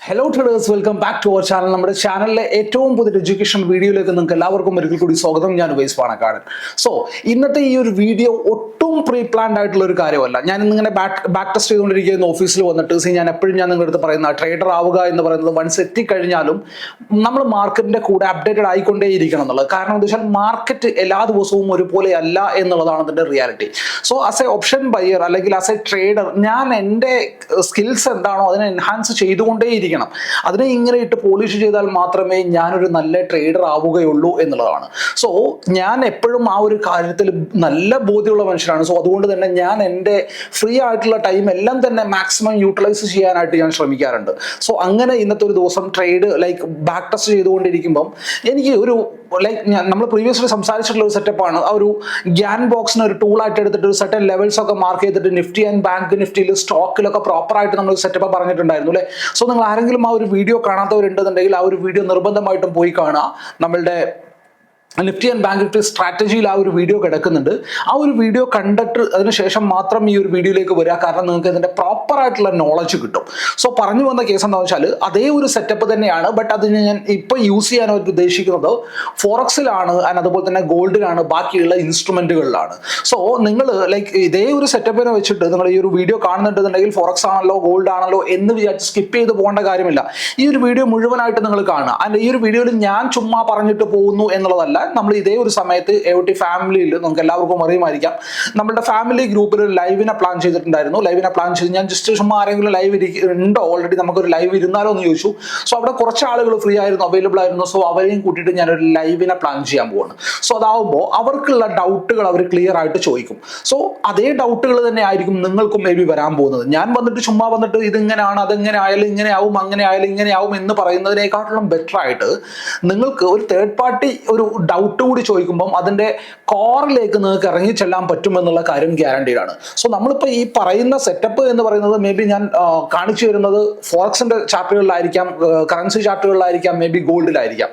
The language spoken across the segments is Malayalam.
Hello traders, welcome back to our channel. നമ്മുടെ ചാനലിലെ ഏറ്റവും പുതിയ എഡ്യൂക്കേഷൻ വീഡിയോയിലേക്ക് നിങ്ങൾക്ക് എല്ലാവർക്കും ഒരിക്കൽ കൂടി സ്വാഗതം. ഞാൻ ഉവൈസ് പാണക്കാടൻ. സോ ഇന്നത്തെ ഈ ഒരു വീഡിയോ ഒട്ടും പ്രീ പ്ലാൻഡ് ആയിട്ടുള്ള ഒരു കാര്യമല്ല. ഞാൻ ഇന്നിങ്ങനെ ബാക്ക് ടെസ്റ്റ് ചെയ്തുകൊണ്ടിരിക്കുന്ന ഓഫീസിൽ വന്നിട്ട് ഞാൻ നിങ്ങളുടെ അടുത്ത് പറയുന്ന ട്രേഡർ ആവുക എന്ന് പറയുന്നത് വൺസ് എത്തിക്കഴിഞ്ഞാലും നമ്മൾ മാർക്കറ്റിന്റെ കൂടെ അപ്ഡേറ്റഡ് ആയിക്കൊണ്ടേയിരിക്കണം എന്നുള്ളത്. കാരണം എന്താ വെച്ചാൽ മാർക്കറ്റ് എല്ലാ ദിവസവും ഒരുപോലെ അല്ല എന്നുള്ളതാണ് അതിന്റെ reality. So as A option buyer അല്ലെങ്കിൽ ആസ് എ ട്രേഡർ ഞാൻ എൻ്റെ സ്കിൽസ് എന്താണോ അതിനെ എൻഹാൻസ് ചെയ്തുകൊണ്ടേയിരിക്കും. അതിനെ ഇങ്ങനെ ഇട്ട് പോളിഷ് ചെയ്താൽ മാത്രമേ ഞാനൊരു നല്ല ട്രേഡർ ആവുകയുള്ളൂ എന്നുള്ളതാണ്. സോ ഞാൻ എപ്പോഴും ആ ഒരു കാര്യത്തിൽ നല്ല ബോധ്യമുള്ള മനുഷ്യനാണ്. സോ അതുകൊണ്ട് തന്നെ ഞാൻ എൻ്റെ ഫ്രീ ആയിട്ടുള്ള ടൈം എല്ലാം തന്നെ മാക്സിമം യൂട്ടിലൈസ് ചെയ്യാനായിട്ട് ഞാൻ ശ്രമിക്കാറുണ്ട്. സോ അങ്ങനെ ഇന്നത്തെ ഒരു ദിവസം ട്രേഡ് ബാക്ക് ടെസ്റ്റ് ചെയ്തുകൊണ്ടിരിക്കുമ്പം എനിക്ക് ഒരു നമ്മൾ പ്രീവിയസ്ലി സംസാരിച്ചിട്ടുള്ള ഒരു സെറ്റപ്പാണ്. ആ ഒരു ഗ്യാൻ ബോക്സിന് ഒരു ടൂളായിട്ട് എടുത്തിട്ട് ഒരു സെർട്ടൻ ലെവൽസ് ഒക്കെ മാർക്ക് ചെയ്തിട്ട് നിഫ്റ്റി ആൻഡ് ബാങ്ക് നിഫ്റ്റിയിൽ സ്റ്റോക്കിലൊക്കെ പ്രോപ്പറായിട്ട് നമ്മൾ സെറ്റപ്പ് പറഞ്ഞിട്ടുണ്ടായിരുന്നു അല്ലേ. സോ നിങ്ങൾ ആരെങ്കിലും ആ ഒരു വീഡിയോ കാണാത്തവരുണ്ടെന്നുണ്ടെങ്കിൽ ആ ഒരു വീഡിയോ നിർബന്ധമായിട്ടും പോയി കാണുക. നമ്മളുടെ നിഫ്റ്റി ആൻഡ് ബാങ്ക് നിഫ്റ്റി സ്ട്രാറ്റജിയിൽ ആ ഒരു വീഡിയോ കിടക്കുന്നുണ്ട്. ആ ഒരു വീഡിയോ കണ്ടിട്ട് അതിനുശേഷം മാത്രം ഈ ഒരു വീഡിയോയിലേക്ക് വരിക. കാരണം നിങ്ങൾക്ക് ഇതിന്റെ പ്രോപ്പർ ആയിട്ടുള്ള നോളജ് കിട്ടും. സോ പറഞ്ഞു വന്ന കേസ് എന്താണെന്ന് വെച്ചാൽ അതേ ഒരു സെറ്റപ്പ് തന്നെയാണ്. ബട്ട് അതിന് ഞാൻ ഇപ്പോൾ യൂസ് ചെയ്യാനായിട്ട് ഉദ്ദേശിക്കുന്നത് ഫോറക്സിലാണ് ആൻഡ് അതുപോലെ തന്നെ ഗോൾഡിലാണ്, ബാക്കിയുള്ള ഇൻസ്ട്രുമെന്റുകളിലാണ്. സോ നിങ്ങൾ ഇതേ ഒരു സെറ്റപ്പിനെ വെച്ചിട്ട് നിങ്ങൾ ഈ ഒരു വീഡിയോ കാണുന്നുണ്ടെന്നുണ്ടെങ്കിൽ ഫോറക്സ് ആണല്ലോ ഗോൾഡ് ആണല്ലോ എന്ന് വിചാരിച്ച് സ്കിപ്പ് ചെയ്ത് പോകേണ്ട കാര്യമില്ല. ഈ ഒരു വീഡിയോ മുഴുവനായിട്ട് നിങ്ങൾ കാണുക. ആൻഡ് ഈ ഒരു വീഡിയോയിൽ ഞാൻ ചുമ്മാ പറഞ്ഞിട്ട് പോകുന്നു എന്നുള്ളതല്ല. നമ്മൾ ഇതേ ഒരു സമയത്ത് എവിടി ഫാമിലിയിൽ നമുക്ക് എല്ലാവർക്കും അറിയുമായിരിക്കാം, നമ്മുടെ ഫാമിലി ഗ്രൂപ്പിൽ ഒരു ലൈവിനെ പ്ലാൻ ചെയ്തിട്ടുണ്ടായിരുന്നു. ലൈവിനെ പ്ലാൻ ചെയ്ത് ഞാൻ ജസ്റ്റ് ചുമ്മാ ആരെങ്കിലും ലൈവ് ഉണ്ടോ, ഓൾറെഡി നമുക്കൊരു ലൈവ് ഇരുന്നാലോ എന്ന് ചോദിച്ചു. സോ അവിടെ കുറച്ച് ആളുകൾ ഫ്രീ ആയിരുന്നു, അവൈലബിൾ ആയിരുന്നു. സോ അവരെയും കൂട്ടിയിട്ട് ഞാനൊരു ലൈവിനെ പ്ലാൻ ചെയ്യാൻ പോവാണ്. സോ അതാവുമ്പോൾ അവർക്കുള്ള ഡൗട്ടുകൾ അവർ ക്ലിയർ ആയിട്ട് ചോദിക്കും. സോ അതേ ഡൗട്ടുകൾ തന്നെ ആയിരിക്കും നിങ്ങൾക്കും മേ ബി വരാൻ പോകുന്നത്. ഞാൻ വന്നിട്ട് ചുമ്മാ വന്നിട്ട് ഇതിങ്ങനെയാണ്, അതെങ്ങനെ ആയാലും ഇങ്ങനെ ആവും, അങ്ങനെ ആയാലും ഇങ്ങനെ ആവും എന്ന് പറയുന്നതിനേക്കാട്ടിലും ബെറ്റർ ആയിട്ട് നിങ്ങൾക്ക് ഒരു തേർഡ് പാർട്ടി ഒരു ഡൗട്ട് കൂടി ചോദിക്കുമ്പം അതിന്റെ കോറിലേക്ക് നിങ്ങൾക്ക് ഇറങ്ങി ചെല്ലാൻ പറ്റുമെന്നുള്ള കാര്യം ഗ്യാരണ്ടീഡ് ആണ്. സോ നമ്മളിപ്പോൾ ഈ പറയുന്ന സെറ്റപ്പ് എന്ന് പറയുന്നത് മേ ബി ഞാൻ കാണിച്ചു തരുന്നത് ഫോറക്സിന്റെ ചാർട്ടുകളിലായിരിക്കാം, കറൻസി ചാർട്ടുകളിലായിരിക്കാം, മേ ബി ഗോൾഡിലായിരിക്കാം.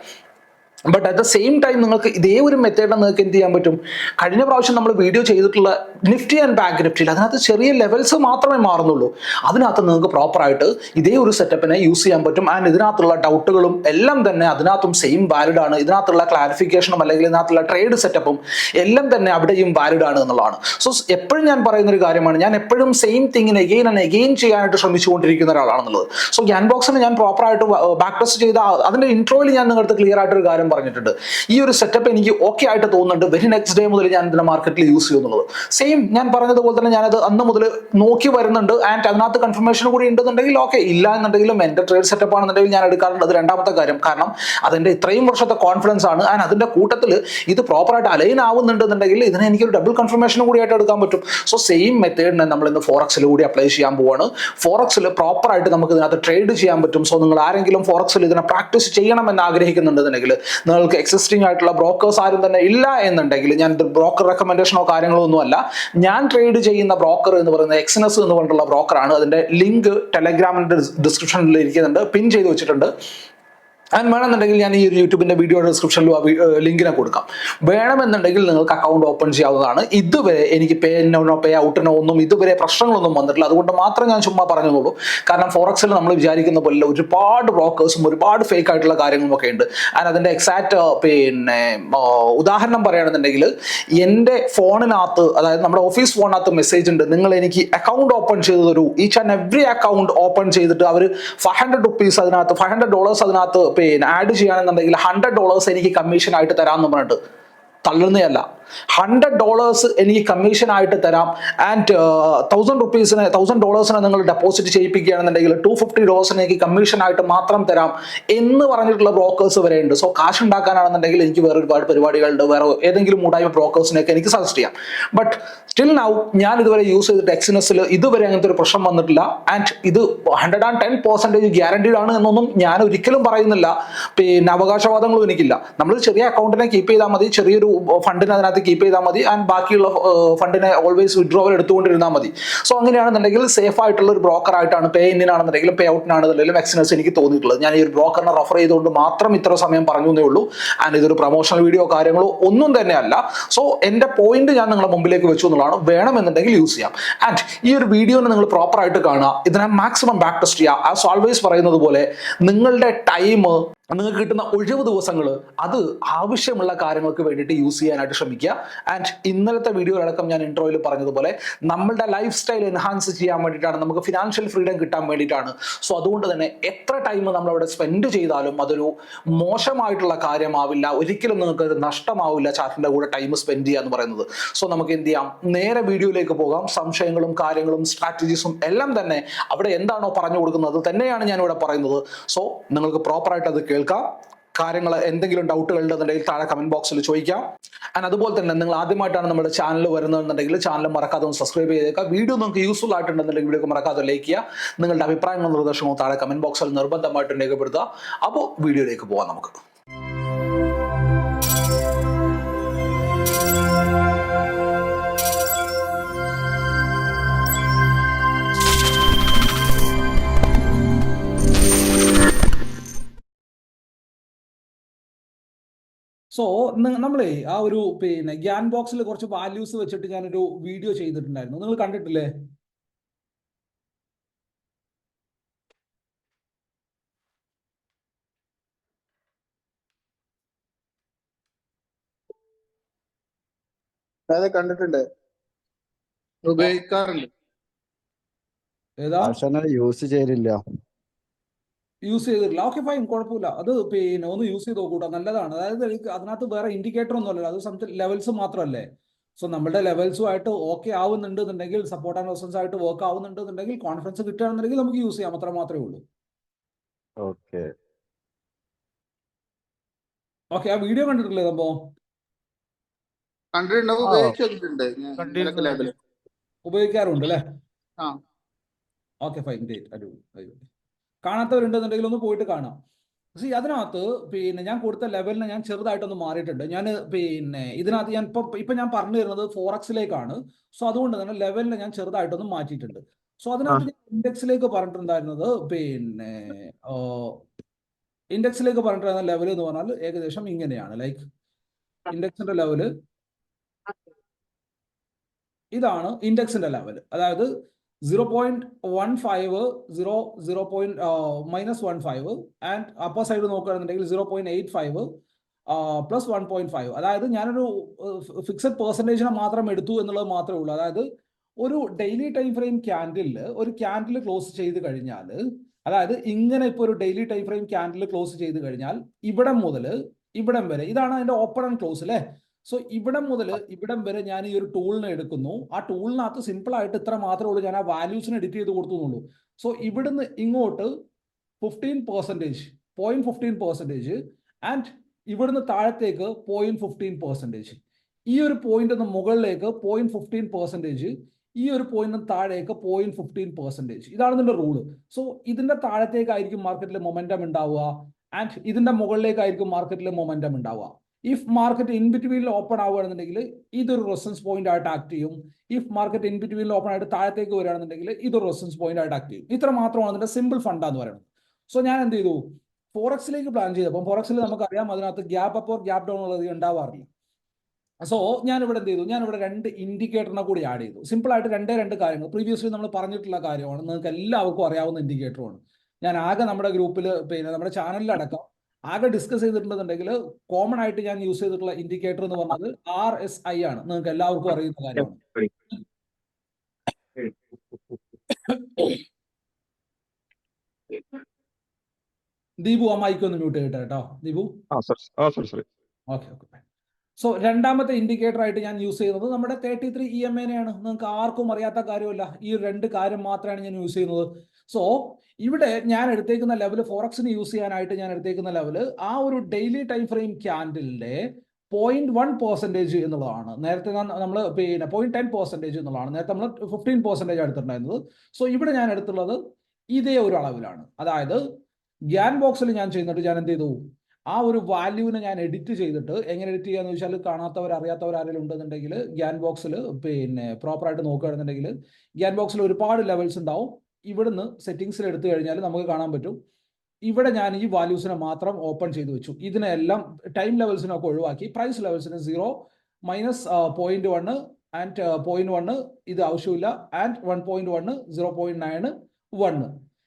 But at the same time നിങ്ങൾക്ക് ഇതേ ഒരു മെത്തേഡ് നിങ്ങൾക്ക് എന്ത് ചെയ്യാൻ പറ്റും. കഴിഞ്ഞ പ്രാവശ്യം നമ്മൾ വീഡിയോ ചെയ്തിട്ടുള്ള നിഫ്റ്റി ആൻഡ് ബാങ്ക് നിഫ്റ്റിയിൽ അതിനകത്ത് ചെറിയ ലെവൽസ് മാത്രമേ മാറുന്നുള്ളൂ. അതിനകത്ത് നിങ്ങൾക്ക് പ്രോപ്പറായിട്ട് ഇതേ ഒരു സെറ്റപ്പിനെ യൂസ് ചെയ്യാൻ പറ്റും. ആൻഡ് ഇതിനകത്തുള്ള ഡൗട്ടുകളും എല്ലാം തന്നെ അതിനകത്തും സെയിം വാലിഡ് ആണ്. ഇതിനകത്തുള്ള ക്ലാരിഫിക്കേഷനും അല്ലെങ്കിൽ ഇതിനകത്തുള്ള ട്രേഡ് സെറ്റപ്പും എല്ലാം തന്നെ അവിടെയും വാലിഡ് ആണ് എന്നുള്ളതാണ്. സോ എപ്പോഴും ഞാൻ പറയുന്ന ഒരു കാര്യമാണ്, ഞാൻ എപ്പോഴും സെയിം തിങ്ങിന് എഗെയിൻ ആൻഡ് എഗെയിൻ ചെയ്യാനായിട്ട് ശ്രമിച്ചുകൊണ്ടിരിക്കുന്ന ഒരാളാണെന്നുള്ളത്. സോ ഗ്യാൻ ബോക്സിന് ഞാൻ പ്രോപ്പറായിട്ട് ബാക്ക് ടെസ്റ്റ് ചെയ്ത അതിന്റെ ഇൻട്രോയിൽ ഞാൻ നിങ്ങൾക്ക് ക്ലിയർ ആയിട്ടൊരു കാര്യം പറഞ്ഞിട്ടുണ്ട്. ഈ ഒരു സെറ്റപ്പ് എനിക്ക് ഓക്കെ ആയിട്ട് തോന്നുന്നുണ്ട്. വെരി നെക്സ്റ്റ് ഡേ മുതൽ ഞാൻ ഇതിന്റെ മാർക്കറ്റിൽ യൂസ് ചെയ്യുന്നുള്ളത്. സെയിം ഞാൻ പറഞ്ഞതുപോലെ തന്നെ ഞാനത് അന്ന് മുതൽ നോക്കി വരുന്നുണ്ട്. ആൻഡ് അതിനകത്ത് കൺഫർമേഷൻ കൂടി ഉണ്ടെന്നുണ്ടെങ്കിൽ ഓക്കെ, ഇല്ല എന്നുണ്ടെങ്കിലും എന്റെ ട്രേഡ് സെറ്റപ്പ് ആണെന്നുണ്ടെങ്കിൽ ഞാൻ എടുക്കാറുണ്ട്. അത് രണ്ടാമത്തെ കാര്യം. കാരണം അതിന്റെ ഇത്രയും വർഷത്തെ കോൺഫിഡൻസ് ആണ്. ആൻഡ് അതിന്റെ കൂട്ടത്തിൽ ഇത് പ്രോപ്പറായിട്ട് അലൈൻ ആവുന്നുണ്ടെന്നുണ്ടെങ്കിൽ ഇതിനെ എനിക്കൊരു ഡബിൾ കൺഫർമേഷൻ കൂടി ആയിട്ട് എടുക്കാൻ പറ്റും. സോ സെയിം മെത്തേഡിനെ നമ്മൾ ഇന്ന് ഫോറക്സിൽ കൂടി അപ്ലൈ ചെയ്യാൻ പോവാണ്. ഫോറക്സിൽ പ്രോപ്പറായിട്ട് നമുക്ക് ഇതിനകത്ത് ട്രേഡ് ചെയ്യാൻ പറ്റും. സോ നിങ്ങൾ ആരെങ്കിലും ഫോറക്സിൽ ഇതിനെ പ്രാക്ടീസ് ചെയ്യണമെന്ന് ആഗ്രഹിക്കുന്നുണ്ടെന്നുണ്ടെങ്കിൽ, നിങ്ങൾക്ക് എക്സിസ്റ്റിംഗ് ആയിട്ടുള്ള ബ്രോക്കേഴ്സ് ആരും തന്നെ ഇല്ല എന്നുണ്ടെങ്കിൽ, ഞാൻ ബ്രോക്കർ റെക്കമെൻഡേഷനോ കാര്യങ്ങളോ ഒന്നും അല്ല, ഞാൻ ട്രേഡ് ചെയ്യുന്ന ബ്രോക്കർ എന്ന് പറയുന്നത് എക്സിനസ് എന്ന് പറഞ്ഞിട്ടുള്ള ബ്രോക്കറാണ്. അതിന്റെ ലിങ്ക് ടെലഗ്രാമിന്റെ ഡിസ്ക്രിപ്ഷനിൽ ഇരിക്കുന്നുണ്ട്, പിൻ ചെയ്ത് വെച്ചിട്ടുണ്ട്. ആൻഡ് വേണമെന്നുണ്ടെങ്കിൽ ഞാൻ ഈ ഒരു യൂട്യൂബിന്റെ വീഡിയോ ഡിസ്ക്രിപ്ഷനിലും ലിങ്കിനെ കൊടുക്കാം. വേണമെന്നുണ്ടെങ്കിൽ നിങ്ങൾക്ക് അക്കൗണ്ട് ഓപ്പൺ ചെയ്യാവുന്നതാണ്. ഇതുവരെ എനിക്ക് പേ ഇന്നോ പേ ഔട്ടിനോ ഒന്നും ഇതുവരെ പ്രശ്നങ്ങളൊന്നും വന്നിട്ടില്ല. അതുകൊണ്ട് മാത്രം ഞാൻ ചുമ്മാ പറഞ്ഞോളൂ. കാരണം ഫോറക്സിൽ നമ്മൾ വിചാരിക്കുന്ന പോലെ ഒരുപാട് ബ്രോക്കേഴ്സും ഒരുപാട് ഫേക്ക് ആയിട്ടുള്ള കാര്യങ്ങളും ഒക്കെ ഉണ്ട്. ആൻഡ് അതിന്റെ എക്സാക്ട് ഉദാഹരണം പറയുകയാണെന്നുണ്ടെങ്കിൽ, എൻ്റെ ഫോണിനകത്ത്, അതായത് നമ്മുടെ ഓഫീസ് ഫോണിനകത്ത് മെസ്സേജ് ഉണ്ട്, നിങ്ങൾ എനിക്ക് അക്കൗണ്ട് ഓപ്പൺ ചെയ്ത് തരൂ. Each and every account open ചെയ്തിട്ട് അവർ $500 അതിനകത്ത് $500 അതിനകത്ത് ആഡ് ചെയ്യുകയാണെന്നുണ്ടെങ്കിൽ $100 എനിക്ക് കമ്മീഷൻ ആയിട്ട് തരാമെന്ന് പറഞ്ഞിട്ട് തള്ളുന്നതല്ല. $100 എനിക്ക് കമ്മീഷൻ ആയിട്ട് തരാം. ആൻഡ് $1,000 നിങ്ങൾ ഡെപ്പോസിറ്റ് ചെയ്യിപ്പിക്കുകയാണെന്നുണ്ടെങ്കിൽ $250 എനിക്ക് കമ്മീഷൻ ആയിട്ട് മാത്രം തരാം എന്ന് പറഞ്ഞിട്ടുള്ള ബ്രോക്കേഴ്സ് വരെ ഉണ്ട്. സോ കാശ് ഉണ്ടാക്കാനാണെന്നുണ്ടെങ്കിൽ എനിക്ക് വേറെ ഒരുപാട് പരിപാടികളുണ്ട്. വേറെ ഏതെങ്കിലും മൂടായ്മ ബ്രോക്കേഴ്സിനെയൊക്കെ എനിക്ക് സജസ്റ്റ് ചെയ്യാം. ബട്ട് സ്റ്റിൽ നൗ ഞാൻ ഇതുവരെ യൂസ് ചെയ്തിട്ട് എക്സിനസിൽ ഇതുവരെ അങ്ങനത്തെ ഒരു പ്രശ്നം വന്നിട്ടില്ല. ആൻഡ് ഇത് 110% ഗ്യാരണ്ടീഡ് ആണ് എന്നൊന്നും ഞാൻ ഒരിക്കലും പറയുന്നില്ല. അവകാശവാദങ്ങളും എനിക്കില്ല. നമ്മൾ ചെറിയ അക്കൗണ്ടിനെ കീപ്പ് ചെയ്താൽ മതി, ചെറിയൊരു ഫണ്ടിന് അതിനകത്ത് അതിനകത്ത് കീപ്പ് ചെയ്താൽ മതി ആൻഡ് ബാക്കിയുള്ള ഫണ്ടിനെ ഓൾവേസ് വിഡ്രോവൽ എടുത്തുകൊണ്ടിരുന്നാൽ മതി. സോ അങ്ങനെയാണെന്നുണ്ടെങ്കിൽ സേഫ് ആയിട്ടുള്ള ഒരു ബ്രോക്കർ ആയിട്ടാണ് പേ ഇന്നിനാണെന്നുണ്ടെങ്കിലും പേ ഔട്ടിനാണെന്നുണ്ടെങ്കിലും എക്സിനസ് എനിക്ക് തോന്നിയിട്ടുള്ളത്. ഞാൻ ഈ ഒരു ബ്രോക്കറിനെ റെഫർ ചെയ്തുകൊണ്ട് മാത്രം ഇത്ര സമയം പറഞ്ഞു എന്നേ ഉള്ളൂ. ആൻഡ് ഇതൊരു പ്രൊമോഷണൽ വീഡിയോ കാര്യങ്ങളോ ഒന്നും തന്നെ അല്ല. സോ എന്റെ പോയിന്റ് ഞാൻ നിങ്ങളുടെ മുമ്പിലേക്ക് വെച്ചു എന്നുള്ളതാണ്. വേണമെന്നുണ്ടെങ്കിൽ യൂസ് ചെയ്യാം. ആൻഡ് ഈ ഒരു വീഡിയോനെ നിങ്ങൾ പ്രോപ്പർ ആയിട്ട് കാണുക, ഇതിനെ മാക്സിമം ബാക്ക് ടെസ്റ്റ് ചെയ്യുക. ആസ് ഓൾവേസ് പറയുന്നത് പോലെ നിങ്ങളുടെ ടൈം, നിങ്ങൾക്ക് കിട്ടുന്ന ഒഴിവ് ദിവസങ്ങൾ അത് ആവശ്യമുള്ള കാര്യങ്ങൾക്ക് വേണ്ടിയിട്ട് യൂസ് ചെയ്യാനായിട്ട് ശ്രമിക്കുക. ആൻഡ് ഇന്നലത്തെ വീഡിയോയിലടക്കം ഞാൻ ഇൻട്രോയിൽ പറഞ്ഞതുപോലെ നമ്മളുടെ ലൈഫ് സ്റ്റൈൽ എൻഹാൻസ് ചെയ്യാൻ വേണ്ടിയിട്ടാണ്, നമുക്ക് ഫിനാൻഷ്യൽ ഫ്രീഡം കിട്ടാൻ വേണ്ടിയിട്ടാണ്. സോ അതുകൊണ്ട് തന്നെ എത്ര ടൈം നമ്മളവിടെ സ്പെൻഡ് ചെയ്താലും അതൊരു മോശമായിട്ടുള്ള കാര്യമാവില്ല, ഒരിക്കലും നിങ്ങൾക്ക് ഒരു നഷ്ടമാവില്ല ചാറ്റിൻ്റെ കൂടെ ടൈം സ്പെൻഡ് ചെയ്യുക എന്ന് പറയുന്നത്. സോ നമുക്ക് എന്ത് ചെയ്യാം, നേരെ വീഡിയോയിലേക്ക് പോകാം. സംശയങ്ങളും കാര്യങ്ങളും സ്ട്രാറ്റജീസും എല്ലാം തന്നെ അവിടെ എന്താണോ പറഞ്ഞു കൊടുക്കുന്നത് തന്നെയാണ് ഞാനിവിടെ പറയുന്നത്. സോ നിങ്ങൾക്ക് പ്രോപ്പറായിട്ട് അത് കേൾക്കാം. കാര്യങ്ങൾ എന്തെങ്കിലും ഡൗട്ടുകൾ ഉണ്ടെന്നുണ്ടെങ്കിൽ താഴെ കമന്റ് ബോക്സിൽ ചോദിക്കാം. ആൻഡ് അതുപോലെ തന്നെ നിങ്ങൾ ആദ്യമായിട്ടാണ് നമ്മുടെ ചാനൽ വരുന്നതെന്നുണ്ടെങ്കിൽ ചാനൽ മറക്കാതെ ഒന്ന് സബ്സ്ക്രൈബ് ചെയ്തേക്കുക. വീഡിയോ നിങ്ങൾക്ക് യൂസ്ഫുൾ ആയിട്ടുണ്ടെന്നുണ്ടെങ്കിൽ വീഡിയോ മറക്കാതെ ലൈക്ക് ചെയ്യുക. നിങ്ങളുടെ അഭിപ്രായങ്ങളും നിർദ്ദേശങ്ങളും താഴെ കമന്റ് ബോക്സിൽ നിർബന്ധമായിട്ടും രേഖപ്പെടുത്തുക. അപ്പോൾ വീഡിയോയിലേക്ക് പോകാം നമുക്ക്. സോ നമ്മളെ ആ ഒരു ഗ്യാൻ ബോക്സിൽ കുറച്ച് വാല്യൂസ് വെച്ചിട്ട് ഞാനൊരു വീഡിയോ ചെയ്തിട്ടുണ്ടായിരുന്നു. നിങ്ങൾ കണ്ടിട്ടില്ലേ? അതെ, കണ്ടിട്ടുണ്ട്, ഉപയോഗിക്കാറുണ്ട്. ഏതാ യൂസ് ചെയ്തില്ല? യൂസ് ചെയ്തിട്ടില്ല. ഓക്കെ ഫൈൻ, കുഴപ്പമില്ല. അത് ഒന്ന് യൂസ് ചെയ്ത് നോക്കൂട്ടോ, നല്ലതാണ്. അതായത് അതിനകത്ത് വേറെ ഇൻഡിക്കേറ്റർ ഒന്നും അല്ലല്ലോ, അത് സംതിങ് ലെവൽസ് മാത്രമല്ലേ. സോ നമ്മുടെ ലെവൽസുമായിട്ട് ഓക്കെ ആവുന്നുണ്ടെന്നുണ്ടെങ്കിൽ, സപ്പോർട്ട് ആൻഡ് റെസിസ്റ്റൻസ് ആയിട്ട് വർക്ക് ആവുന്നുണ്ടെന്നുണ്ടെങ്കിൽ, കോൺഫിഡൻസ് കിട്ടുകയാണെന്നുണ്ടെങ്കിൽ നമുക്ക് യൂസ് ചെയ്യാം, അത്ര മാത്രമേ ഉള്ളൂ. ഓക്കെ ഓക്കെ, ആ വീഡിയോ കണ്ടിട്ടില്ലേ സംഭവം? കണ്ടിട്ടുണ്ട്, ഉപയോഗിച്ചിട്ടുണ്ട്, ഉപയോഗിക്കാറുണ്ട് അല്ലേ? ആ, ഓക്കെ ഫൈൻ, ഗ്രേറ്റ്, അടിപൊളി. കാണാത്തവരുണ്ടെന്നുണ്ടെങ്കിൽ ഒന്ന് പോയിട്ട് കാണാം. അതിനകത്ത് ഞാൻ കൊടുത്ത ലെവലിനെ ഞാൻ ചെറുതായിട്ടൊന്ന് മാറിയിട്ടുണ്ട്. ഞാൻ ഇതിനകത്ത് ഞാൻ ഇപ്പൊ ഞാൻ പറഞ്ഞു തരുന്നത് ഫോറക്സിലേക്കാണ്. സോ അതുകൊണ്ട് തന്നെ ലെവലിനെ ഞാൻ ചെറുതായിട്ടൊന്ന് മാറ്റിയിട്ടുണ്ട്. സോ അതിനകത്ത് ഞാൻ ഇൻഡെക്സിലേക്ക് പറഞ്ഞിട്ടുണ്ടായിരുന്നത് ഇൻഡെക്സിലേക്ക് പറഞ്ഞിട്ടുണ്ടായിരുന്ന ലെവൽ എന്ന് പറഞ്ഞാൽ ഏകദേശം ഇങ്ങനെയാണ്. ലൈക്ക് ഇൻഡെക്സിന്റെ ലെവല് ഇതാണ്. ഇൻഡെക്സിന്റെ ലെവൽ അതായത് 0.15 -1.5 ആൻഡ് അപ്പർ സൈഡ് നോക്കുകയാണെന്നുണ്ടെങ്കിൽ 0.85 പ്ലസ് 1.5. അതായത് ഞാനൊരു ഫിക്സഡ് പെർസെൻറ്റേജിനെ മാത്രം എടുത്തു എന്നുള്ളത് മാത്രമേ ഉള്ളൂ. അതായത് ഒരു ഡെയിലി ടൈം ഫ്രെയിം ഒരു ക്യാൻഡിൽ ക്ലോസ് ചെയ്ത് കഴിഞ്ഞാൽ, അതായത് ഇങ്ങനെ ഇപ്പോൾ ഒരു daily time frame candle close ചെയ്ത് കഴിഞ്ഞാൽ ഇവിടം മുതൽ ഇവിടം വരെ, ഇതാണ് അതിന്റെ ഓപ്പൺ ആൻഡ് ക്ലോസ് അല്ലേ. സോ ഇവിടം മുതൽ ഇവിടം വരെ ഞാൻ ഈ ഒരു ടൂളിനെ എടുക്കുന്നു. ആ ടൂളിനകത്ത് സിമ്പിൾ ആയിട്ട് ഇത്ര മാത്രമേ ഉള്ളൂ, ഞാൻ ആ വാല്യൂസിന് എഡിറ്റ് ചെയ്ത് കൊടുത്തുള്ളൂ. സോ ഇവിടുന്ന് ഇങ്ങോട്ട് 15%, 0.15%, ആൻഡ് ഇവിടുന്ന് താഴത്തേക്ക് 0.15%, ഈ ഒരു പോയിന്റ് മുകളിലേക്ക് 0.15%, ഈ ഒരു പോയിന്റിന് താഴേക്ക് 0.15%. ഇതാണ് ഇതിന്റെ റൂള്. സോ ഇതിന്റെ താഴത്തേക്കായിരിക്കും മാർക്കറ്റിൽ മൊമെന്റം ഉണ്ടാവുക, ആൻഡ് ഇതിന്റെ മുകളിലേക്കായിരിക്കും മാർക്കറ്റിൽ മൊമെന്റം ഉണ്ടാവുക. ഇഫ് മാർക്കറ്റ് ഇൻ ബിറ്റ്വീനിൽ ഓപ്പൺ ആവുകയാണെന്നുണ്ടെങ്കിൽ ഇതൊരു റെസിസ്റ്റൻസ് പോയിന്റ് ആയിട്ട് ആക്ട് ചെയ്യും. ഇഫ് മാർക്കറ്റ് ഇൻ ബിറ്റ്വീനിൽ ഓപ്പൺ ആയിട്ട് താഴത്തേക്ക് വരികയാണെന്നുണ്ടെങ്കിൽ ഇതൊരു റെസിസ്റ്റൻസ് പോയിന്റ് ആയിട്ട് ആക്ട് ചെയ്യും. ഇത്ര മാത്രമാണ് അതിന്റെ സിമ്പിൾ ഫണ്ട് എന്ന് പറയുന്നത്. സോ ഞാൻ എന്ത് ചെയ്തു, ഫോറക്സിലേക്ക് പ്ലാൻ ചെയ്തപ്പോൾ ഫോറക്സിൽ നമുക്കറിയാം അതിനകത്ത് gap up or gap down ഉള്ളത് ഉണ്ടാവാറില്ല. സോ ഞാനിവിടെ എന്ത് ചെയ്തു, ഞാനിവിടെ 2 ഇൻഡിക്കേറ്ററിനെ കൂടി ആഡ് ചെയ്തു. സിമ്പിൾ ആയിട്ട് രണ്ട് കാര്യങ്ങൾ പ്രീവിയസ്ലി നമ്മൾ പറഞ്ഞിട്ടുള്ള കാര്യമാണ്, നിങ്ങൾക്ക് എല്ലാവർക്കും അറിയാവുന്ന ഇൻഡിക്കേറ്ററുമാണ്. ഞാൻ ആകെ നമ്മുടെ ഗ്രൂപ്പിൽ നമ്മുടെ ചാനലിലടക്കം ആകെ ഡിസ്കസ് ചെയ്തിട്ടുണ്ടെന്നുണ്ടെങ്കിൽ കോമൺ ആയിട്ട് ഞാൻ യൂസ് ചെയ്തിട്ടുള്ള ഇൻഡിക്കേറ്റർ എന്ന് പറഞ്ഞത് RSI ആണ്. നിങ്ങൾക്ക് എല്ലാവർക്കും അറിയുന്ന കാര്യമാണ്. ദീപു ആ മൈക്ക് ഒന്ന് മ്യൂട്ട് ചെയ്യട്ടെ കേട്ടോ ദീപു. ഓക്കെ. സോ രണ്ടാമത്തെ ഇൻഡിക്കേറ്റർ ആയിട്ട് ഞാൻ യൂസ് ചെയ്യുന്നത് നമ്മുടെ 33 EMA-നെയാണ്. നിങ്ങൾക്ക് ആർക്കും അറിയാത്ത കാര്യമല്ല, ഈ 2 കാര്യം മാത്രമാണ് ഞാൻ യൂസ് ചെയ്യുന്നത്. സോ ഇവിടെ ഞാൻ എടുത്തേക്കുന്ന ലെവൽ, ഫോറക്സിന് യൂസ് ചെയ്യാനായിട്ട് ഞാൻ എടുത്തേക്കുന്ന ലെവല് ആ ഒരു ഡെയിലി ടൈം ഫ്രെയിം ക്യാൻഡിലിന്റെ 0.1% എന്നുള്ളതാണ്. നേരത്തെ നമ്മൾ 0.10% എന്നുള്ളതാണ്. നേരത്തെ നമ്മൾ 15% എടുത്തിട്ടുണ്ടായിരുന്നത്. സോ ഇവിടെ ഞാൻ എടുത്തുള്ളത് ഇതേ ഒരു അളവിലാണ്. അതായത് ഗ്യാൻ ബോക്സിൽ ഞാൻ ചെയ്യുന്നിട്ട് ഞാൻ എന്ത് ചെയ്തു, ആ ഒരു വാല്യൂവിനെ ഞാൻ എഡിറ്റ് ചെയ്തിട്ട് എങ്ങനെ എഡിറ്റ് ചെയ്യാന്ന് വെച്ചാൽ കാണാത്തവർ അറിയാത്തവർ ആരെങ്കിലും ഉണ്ടെന്നുണ്ടെങ്കിൽ ഗ്യാൻ ബോക്സിൽ പിന്നെ പ്രോപ്പറായിട്ട് നോക്കുകയാണെന്നുണ്ടെങ്കിൽ ഗ്യാൻ ബോക്സിൽ ഒരുപാട് ലെവൽസ് ഉണ്ടാവും. ഇവിടുന്ന് സെറ്റിംഗ്സിൽ എടുത്തു കഴിഞ്ഞാൽ നമുക്ക് കാണാൻ പറ്റും. ഇവിടെ ഞാൻ ഈ വാല്യൂസിനെ മാത്രം ഓപ്പൺ ചെയ്ത് വെച്ചു. ഇതിനെല്ലാം ടൈം ലെവൽസിനൊക്കെ ഒഴിവാക്കി. പ്രൈസ് ലെവൽസിന് 0 മൈനസ് 0.1 ആൻഡ് 0.1 ഇത് ആവശ്യമില്ല, ആൻഡ് 1.1 0.9 1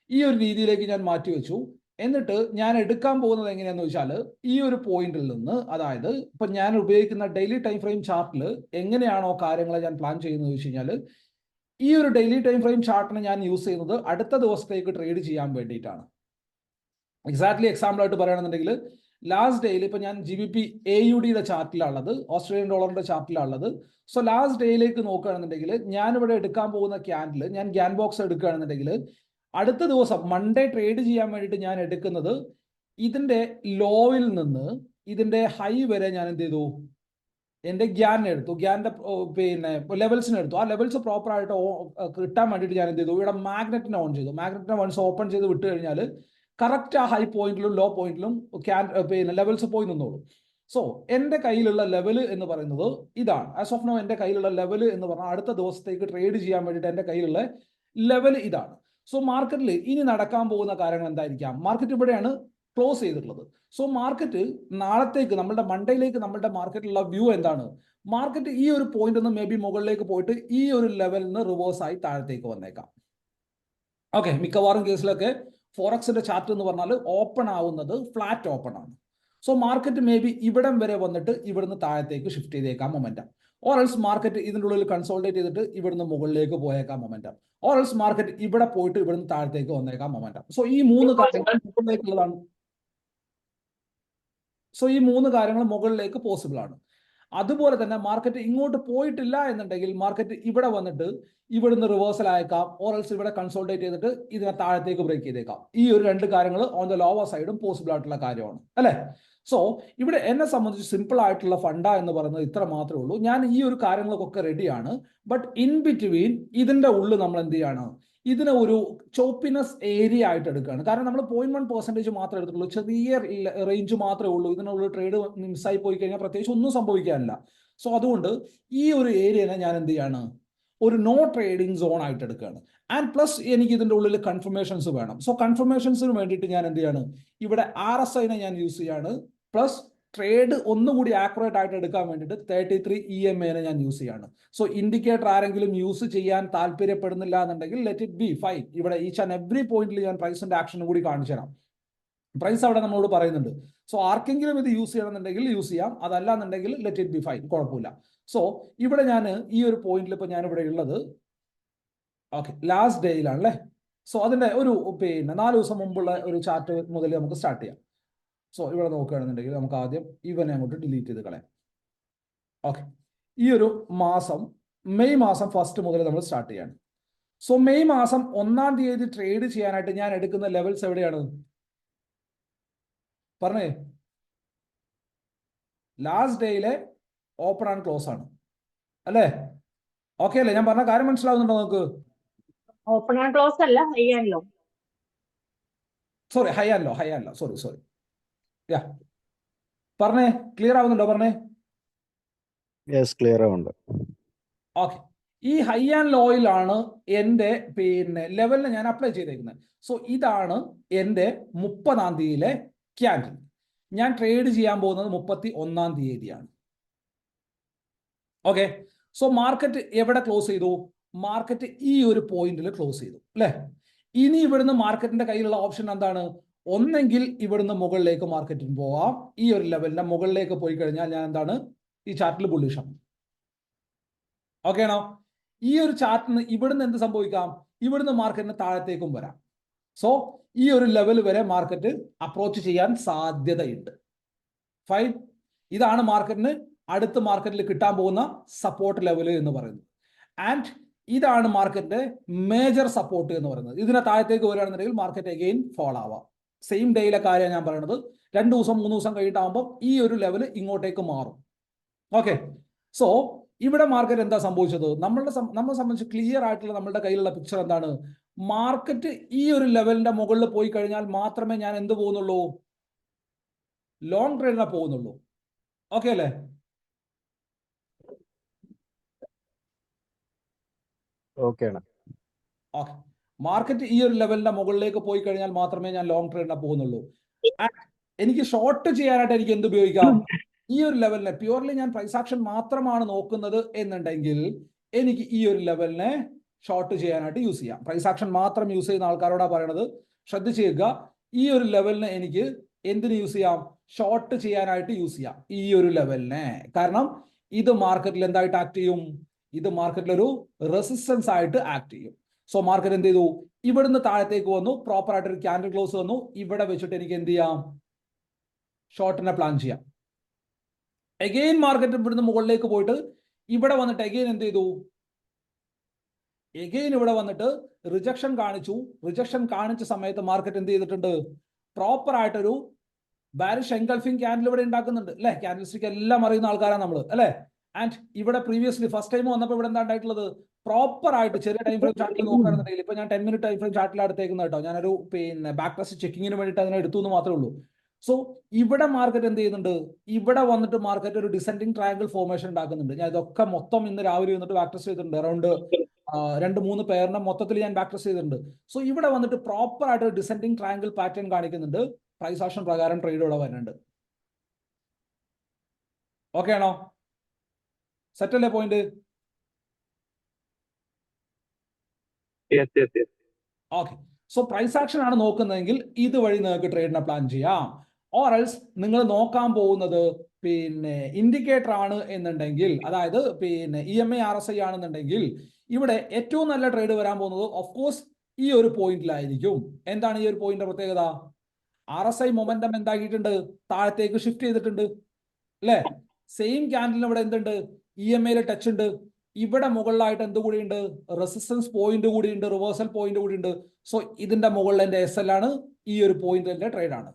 ഈ ഒരു രീതിയിലേക്ക് ഞാൻ മാറ്റി വെച്ചു. എന്നിട്ട് ഞാൻ എടുക്കാൻ പോകുന്നത് എങ്ങനെയാന്ന് വെച്ചാൽ ഈ ഒരു പോയിന്റിൽ നിന്ന്, അതായത് ഇപ്പൊ ഞാൻ ഉപയോഗിക്കുന്ന ഡെയിലി ടൈം ഫ്രെയിം ചാർട്ടിൽ എങ്ങനെയാണോ കാര്യങ്ങളെ ഞാൻ പ്ലാൻ ചെയ്യുന്നത് വെച്ച് കഴിഞ്ഞാൽ, ഈ ഒരു ഡെയിലി ടൈം ഫ്രെയിം ചാർട്ടിനെ ഞാൻ യൂസ് ചെയ്യുന്നത് അടുത്ത ദിവസത്തേക്ക് ട്രേഡ് ചെയ്യാൻ വേണ്ടിയിട്ടാണ്. എക്സാക്ട്ലി എക്സാമ്പിൾ ആയിട്ട് പറയുകയാണെന്നുണ്ടെങ്കിൽ ലാസ്റ്റ് ഡേയിൽ ഇപ്പൊ ഞാൻ GBP AUDയുടെ ചാർട്ടിലാണുള്ളത്, ഓസ്ട്രേലിയൻ ഡോളറിന്റെ ചാർട്ടിലാണുള്ളത്. സോ ലാസ്റ്റ് ഡേയിലേക്ക് നോക്കുകയാണെന്നുണ്ടെങ്കിൽ ഞാനിവിടെ എടുക്കാൻ പോകുന്ന ക്യാൻഡിൽ ഞാൻ ഗ്യാൻ ബോക്സ് എടുക്കുകയാണെന്നുണ്ടെങ്കിൽ അടുത്ത ദിവസം മൺഡേ ട്രേഡ് ചെയ്യാൻ വേണ്ടിയിട്ട് ഞാൻ എടുക്കുന്നത് ഇതിന്റെ ലോയിൽ നിന്ന് ഇതിന്റെ ഹൈ വരെ ഞാൻ എന്ത് ചെയ്തു, എൻ്റെ ഗ്യാനെ എടുത്തു, ഗ്യാൻ്റെ പിന്നെ ലെവൽസിനെ എടുത്തു. ആ ലെവൽസ് പ്രോപ്പറായിട്ട് കിട്ടാൻ വേണ്ടിയിട്ട് ഞാൻ എന്ത് ചെയ്തു, ഇവിടെ മാഗ്നറ്റിനെ ഓൺ ചെയ്തു. മാഗ്നറ്റിനെ വൺസ് ഓപ്പൺ ചെയ്ത് വിട്ട് കഴിഞ്ഞാൽ കറക്റ്റ് ആ ഹൈ പോയിന്റിലും ലോ പോയിന്റിലും പിന്നെ ലെവൽസ് പോയി നിന്നോളൂ. സോ എൻ്റെ കയ്യിലുള്ള ലെവൽ എന്ന് പറയുന്നത് ഇതാണ്. ആസ് ഓഫ് നോ എൻ്റെ കയ്യിലുള്ള ലെവൽ എന്ന് പറഞ്ഞാൽ അടുത്ത ദിവസത്തേക്ക് ട്രേഡ് ചെയ്യാൻ വേണ്ടിയിട്ട് എൻ്റെ കയ്യിലുള്ള ലെവൽ ഇതാണ്. സോ മാർക്കറ്റിൽ ഇനി നടക്കാൻ പോകുന്ന കാര്യങ്ങൾ എന്തായിരിക്കാം? മാർക്കറ്റ് ഇവിടെയാണ് ക്ലോസ് ചെയ്തിട്ടുള്ളത്. സോ മാർക്കറ്റ് നാളത്തേക്ക് നമ്മളുടെ മൺഡേയിലേക്ക് നമ്മളുടെ മാർക്കറ്റിലുള്ള വ്യൂ എന്താണ്? മാർക്കറ്റ് ഈ ഒരു പോയിന്റ് ഒന്ന് മേ ബി മുകളിലേക്ക് പോയിട്ട് ഈ ഒരു ലെവലിൽ നിന്ന് റിവേഴ്സ് ആയി താഴത്തേക്ക് വന്നേക്കാം. ഓക്കെ, മിക്കവാറും കേസിലൊക്കെ ഫോറക്സിന്റെ ചാർട്ട് എന്ന് പറഞ്ഞാൽ ഓപ്പൺ ആവുന്നത് ഫ്ലാറ്റ് ഓപ്പൺ ആണ്. സോ മാർക്കറ്റ് മേ ബി ഇവിടം വരെ വന്നിട്ട് ഇവിടുന്ന് താഴത്തേക്ക് ഷിഫ്റ്റ് ചെയ്തേക്കാം മൊമെന്റം. ഓർ എൽസ് മാർക്കറ്റ് ഇതിൻ്റെ ഉള്ളിൽ കൺസോൾട്ടേറ്റ് ചെയ്തിട്ട് ഇവിടുന്ന് മുകളിലേക്ക് പോയേക്കാം മൊമെന്റം. ഓർ എൽസ് മാർക്കറ്റ് ഇവിടെ പോയിട്ട് ഇവിടുന്ന് താഴത്തേക്ക് വന്നേക്കാം മൊമെന്റം. സോ ഈ മൂന്ന് കാര്യങ്ങൾ മുകളിലേക്കുള്ളതാണ്. സോ ഈ മൂന്ന് കാര്യങ്ങൾ മുകളിലേക്ക് പോസിബിൾ ആണ്. അതുപോലെ തന്നെ മാർക്കറ്റ് ഇങ്ങോട്ട് പോയിട്ടില്ല എന്നുണ്ടെങ്കിൽ മാർക്കറ്റ് ഇവിടെ വന്നിട്ട് ഇവിടുന്ന് റിവേഴ്സൽ അയക്കാം, ഓറൽസ് ഇവിടെ കൺസോൾട്ടേറ്റ് ചെയ്തിട്ട് ഇതിനെ താഴത്തേക്ക് ബ്രേക്ക് ചെയ്തേക്കാം. ഈ ഒരു രണ്ട് കാര്യങ്ങൾ ഓൺ ദ ലോവർ സൈഡും പോസിബിൾ ആയിട്ടുള്ള കാര്യമാണ്, അല്ലേ? സോ ഇവിടെ എന്നെ സംബന്ധിച്ച് സിമ്പിൾ ആയിട്ടുള്ള ഫണ്ട എന്ന് പറയുന്നത് ഇത്ര മാത്രമേ ഉള്ളൂ. ഞാൻ ഈ ഒരു കാര്യങ്ങൾക്കൊക്കെ റെഡിയാണ്. ബട്ട് ഇൻ ബിറ്റ്വീൻ ഇതിന്റെ ഉള്ളിൽ നമ്മൾ എന്ത് ചെയ്യാണ്, ഇതിനെ ഒരു ചോപ്പിനെസ് ഏരിയ ആയിട്ട് എടുക്കുകയാണ്. കാരണം നമ്മൾ 0.1% മാത്രമേ എടുത്തുള്ളൂ, ചെറിയ റേഞ്ച് മാത്രമേ ഉള്ളൂ. ഇതിനുള്ള ട്രേഡ് മിസ്സായി പോയി കഴിഞ്ഞാൽ പ്രത്യേകിച്ച് ഒന്നും സംഭവിക്കാനില്ല. സോ അതുകൊണ്ട് ഈ ഒരു ഏരിയനെ ഞാൻ എന്ത് ചെയ്യാണ്, ഒരു നോ ട്രേഡിംഗ് സോൺ ആയിട്ട് എടുക്കുകയാണ്. ആൻഡ് പ്ലസ് എനിക്ക് ഇതിൻ്റെ ഉള്ളിൽ കൺഫർമേഷൻസ് വേണം. സോ കൺഫർമേഷൻസിന് വേണ്ടിയിട്ട് ഞാൻ എന്ത് ചെയ്യാണ്, ഇവിടെ RSIനെ ഞാൻ യൂസ് ചെയ്യാണ്. പ്ലസ് ട്രേഡ് ഒന്നുകൂടി ആക്യുറേറ്റ് ആയിട്ട് എടുക്കാൻ വേണ്ടിയിട്ട് 33 EMAനെ ഞാൻ യൂസ് ചെയ്യാണ്. സോ ഇൻഡിക്കേറ്റർ ആരെങ്കിലും യൂസ് ചെയ്യാൻ താല്പര്യപ്പെടുന്നില്ല എന്നുണ്ടെങ്കിൽ ലെറ്റ് ഇറ്റ് ബി ഫൈൻ. ഇവിടെ ഈച്ച് ആൻഡ് എവറി പോയിന്റിൽ ഞാൻ പ്രൈസിന്റെ ആക്ഷനും കൂടി കാണിച്ചു തരാം. പ്രൈസ് അവിടെ നമ്മളോട് പറയുന്നുണ്ട്. സോ ആർക്കെങ്കിലും ഇത് യൂസ് ചെയ്യണമെന്നുണ്ടെങ്കിൽ യൂസ് ചെയ്യാം, അതല്ല എന്നുണ്ടെങ്കിൽ ലെറ്റ് ഇറ്റ് ബി ഫൈൻ, കുഴപ്പമില്ല. സോ ഇവിടെ ഞാൻ ഈ ഒരു പോയിന്റിൽ ഇപ്പോൾ ഞാൻ ഇവിടെ ഉള്ളത് ഓക്കെ ലാസ്റ്റ് ഡേയിലാണ് അല്ലേ. സോ അതിന്റെ ഒരു പിന്നെ 4 ദിവസം മുമ്പുള്ള ഒരു ചാർട്ട് മുതൽ നമുക്ക് സ്റ്റാർട്ട് ചെയ്യാം. സോ ഇവിടെ നോക്കുകയാണെന്നുണ്ടെങ്കിൽ നമുക്ക് ആദ്യം ഇവനെ അങ്ങോട്ട് ഡിലീറ്റ് ചെയ്ത് കളയാം. ഓക്കെ, ഈ ഒരു മാസം മെയ് മാസം 1 മുതൽ നമ്മൾ സ്റ്റാർട്ട് ചെയ്യാണ്. സോ മെയ് മാസം 1-ാം തീയതി ട്രേഡ് ചെയ്യാനായിട്ട് ഞാൻ എടുക്കുന്ന ലെവൽസ് എവിടെയാണ് പറഞ്ഞേ? ലാസ്റ്റ് ഡേയിലെ ഓപ്പൺ ആൻഡ് ക്ലോസ് ആണ്, അല്ലേ? ഓക്കെ അല്ലേ? ഞാൻ പറഞ്ഞ കാര്യം മനസ്സിലാവുന്നുണ്ടോ നിങ്ങൾക്ക്? ഓപ്പൺ ആൻഡ് ക്ലോസ് അല്ല, high and low. Sorry, high and low, sorry. Yeah, പറഞ്ഞേ, ക്ലിയർ ആവുന്നുണ്ടോ? പറഞ്ഞേ. യെസ്, ക്ലിയർ ആവുന്നുണ്ട്. ഓക്കെ, ഈ ഹൈ ആൻഡ് ലോയിലാണ് എൻ്റെ പിന്നെ ലെവലിനെ ഞാൻ അപ്ലൈ ചെയ്തേക്കുന്നത്. സോ ഇതാണ് എൻ്റെ 30-ാം തീയതിയിലെ ക്യാൻഡിൽ. ഞാൻ ട്രേഡ് ചെയ്യാൻ പോകുന്നത് 31-ാം തീയതിയാണ്. ഓക്കെ, സോ മാർക്കറ്റ് എവിടെ ക്ലോസ് ചെയ്തു? മാർക്കറ്റ് ഈ ഒരു പോയിന്റിൽ ക്ലോസ് ചെയ്തു, അല്ലേ? ഇനി ഇവിടുന്ന് മാർക്കറ്റിന്റെ കയ്യിലുള്ള ഓപ്ഷൻ എന്താണ്? ഒന്നെങ്കിൽ ഇവിടുന്ന് മുകളിലേക്ക് മാർക്കറ്റിന് പോവാം. ഈ ഒരു ലെവലിന്റെ മുകളിലേക്ക് പോയി കഴിഞ്ഞാൽ ഞാൻ എന്താണ്, ഈ ചാർട്ടിൽ ബുള്ളിഷാണ്. ഓക്കെ ആണോ? ഈ ഒരു ചാർട്ടിന് ഇവിടുന്ന് എന്ത് സംഭവിക്കാം? ഇവിടുന്ന് മാർക്കറ്റിന് താഴത്തേക്കും വരാം. സോ ഈ ഒരു ലെവൽ വരെ മാർക്കറ്റ് അപ്രോച്ച് ചെയ്യാൻ സാധ്യതയുണ്ട്. ഫൈൻ, ഇതാണ് മാർക്കറ്റിന് അടുത്ത മാർക്കറ്റിൽ കിട്ടാൻ പോകുന്ന സപ്പോർട്ട് ലെവൽ എന്ന് പറയുന്നത്. ആൻഡ് ഇതാണ് മാർക്കറ്റിന്റെ മേജർ സപ്പോർട്ട് എന്ന് പറയുന്നത്. ഇതിനെ താഴത്തേക്ക് വരികയാണെന്നുണ്ടെങ്കിൽ മാർക്കറ്റ് അഗെയിൻ ഫോൾ ആവാം. സെയിം ഡേയിലെ കാര്യമാണ് ഞാൻ പറയുന്നത്. 2 ദിവസം 3 ദിവസം കഴിഞ്ഞിട്ടാകുമ്പോൾ ഈ ഒരു ലെവൽ ഇങ്ങോട്ടേക്ക് മാറും. ഓക്കെ, സോ ഇവിടെ മാർക്കറ്റ് എന്താ സംഭവിച്ചത്? നമ്മളെ സംബന്ധിച്ച് ക്ലിയർ ആയിട്ടുള്ള നമ്മളുടെ കയ്യിലുള്ള പിക്ചർ എന്താണ്? മാർക്കറ്റ് ഈ ഒരു ലെവലിന്റെ മുകളിൽ പോയി കഴിഞ്ഞാൽ മാത്രമേ ഞാൻ എന്ത് പോകുന്നുള്ളൂ, ലോങ് ട്രേഡിനെ പോകുന്നുള്ളൂ. ഓക്കെ അല്ലേ? ഓക്കെ ആണ്. ഓക്കെ. മാർക്കറ്റ് ഈ ഒരു ലെവലിന്റെ മുകളിലേക്ക് പോയി കഴിഞ്ഞാൽ മാത്രമേ ഞാൻ ലോങ് ട്രേഡിനെ പോകുന്നുള്ളൂ. എനിക്ക് ഷോർട്ട് ചെയ്യാനായിട്ട് എനിക്ക് എന്ത് ഉപയോഗിക്കാം? ഈ ഒരു ലെവലിനെ പ്യൂർലി ഞാൻ പ്രൈസ് ആക്ഷൻ മാത്രമാണ് നോക്കുന്നത് എന്നുണ്ടെങ്കിൽ എനിക്ക് ഈ ഒരു ലെവലിനെ ഷോർട്ട് ചെയ്യാനായിട്ട് യൂസ് ചെയ്യാം. പ്രൈസ് ആക്ഷൻ മാത്രം യൂസ് ചെയ്യുന്ന ആൾക്കാരോടാ പറയണത്, ശ്രദ്ധിച്ചേക്കുക. ഈ ഒരു ലെവലിനെ എനിക്ക് എന്തിന് യൂസ് ചെയ്യാം? ഷോർട്ട് ചെയ്യാനായിട്ട് യൂസ് ചെയ്യാം ഈ ഒരു ലെവലിനെ. കാരണം ഇത് മാർക്കറ്റിൽ എന്തായിട്ട് ആക്ട് ചെയ്യും? ഇത് മാർക്കറ്റിൽ ഒരു റെസിസ്റ്റൻസ് ആയിട്ട് ആക്ട് ചെയ്യും. സോ മാർക്കറ്റ് എന്ത് ചെയ്തു? ഇവിടുന്ന് താഴത്തേക്ക് വന്നു, പ്രോപ്പർ ആയിട്ട് ഒരു ക്യാൻഡിൽ ക്ലോസ് വന്നു. ഇവിടെ വെച്ചിട്ട് എനിക്ക് എന്ത് ചെയ്യാം? ഷോർട്ടിനെ പ്ലാൻ ചെയ്യാം. അഗെയിൻ മാർക്കറ്റ് ഇവിടുന്ന് മുകളിലേക്ക് പോയിട്ട് ഇവിടെ വന്നിട്ട് അഗെയിൻ എന്ത് ചെയ്തു? എഗെയിൻ ഇവിടെ വന്നിട്ട് റിജക്ഷൻ കാണിച്ചു. റിജക്ഷൻ കാണിച്ച സമയത്ത് മാർക്കറ്റ് എന്ത് ചെയ്തിട്ടുണ്ട്? പ്രോപ്പർ ആയിട്ടൊരു ബാരിഷ് എൻഗൾഫിംഗ് ക്യാൻഡിൽ ഇവിടെ ഉണ്ടാക്കുന്നുണ്ട് അല്ലെ? ക്യാൻഡിൽ സ്റ്റിക്ക് എല്ലാം അറിയുന്ന ആൾക്കാരാണ് നമ്മൾ അല്ലെ? ആൻഡ് ഇവിടെ പ്രീവിയസ്ലി ഫസ്റ്റ് ടൈം വന്നപ്പോൾ ഇവിടെ എന്താ ഉണ്ടായിട്ടുള്ളത്? പ്രോപ്പർ ആയിട്ട് ചെറിയ ടൈം ഫ്രെയിം ചാർട്ടിൽ നോക്കുകയാണെന്നുണ്ടെങ്കിൽ ഇപ്പൊ ഞാൻ 10 മിനിറ്റ് ടൈം ഫ്രെയിം ചാർട്ടിലാണ് എടുത്തേക്കുന്നത് കേട്ടോ. ഞാനൊരു ബാക്ക് ടെസ്റ്റ് ചെക്കിങ്ങിന് വേണ്ടിയിട്ട് അതിനെ എടുത്തു എന്ന് മാത്രമേ ഉള്ളൂ. സോ ഇവിടെ മാർക്കറ്റ് എന്ത് ചെയ്യുന്നുണ്ട്? ഇവിടെ വന്നിട്ട് മാർക്കറ്റ് ഒരു ഡിസെൻഡിങ് ട്രയാങ്കിൾ ഫോർമേഷൻ ഉണ്ടാക്കുന്നുണ്ട്. ഞാൻ ഇതൊക്കെ മൊത്തം ഇന്ന് രാവിലെ വന്നിട്ട് ബാക്ക് ടെസ്റ്റ് ചെയ്തിട്ടുണ്ട്. അറൗണ്ട് 2-3 പേരിനെ മൊത്തത്തിൽ ഞാൻ ബാക്ക് ടെസ്റ്റ് ചെയ്തിട്ടുണ്ട്. സോ ഇവിടെ വന്നിട്ട് പ്രോപ്പർ ആയിട്ട് ഒരു ഡിസെൻഡിങ് ട്രയാങ്കിൾ പാറ്റേൺ കാണിക്കുന്നുണ്ട്. പ്രൈസ് ആക്ഷൻ പ്രകാരം ട്രേഡ് ഇവിടെ വരുന്നുണ്ട്. ഓക്കെ ആണോ? സെറ്റ് അല്ലേ point? Okay. So price action ആണ് നോക്കുന്നതെങ്കിൽ ഇതുവഴി നിങ്ങൾക്ക് ട്രേഡിനെ പ്ലാൻ ചെയ്യാം. ഓർ എൽസ് നിങ്ങൾ നോക്കാൻ പോകുന്നത് ഇൻഡിക്കേറ്റർ ആണ് എന്നുണ്ടെങ്കിൽ, അതായത് EMA RSI ആണെന്നുണ്ടെങ്കിൽ ഇവിടെ ഏറ്റവും നല്ല ട്രേഡ് വരാൻ പോകുന്നത് ഓഫ് കോഴ്സ് ഈ ഒരു പോയിന്റിലായിരിക്കും. എന്താണ് ഈ ഒരു പോയിന്റിന്റെ പ്രത്യേകത? RSI മൊമെന്റം എന്താക്കിയിട്ടുണ്ട്? താഴത്തേക്ക് ഷിഫ്റ്റ് ചെയ്തിട്ടുണ്ട് അല്ലെ? സെയിം ക്യാൻഡിലിന് ഇവിടെ എന്തുണ്ട്? EMA ടച്ച് ഉണ്ട്. ഇവിടെ മുകളിലായിട്ട് എന്ത് കൂടിയുണ്ട്? റെസിസ്റ്റൻസ് പോയിന്റ് കൂടിയുണ്ട്, റിവേഴ്സൽ പോയിന്റ് കൂടിയുണ്ട്. സോ ഇതിന്റെ മുകളിൽ എന്റെ SL ആണ്. ഈ ഒരു പോയിന്റിന്റെ ട്രേഡ് ആണ്.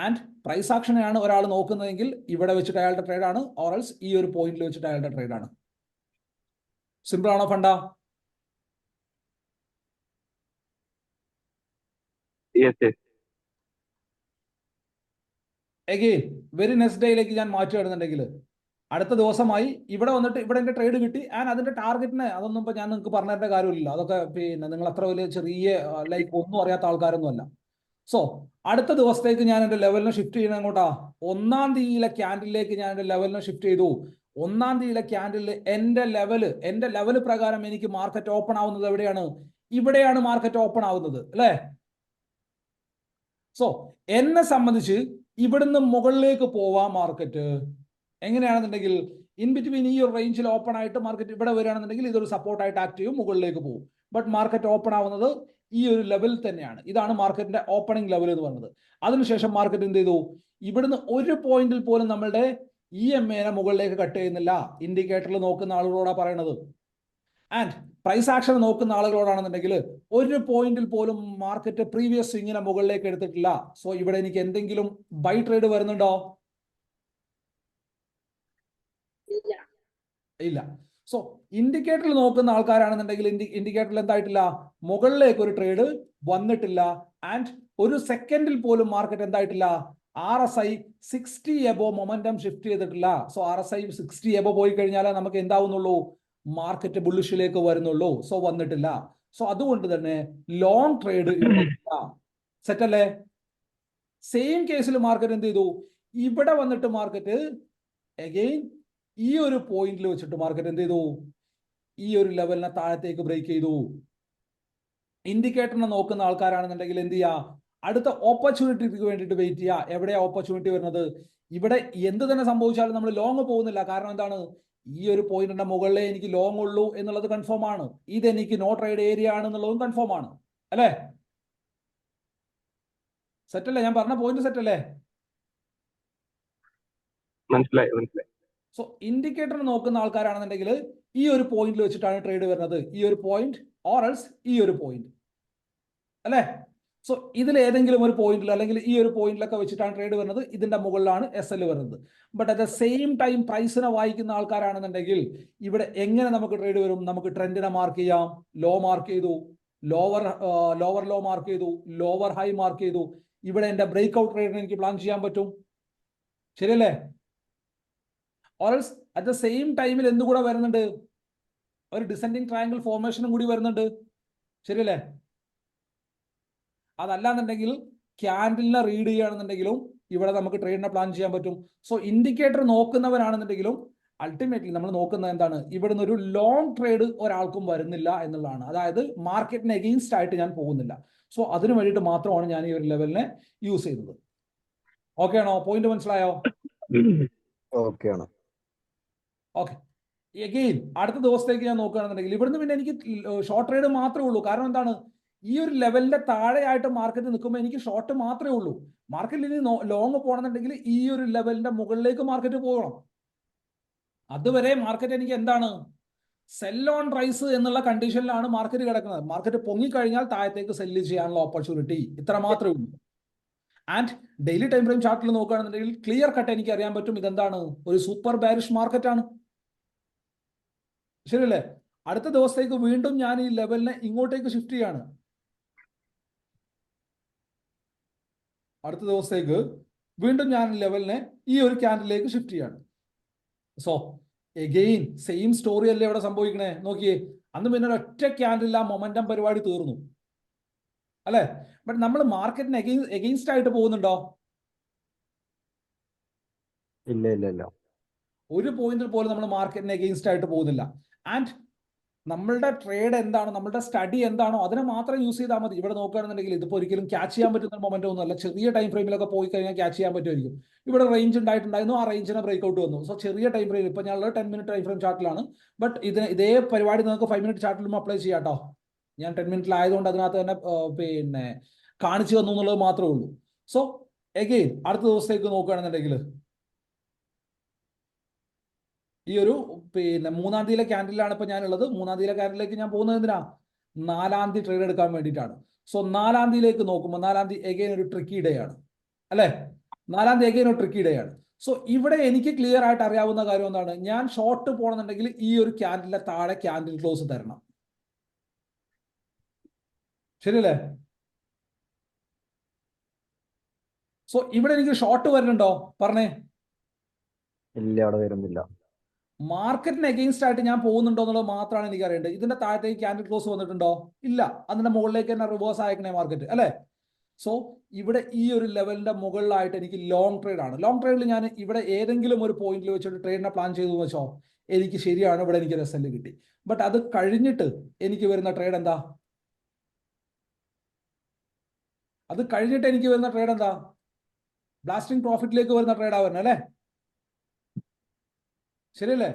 ആൻഡ് പ്രൈസ് ആക്ഷനെയാണ് ഒരാൾ നോക്കുന്നതെങ്കിൽ ഇവിടെ വെച്ചിട്ട് അയാളുടെ ട്രേഡ് ആണ്. ഓർ എൽസ് ഈ ഒരു പോയിന്റിൽ വെച്ചിട്ട് അയാളുടെ ട്രേഡ് ആണ്. സിമ്പിൾ ആണോ ഫണ്ട? എഗെയിൻ വെരി നെക്സ്റ്റ് ഡേയിലേക്ക് ഞാൻ മാറ്റുകയാണെന്നുണ്ടെങ്കിൽ അടുത്ത ദിവസമായി ഇവിടെ വന്നിട്ട് ഇവിടെ എന്റെ ട്രേഡ് കിട്ടി. ആൻഡ് അതിന്റെ ടാർഗറ്റിനെ അതൊന്നും ഇപ്പൊ ഞാൻ നിങ്ങൾക്ക് പറഞ്ഞു തരേണ്ട കാര്യമില്ല. അതൊക്കെ നിങ്ങൾ അത്ര വലിയ ചെറിയ ലൈക്ക് ഒന്നും അറിയാത്ത ആൾക്കാരൊന്നും അല്ല. സോ അടുത്ത ദിവസത്തേക്ക് ഞാൻ എന്റെ ലെവലിനെ ഷിഫ്റ്റ് ചെയ്യുന്നത് എങ്ങോട്ടാ? 1-ാം തീയതിയിലെ ക്യാൻഡിലേക്ക് ഞാൻ എന്റെ ലെവലിനെ ഷിഫ്റ്റ് ചെയ്തു. 1-ാം തീയതിയിലെ ക്യാൻഡിൽ എന്റെ ലെവല് പ്രകാരം എനിക്ക് മാർക്കറ്റ് ഓപ്പൺ ആവുന്നത് എവിടെയാണ്? ഇവിടെയാണ് മാർക്കറ്റ് ഓപ്പൺ ആവുന്നത് അല്ലെ? സോ എന്നെ സംബന്ധിച്ച് ഇവിടുന്ന് മുകളിലേക്ക് പോവാം മാർക്കറ്റ്. എങ്ങനെയാണെന്നുണ്ടെങ്കിൽ ഇൻ ബിറ്റ്വീൻ ഈ ഒരു റേഞ്ചിൽ ഓപ്പൺ ആയിട്ട് മാർക്കറ്റ് ഇവിടെ വരികയാണെന്നുണ്ടെങ്കിൽ ഇതൊരു സപ്പോർട്ടായിട്ട് ആക്ട് ചെയ്യും, മുകളിലേക്ക് പോകും. ബട്ട് മാർക്കറ്റ് ഓപ്പൺ ആവുന്നത് ഈ ഒരു ലെവലിൽ തന്നെയാണ്. ഇതാണ് മാർക്കറ്റിന്റെ ഓപ്പണിംഗ് ലെവൽ എന്ന് പറയുന്നത്. അതിനുശേഷം മാർക്കറ്റ് എന്ത് ചെയ്തു? ഇവിടുന്ന് ഒരു പോയിന്റിൽ പോലും നമ്മളുടെ EMA മുകളിലേക്ക് കട്ട് ചെയ്യുന്നില്ല. ഇൻഡിക്കേറ്ററിൽ നോക്കുന്ന ആളുകളോടാണ് പറയണത്. ആൻഡ് പ്രൈസ് ആക്ഷൻ നോക്കുന്ന ആളുകളോടാണെന്നുണ്ടെങ്കിൽ ഒരു പോയിന്റിൽ പോലും മാർക്കറ്റ് പ്രീവിയസ് സ്വിങ്ങിനെ മുകളിലേക്ക് എടുത്തിട്ടില്ല. സോ ഇവിടെ എനിക്ക് എന്തെങ്കിലും ബൈ ട്രേഡ് വരുന്നുണ്ടോ? ഇല്ല. സോ ഇൻഡിക്കേറ്ററിൽ നോക്കുന്ന ആൾക്കാരാണെന്നുണ്ടെങ്കിൽ ഇൻഡിക്കേറ്ററിൽ എന്തായിട്ടില്ല? മുകളിലേക്ക് ഒരു ട്രേഡ് വന്നിട്ടില്ല. ആൻഡ് ഒരു സെക്കൻഡിൽ പോലും മാർക്കറ്റ് എന്തായിട്ടില്ല? RSI 60 എബോ മൊമെന്റം ഷിഫ്റ്റ് ചെയ്തിട്ടില്ല. സോ RSI 60 എബോ പോയി കഴിഞ്ഞാൽ നമുക്ക് എന്താവുന്നുള്ളൂ? മാർക്കറ്റ് ബുള്ളിഷിലേക്ക് വരുന്നുള്ളൂ. സോ വന്നിട്ടില്ല. സോ അതുകൊണ്ട് തന്നെ ലോങ് ട്രേഡ് സെറ്റ് അല്ലേ? സെയിം കേസിൽ മാർക്കറ്റ് എന്ത് ചെയ്തു? ഇവിടെ വന്നിട്ട് മാർക്കറ്റ് അഗെയിൻ ഈ ഒരു പോയിന്റിൽ വെച്ചിട്ട് മാർക്കറ്റ് എന്ത് ചെയ്തു? ഈ ഒരു ലെവലിനെ താഴത്തേക്ക് ബ്രേക്ക് ചെയ്തു. ഇൻഡിക്കേറ്ററിനെ നോക്കുന്ന ആൾക്കാരാണെന്നുണ്ടെങ്കിൽ എന്ത് ചെയ്യുക? അടുത്ത ഓപ്പർച്യൂണിറ്റിക്ക് വേണ്ടിയിട്ട് വെയിറ്റ് ചെയ്യുക. എവിടെയാ ഓപ്പർച്യൂണിറ്റി വരുന്നത്? ഇവിടെ എന്ത് തന്നെ സംഭവിച്ചാലും നമ്മൾ ലോങ് പോകുന്നില്ല. കാരണം എന്താണ്? ഈ ഒരു പോയിന്റിന്റെ മുകളിലേ എനിക്ക് ലോങ് ഉള്ളൂ എന്നുള്ളത് കൺഫേം ആണ്. ഇതെനിക്ക് നോ ട്രേഡ് ഏരിയ ആണെന്നുള്ളതും കൺഫേം ആണ് അല്ലേ? സെറ്റ് അല്ലേ? ഞാൻ പറഞ്ഞ പോയിന്റ് സെറ്റ് അല്ലേ? മനസ്സിലായി. സോ ഇൻഡിക്കേറ്റർ നോക്കുന്ന ആൾക്കാരാണെന്നുണ്ടെങ്കിൽ ഈ ഒരു പോയിന്റിൽ വെച്ചിട്ടാണ് ട്രേഡ് വരുന്നത്. ഈ ഒരു പോയിന്റ് ഓർ എൽസ് ഈ ഒരു പോയിന്റ് അല്ലേ? സോ ഇതിൽ ഏതെങ്കിലും ഒരു പോയിന്റിൽ അല്ലെങ്കിൽ ഈ ഒരു പോയിന്റിലൊക്കെ വെച്ചിട്ടാണ് ട്രേഡ് വരുന്നത്. ഇതിന്റെ മുകളിലാണ് SL വരുന്നത്. But at the same time പ്രൈസിനെ വായിക്കുന്ന ആൾക്കാരാണെന്നുണ്ടെങ്കിൽ ഇവിടെ എങ്ങനെ നമുക്ക് ട്രേഡ് വരും? നമുക്ക് ട്രെൻഡിനെ മാർക്ക് ചെയ്യാം. ലോ മാർക്ക് ചെയ്തു, ലോവർ ലോ മാർക്ക് ചെയ്തു, ലോവർ ഹൈ മാർക്ക് ചെയ്തു. ഇവിടെ എന്റെ ബ്രേക്ക് ഔട്ട് ട്രേഡിന് എനിക്ക് പ്ലാൻ ചെയ്യാൻ പറ്റും. ശരിയല്ലേ? ഓൾസ് അറ്റ് ദ സെയിം ടൈമിൽ എന്തുകൂടെ വരുന്നുണ്ട്? ഒരു ഡിസെൻഡിങ് ട്രയാങ്കിൾ ഫോർമേഷനും കൂടി വരുന്നുണ്ട്. ശരിയല്ലേ? അതല്ലാന്നുണ്ടെങ്കിൽ ക്യാൻഡിലിനെ റീഡ് ചെയ്യുകയാണെന്നുണ്ടെങ്കിലും ഇവിടെ നമുക്ക് ട്രേഡിനെ പ്ലാൻ ചെയ്യാൻ പറ്റും. സോ ഇൻഡിക്കേറ്റർ നോക്കുന്നവരാണെന്നുണ്ടെങ്കിലും അൾട്ടിമേറ്റ്ലി നമ്മൾ നോക്കുന്നത് എന്താണ്? ഇവിടുന്ന് ഒരു ലോങ് ട്രേഡ് ഒരാൾക്കും വരുന്നില്ല എന്നുള്ളതാണ്. അതായത് മാർക്കറ്റിന് എഗെയിൻസ്റ്റ് ആയിട്ട് ഞാൻ പോകുന്നില്ല. സോ അതിനു വേണ്ടിയിട്ട് മാത്രമാണ് ഞാൻ ഈ ഒരു ലെവലിനെ യൂസ് ചെയ്യുന്നത്. ഓക്കെ ആണോ? പോയിന്റ് മനസ്സിലായോ? ഓക്കെ ആണ്. ഓക്കെ. എഗെയിൻ അടുത്ത ദിവസത്തേക്ക് ഞാൻ നോക്കുകയാണെന്നുണ്ടെങ്കിൽ ഇവിടുന്ന് പിന്നെ എനിക്ക് ഷോർട്ട് ട്രേഡ് മാത്രമേ ഉള്ളൂ. കാരണം എന്താണ്? ഈ ഒരു ലെവലിന്റെ താഴെയായിട്ട് മാർക്കറ്റ് നിൽക്കുമ്പോൾ എനിക്ക് ഷോർട്ട് മാത്രമേ ഉള്ളൂ. മാർക്കറ്റിൽ ഇനി ലോങ് പോകണമെന്നുണ്ടെങ്കിൽ ഈ ഒരു ലെവലിന്റെ മുകളിലേക്ക് മാർക്കറ്റ് പോകണം. അതുവരെ മാർക്കറ്റ് എനിക്ക് എന്താണ്? സെൽ ഓൺ റൈസ് എന്നുള്ള കണ്ടീഷനിലാണ് മാർക്കറ്റ് കിടക്കുന്നത്. മാർക്കറ്റ് പൊങ്ങിക്കഴിഞ്ഞാൽ താഴത്തേക്ക് സെല്ല് ചെയ്യാനുള്ള ഓപ്പർച്യൂണിറ്റി ഇത്ര മാത്രമേ ഉള്ളൂ. ആൻഡ് ഡെയിലി ടൈം ഫ്രെയിം ചാർട്ടിൽ നോക്കുകയാണെന്നുണ്ടെങ്കിൽ ക്ലിയർ കട്ട് എനിക്ക് അറിയാൻ പറ്റും ഇതെന്താണ്? ഒരു സൂപ്പർ ബാരിഷ് മാർക്കറ്റ് ആണ്. ശരിയല്ലേ? അടുത്ത ദിവസത്തേക്ക് വീണ്ടും ഞാൻ ഈ ലെവലിനെ ഇങ്ങോട്ടേക്ക് ഷിഫ്റ്റ് ചെയ്യാണ്. അടുത്ത ദിവസത്തേക്ക് വീണ്ടും ഞാൻ ലെവലിനെ ഈ ഒരു ക്യാൻഡിലേക്ക് ഷിഫ്റ്റ് ചെയ്യാണ്. സോ എഗെയിൻ സെയിം സ്റ്റോറി അല്ലേ ഇവിടെ സംഭവിക്കണേ? നോക്കിയേ, അന്ന് പിന്നെ ഒരൊറ്റ ക്യാൻഡിൽ ആ മൊമെന്റം പരിപാടി തീർന്നു അല്ലെ? ബട്ട് നമ്മൾ മാർക്കറ്റിന് എഗെയിൻസ്റ്റ് ആയിട്ട് പോകുന്നുണ്ടോ? ഇല്ല ഇല്ല ഇല്ല. ഒരു പോയിന്റിൽ പോലും നമ്മൾ മാർക്കറ്റിന് എഗെയിൻസ്റ്റ് ആയിട്ട് പോകുന്നില്ല. ആൻഡ് നമ്മളുടെ ട്രേഡ് എന്താണോ, നമ്മളുടെ സ്റ്റഡി എന്താണോ അതിനെ മാത്രം യൂസ് ചെയ്താൽ മതി. ഇവിടെ നോക്കുകയാണെന്നുണ്ടെങ്കിൽ ഇതിപ്പോൾ ഒരിക്കലും ക്യാച്ച് ചെയ്യാൻ പറ്റുന്ന മൊമെന്റ് ഒന്നും അല്ല. ചെറിയ ടൈം ഫ്രെയിമിലൊക്കെ പോയി കഴിഞ്ഞാൽ ക്യാച്ച് ചെയ്യാൻ പറ്റുമായിരിക്കും. ഇവിടെ റേഞ്ച് ഉണ്ടായിട്ടുണ്ടായിരുന്നു, ആ റേഞ്ചിനെ ബ്രേക്ക്ഔട്ട് വന്നു. സോ ചെറിയ ടൈം ഫ്രെയിം, ഇപ്പൊ ഞങ്ങൾ 10 മിനിറ്റ് ടൈം ഫ്രെയിം ചാർട്ടിലാണ്. ബട്ട് ഇതേ പരിപാടി നിങ്ങൾക്ക് 5 മിനിറ്റ് ചാർട്ടിലും അപ്ലൈ ചെയ്യാം കേട്ടോ. ഞാൻ 10 മിനിറ്റിലായതുകൊണ്ട് അതിനകത്ത് തന്നെ പിന്നെ കാണിച്ചു തന്നു എന്നുള്ളത് മാത്രമേ ഉള്ളൂ. സോ എഗെയിൻ അടുത്ത ദിവസത്തേക്ക് നോക്കുകയാണെന്നുണ്ടെങ്കിൽ ഈ ഒരു പിന്നെ 3-ാം തീയതിയിലെ ക്യാൻഡിലാണ് ഇപ്പൊ ഞാനുള്ളത്. 3-ാം തീയതിയിലെ ക്യാൻഡിലേക്ക് ഞാൻ പോകുന്നത് എന്തിനാ? 4-ാം തീയതി ട്രേഡ് എടുക്കാൻ വേണ്ടിയിട്ടാണ്. സോ 4-ാം തീയതിയിലേക്ക് നോക്കുമ്പോൾ 4-ാം തീയതി എഗെയിൻ ഒരു ട്രിക്കി ഡേ ആണ് അല്ലെ? 4-ാം തീയതി എഗെയിൻ ഒരു ട്രിക്കി ഡേ ആണ്. സോ ഇവിടെ എനിക്ക് ക്ലിയർ ആയിട്ട് അറിയാവുന്ന കാര്യം എന്താണ്? ഞാൻ ഷോർട്ട് പോകണമെന്നുണ്ടെങ്കിൽ ഈ ഒരു ക്യാൻഡിലെ താഴെ ക്യാൻഡിൽ ക്ലോസ് തരണം. ശരിയല്ലേ? സോ ഇവിടെ എനിക്ക് ഷോർട്ട് വരുന്നുണ്ടോ? പറഞ്ഞേ. ഇല്ല, അവിടെ വരുന്നില്ല. മാർക്കറ്റിന് എഗെയിൻസ്റ്റ് ആയിട്ട് ഞാൻ പോകുന്നുണ്ടോ എന്നുള്ളത് മാത്രമാണ് എനിക്ക് അറിയേണ്ടത്. ഇതിന്റെ താഴത്തേക്ക് ക്യാൻഡിൽ ക്ലോസ് വന്നിട്ടുണ്ടോ? ഇല്ല. അതിന്റെ മുകളിലേക്ക് തന്നെ റിവേഴ്സ് ആയിക്കണേ മാർക്കറ്റ് അല്ലെ? സോ ഇവിടെ ഈ ഒരു ലെവലിന്റെ മുകളിലായിട്ട് എനിക്ക് ലോങ് ട്രേഡ് ആണ്. ലോങ് ട്രേഡിൽ ഞാൻ ഇവിടെ ഏതെങ്കിലും ഒരു പോയിന്റിൽ വെച്ചിട്ട് ട്രേഡിനെ പ്ലാൻ ചെയ്തു വെച്ചോ, എനിക്ക് ശരിയാണ്, ഇവിടെ എനിക്ക് റിസൾട്ട് കിട്ടി. ബട്ട് അത് കഴിഞ്ഞിട്ട് എനിക്ക് വരുന്ന ട്രേഡ് എന്താ? അത് കഴിഞ്ഞിട്ട് എനിക്ക് വരുന്ന ട്രേഡ് എന്താ? ബ്ലാസ്റ്റിംഗ് പ്രോഫിറ്റിലേക്ക് വരുന്ന ട്രേഡാ വരുന്നത് അല്ലേ? ശരിയല്ലേ?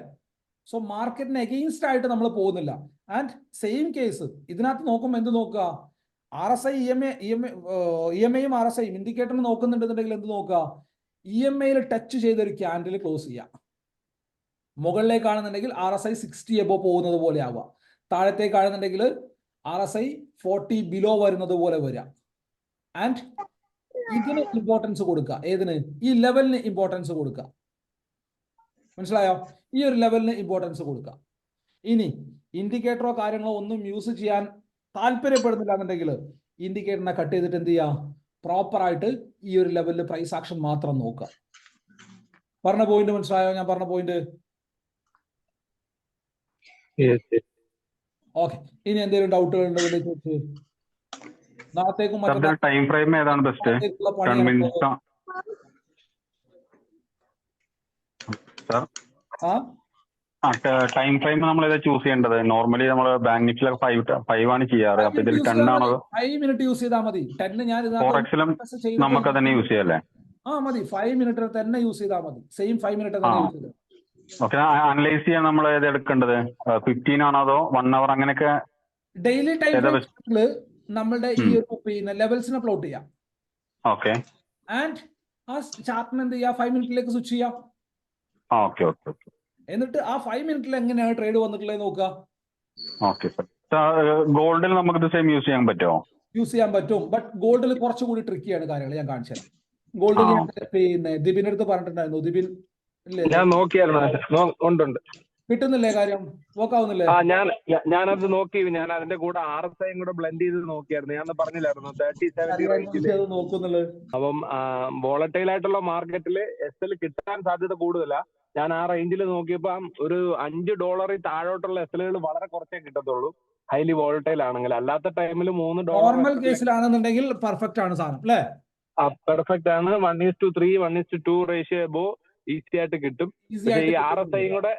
സോ മാർക്കറ്റിന് എഗെയിൻസ്റ്റ് ആയിട്ട് നമ്മൾ പോകുന്നില്ല. ആൻഡ് സെയിം കേസ് ഇതിനകത്ത് നോക്കുമ്പോൾ എന്ത് നോക്കുക? RSI EMA RSI ഇൻഡിക്കേറ്ററിന് നോക്കുന്നുണ്ടെന്നുണ്ടെങ്കിൽ എന്ത് നോക്കുക? EMAയിൽ ടച്ച് ചെയ്ത ഒരു ക്യാൻഡിൽ ക്ലോസ് ചെയ്യുക. മുകളിലേക്കാണെന്നുണ്ടെങ്കിൽ RSI 60 എബോ പോകുന്നത് പോലെ ആവുക. താഴത്തേക്കാണെന്നുണ്ടെങ്കിൽ RSI 40 ബിലോ വരുന്നത് പോലെ വരിക. ആൻഡ് ഇതിന് ഇമ്പോർട്ടൻസ് കൊടുക്കുക. ഏതിന്? ഈ ലെവലിന് ഇമ്പോർട്ടൻസ് കൊടുക്കുക. മനസ്സിലായോ? ഈ ഒരു ലെവലിന് ഇമ്പോർട്ടൻസ് കൊടുക്കുക. ഇനി ഇൻഡിക്കേറ്ററോ കാര്യങ്ങളോ ഒന്നും യൂസ് ചെയ്യാൻ താല്പര്യപ്പെടുന്നില്ല എന്നുണ്ടെങ്കിൽ ഇൻഡിക്കേറ്ററിനെ കട്ട് ചെയ്തിട്ട് എന്ത് ചെയ്യുക? പ്രോപ്പറായിട്ട് ഈ ഒരു ലെവലിൽ പ്രൈസ് ആക്ഷൻ മാത്രം നോക്കുക. പറഞ്ഞ പോയിന്റ് മനസ്സിലായോ? ഞാൻ പറഞ്ഞ പോയിന്റ്. ഓക്കെ. ഇനി എന്തെങ്കിലും ഡൗട്ടുകൾ ഉണ്ടെങ്കിൽ ചോദിച്ചു. നാളത്തേക്കും ടൈം ഫ്രെയിം ഏതാണ് ബെസ്റ്റ്? ടൈം ഫ്രെയിം നമ്മൾ ഏതാ ചൂസ് ചെയ്യേണ്ടത്? നോർമലി നമ്മൾ ബാങ്ക് നിഫ്റ്റിയിലൊക്കെ 5 ആണ് ചെയ്യാറ്. അപ്പൊ ഇതിൽ 10 ആണോ? 5 മിനിറ്റ് യൂസ് ചെയ്താൽ മതി. 10 ഞാൻ ഫോറക്സിലും നമുക്ക് തന്നെ യൂസ് ചെയ്യാല്ലേ? മതി. 5 മിനിറ്റ് തന്നെ യൂസ് ചെയ്താൽ മതി. സെയിം 5 മിനിറ്റ് തന്നെ യൂസ് ചെയ്താൽ. ഓക്കെ. അനലൈസ് ചെയ്യാൻ നമ്മൾ ഏത് എടുക്കേണ്ടത്? 15 ആണോ അതോ 1 അവർ അങ്ങനെയൊക്കെ? ഡെയിലി ടൈം നമ്മളുടെ ഈ ഒരു പിന്നെ ലെവൽസിനെ പ്ലോട്ട് ചെയ്യാം. ഓക്കെ. ആൻഡ് ആ ചാർട്ടിന് എന്ത് ചെയ്യാം? 5 മിനിറ്റിലേക്ക് സ്വിച്ച് ചെയ്യാം. Okay okay okay. എന്നിട്ട് ആ 5 മിനിറ്റിൽ എങ്ങനെയാണ് ട്രേഡ് വന്നിട്ടുള്ളത് നോക്കുക. ഓക്കെ. ഗോൾഡിൽ നമുക്ക് ഇത് സെയിം യൂസ് ചെയ്യാൻ പറ്റുമോ? യൂസ് ചെയ്യാൻ പറ്റും. ബട്ട് ഗോൾഡിൽ കുറച്ചുകൂടി ട്രിക്കിയാണ് കാര്യങ്ങൾ. ഞാൻ കാണിച്ചു തരാം. ഗോൾഡിൽ ഞാൻ പിന്നെ ദിബിന്റെ അടുത്ത് പറഞ്ഞിട്ടുണ്ടായിരുന്നു. ദിബിൻ ഞാൻ നോക്കിയായിരുന്നു. കിട്ടുന്നില്ലേ കാര്യം? വർക്ക് ആവുന്നില്ലേ? ഞാനത് നോക്കി. ഞാൻ അതിന്റെ കൂടെ RSI കൂടെ ബ്ലെൻഡ് ചെയ്ത് നോക്കിയായിരുന്നു. ഞാൻ പറഞ്ഞില്ലായിരുന്നു 30-70 റേഞ്ചില്. നോക്കുന്നുള്ളത് അപ്പം വോളറ്റൈൽ ആയിട്ടുള്ള മാർക്കറ്റിൽ SL കിട്ടാൻ സാധ്യത കൂടുതലാ. ഞാൻ ആ റേഞ്ചിൽ നോക്കിയപ്പോൾ ഒരു $5 താഴോട്ടുള്ള SLകൾ വളരെ കുറച്ചേ കിട്ടത്തുള്ളൂ, ഹൈലി വോളറ്റൈൽ ആണെങ്കിൽ. അല്ലാത്ത ടൈമിൽ $3 നോർമൽ കേസിലാണെന്നുണ്ടെങ്കിൽ പെർഫെക്റ്റ് ആണ് സാധനം അല്ലേ? പെർഫെക്റ്റ് ആണ്. 1:3 1:2 റേഷ്യോ എബോ ഈസി ആയിട്ട് കിട്ടും. പക്ഷേ ഈ RSI കൂടെ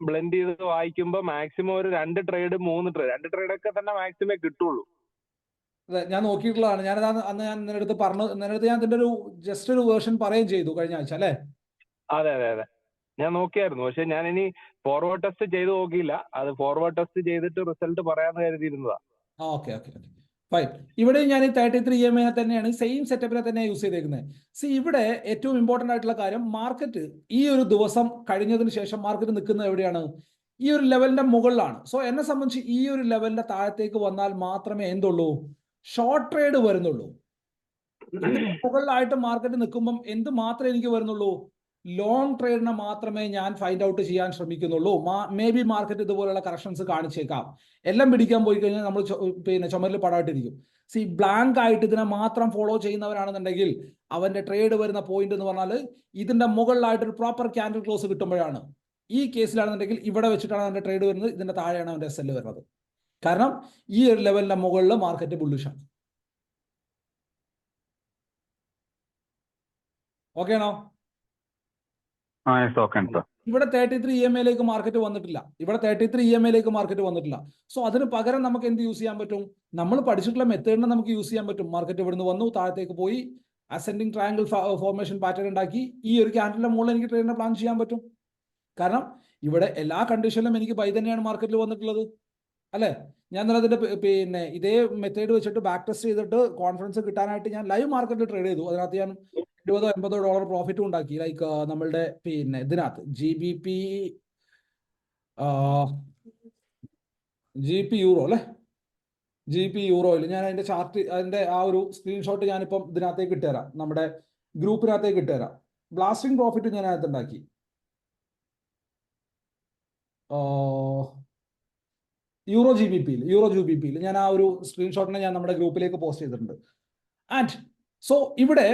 ബ്ലെൻഡ് ചെയ്ത് വായിക്കുമ്പോൾ മാക്സിമം ഒരു 2 ട്രേഡ് 3 ട്രേഡ് 2 ട്രേഡ് ഒക്കെ തന്നെ മാക്സിമം കിട്ടുള്ളൂ. അതെ, ഞാൻ നോക്കിയിട്ടുള്ളതാണ്. അന്ന് ഞാൻ നിന്റെ അടുത്ത് ഞാൻ ഇതിന്റെ ഒരു ജസ്റ്റ് ഒരു വേർഷൻ പറയുകയും ചെയ്തു കഴിഞ്ഞ ആഴ്ച അല്ലേ? അതെ അതെ അതെ, ഞാൻ നോക്കിയായിരുന്നു. പക്ഷെ ഞാൻ ഇനി ഫോർവേഡ് ടെസ്റ്റ് ചെയ്ത് നോക്കിയില്ല. അത് ഫോർവേഡ് ടെസ്റ്റ് ചെയ്തിട്ട് റിസൾട്ട് പറയാന്ന് കരുതിയിരുന്നതാ. Okay okay okay fine. ഇവിടെ ഞാൻ ഈ 33 EMI തന്നെയാണ് സെയിം സെറ്റപ്പിനെ തന്നെ യൂസ് ചെയ്തേക്കുന്നത്. ഇവിടെ ഏറ്റവും ഇമ്പോർട്ടന്റ് ആയിട്ടുള്ള കാര്യം, മാർക്കറ്റ് ഈ ഒരു ദിവസം കഴിഞ്ഞതിന് ശേഷം മാർക്കറ്റ് നിൽക്കുന്നത് എവിടെയാണ്? ഈ ഒരു ലെവലിന്റെ മുകളിലാണ്. സോ എന്നെ സംബന്ധിച്ച് ഈ ഒരു ലെവലിന്റെ താഴത്തേക്ക് വന്നാൽ മാത്രമേ എന്തുള്ളൂ? ഷോർട്ട് ട്രേഡ് വരുന്നുള്ളൂ. മുകളിലായിട്ട് മാർക്കറ്റ് നിൽക്കുമ്പം എന്ത് മാത്രമേ എനിക്ക് വരുന്നുള്ളൂ? ലോങ് ട്രേഡിനെ മാത്രമേ ഞാൻ ഫൈൻഡ് ഔട്ട് ചെയ്യാൻ ശ്രമിക്കുന്നുള്ളൂ. മേ ബി മാർക്കറ്റ് ഇതുപോലുള്ള കറക്ഷൻസ് കാണിച്ചേക്കാം. എല്ലാം പിടിക്കാൻ പോയി കഴിഞ്ഞാൽ നമ്മൾ ചുമരിൽ പടായിട്ടിരിക്കും. ബ്ലാങ്ക് ആയിട്ട് ഇതിനെ മാത്രം ഫോളോ ചെയ്യുന്നവരാണെന്നുണ്ടെങ്കിൽ അവന്റെ ട്രേഡ് വരുന്ന പോയിന്റ് എന്ന് പറഞ്ഞാൽ ഇതിന്റെ മുകളിലായിട്ട് ഒരു പ്രോപ്പർ ക്യാൻഡിൽ ക്ലോസ് കിട്ടുമ്പോഴാണ്. ഈ കേസിലാണെന്നുണ്ടെങ്കിൽ ഇവിടെ വെച്ചിട്ടാണ് അവന്റെ ട്രേഡ് വരുന്നത്, ഇതിന്റെ താഴെയാണ് അവന്റെ SL വരുന്നത്. കാരണം ഈ ഒരു ലെവലിന്റെ മുകളിൽ മാർക്കറ്റ് ബുള്ളിഷാണ്. ഓക്കെ ആണോ? ഇവിടെ 33 EMI മാർക്കറ്റ് വന്നിട്ടില്ല. ഇവിടെ 33 EMI മാർക്കറ്റ് വന്നിട്ടില്ല. സോ അതിന് പകരം നമുക്ക് എന്ത് യൂസ് ചെയ്യാൻ പറ്റും? നമ്മൾ പഠിച്ചിട്ടുള്ള മെത്തേഡിനെ നമുക്ക് യൂസ് ചെയ്യാൻ പറ്റും. മാർക്കറ്റ് ഇവിടുന്ന് വന്നു, താഴത്തേക്ക് പോയി, അസെൻഡിങ് ട്രയാങ്കിൾ ഫോർമേഷൻ പാറ്റേൺ ഉണ്ടാക്കി ഈ ഒരു ക്യാൻഡിലിന്റെ മുകളിൽ എനിക്ക് ട്രേഡിനെ പ്ലാൻ ചെയ്യാൻ പറ്റും. കാരണം ഇവിടെ എല്ലാ കണ്ടീഷനിലും എനിക്ക് ബൈ തന്നെയാണ് മാർക്കറ്റിൽ വന്നിട്ടുള്ളത് അല്ലേ? ഞാൻ ഇന്നലെ അതിന്റെ ഇതേ മെത്തേഡ് വെച്ചിട്ട് ബാക്ക് ടെസ്റ്റ് ചെയ്തിട്ട് കോൺഫിഡൻസ് കിട്ടാനായിട്ട് ഞാൻ ലൈവ് മാർക്കറ്റിൽ ട്രേഡ് ചെയ്തു. അതിനകത്ത് ഞാൻ $20-80 പ്രോഫിറ്റും ഉണ്ടാക്കി. ലൈക്ക് നമ്മളുടെ ഇതിനകത്ത് GBP യൂറോ അല്ലേ? GBP യൂറോയിൽ ഞാൻ അതിന്റെ ചാർട്ട്, അതിന്റെ ആ ഒരു സ്ക്രീൻഷോട്ട് ഞാനിപ്പം ഇതിനകത്തേക്ക് ഇട്ടുതരാം, നമ്മുടെ ഗ്രൂപ്പിനകത്തേക്ക് ഇട്ടുതരാം. ബ്ലാസ്റ്റിംഗ് പ്രോഫിറ്റ് ഞാൻ അതിനകത്ത് ഉണ്ടാക്കി. യൂറോ GBP ഞാൻ ആ ഒരു സ്ക്രീൻഷോട്ടിനെ ഞാൻ നമ്മുടെ ഗ്രൂപ്പിലേക്ക് പോസ്റ്റ് ചെയ്തിട്ടുണ്ട്. ആൻഡ് സോ ഇവിടെ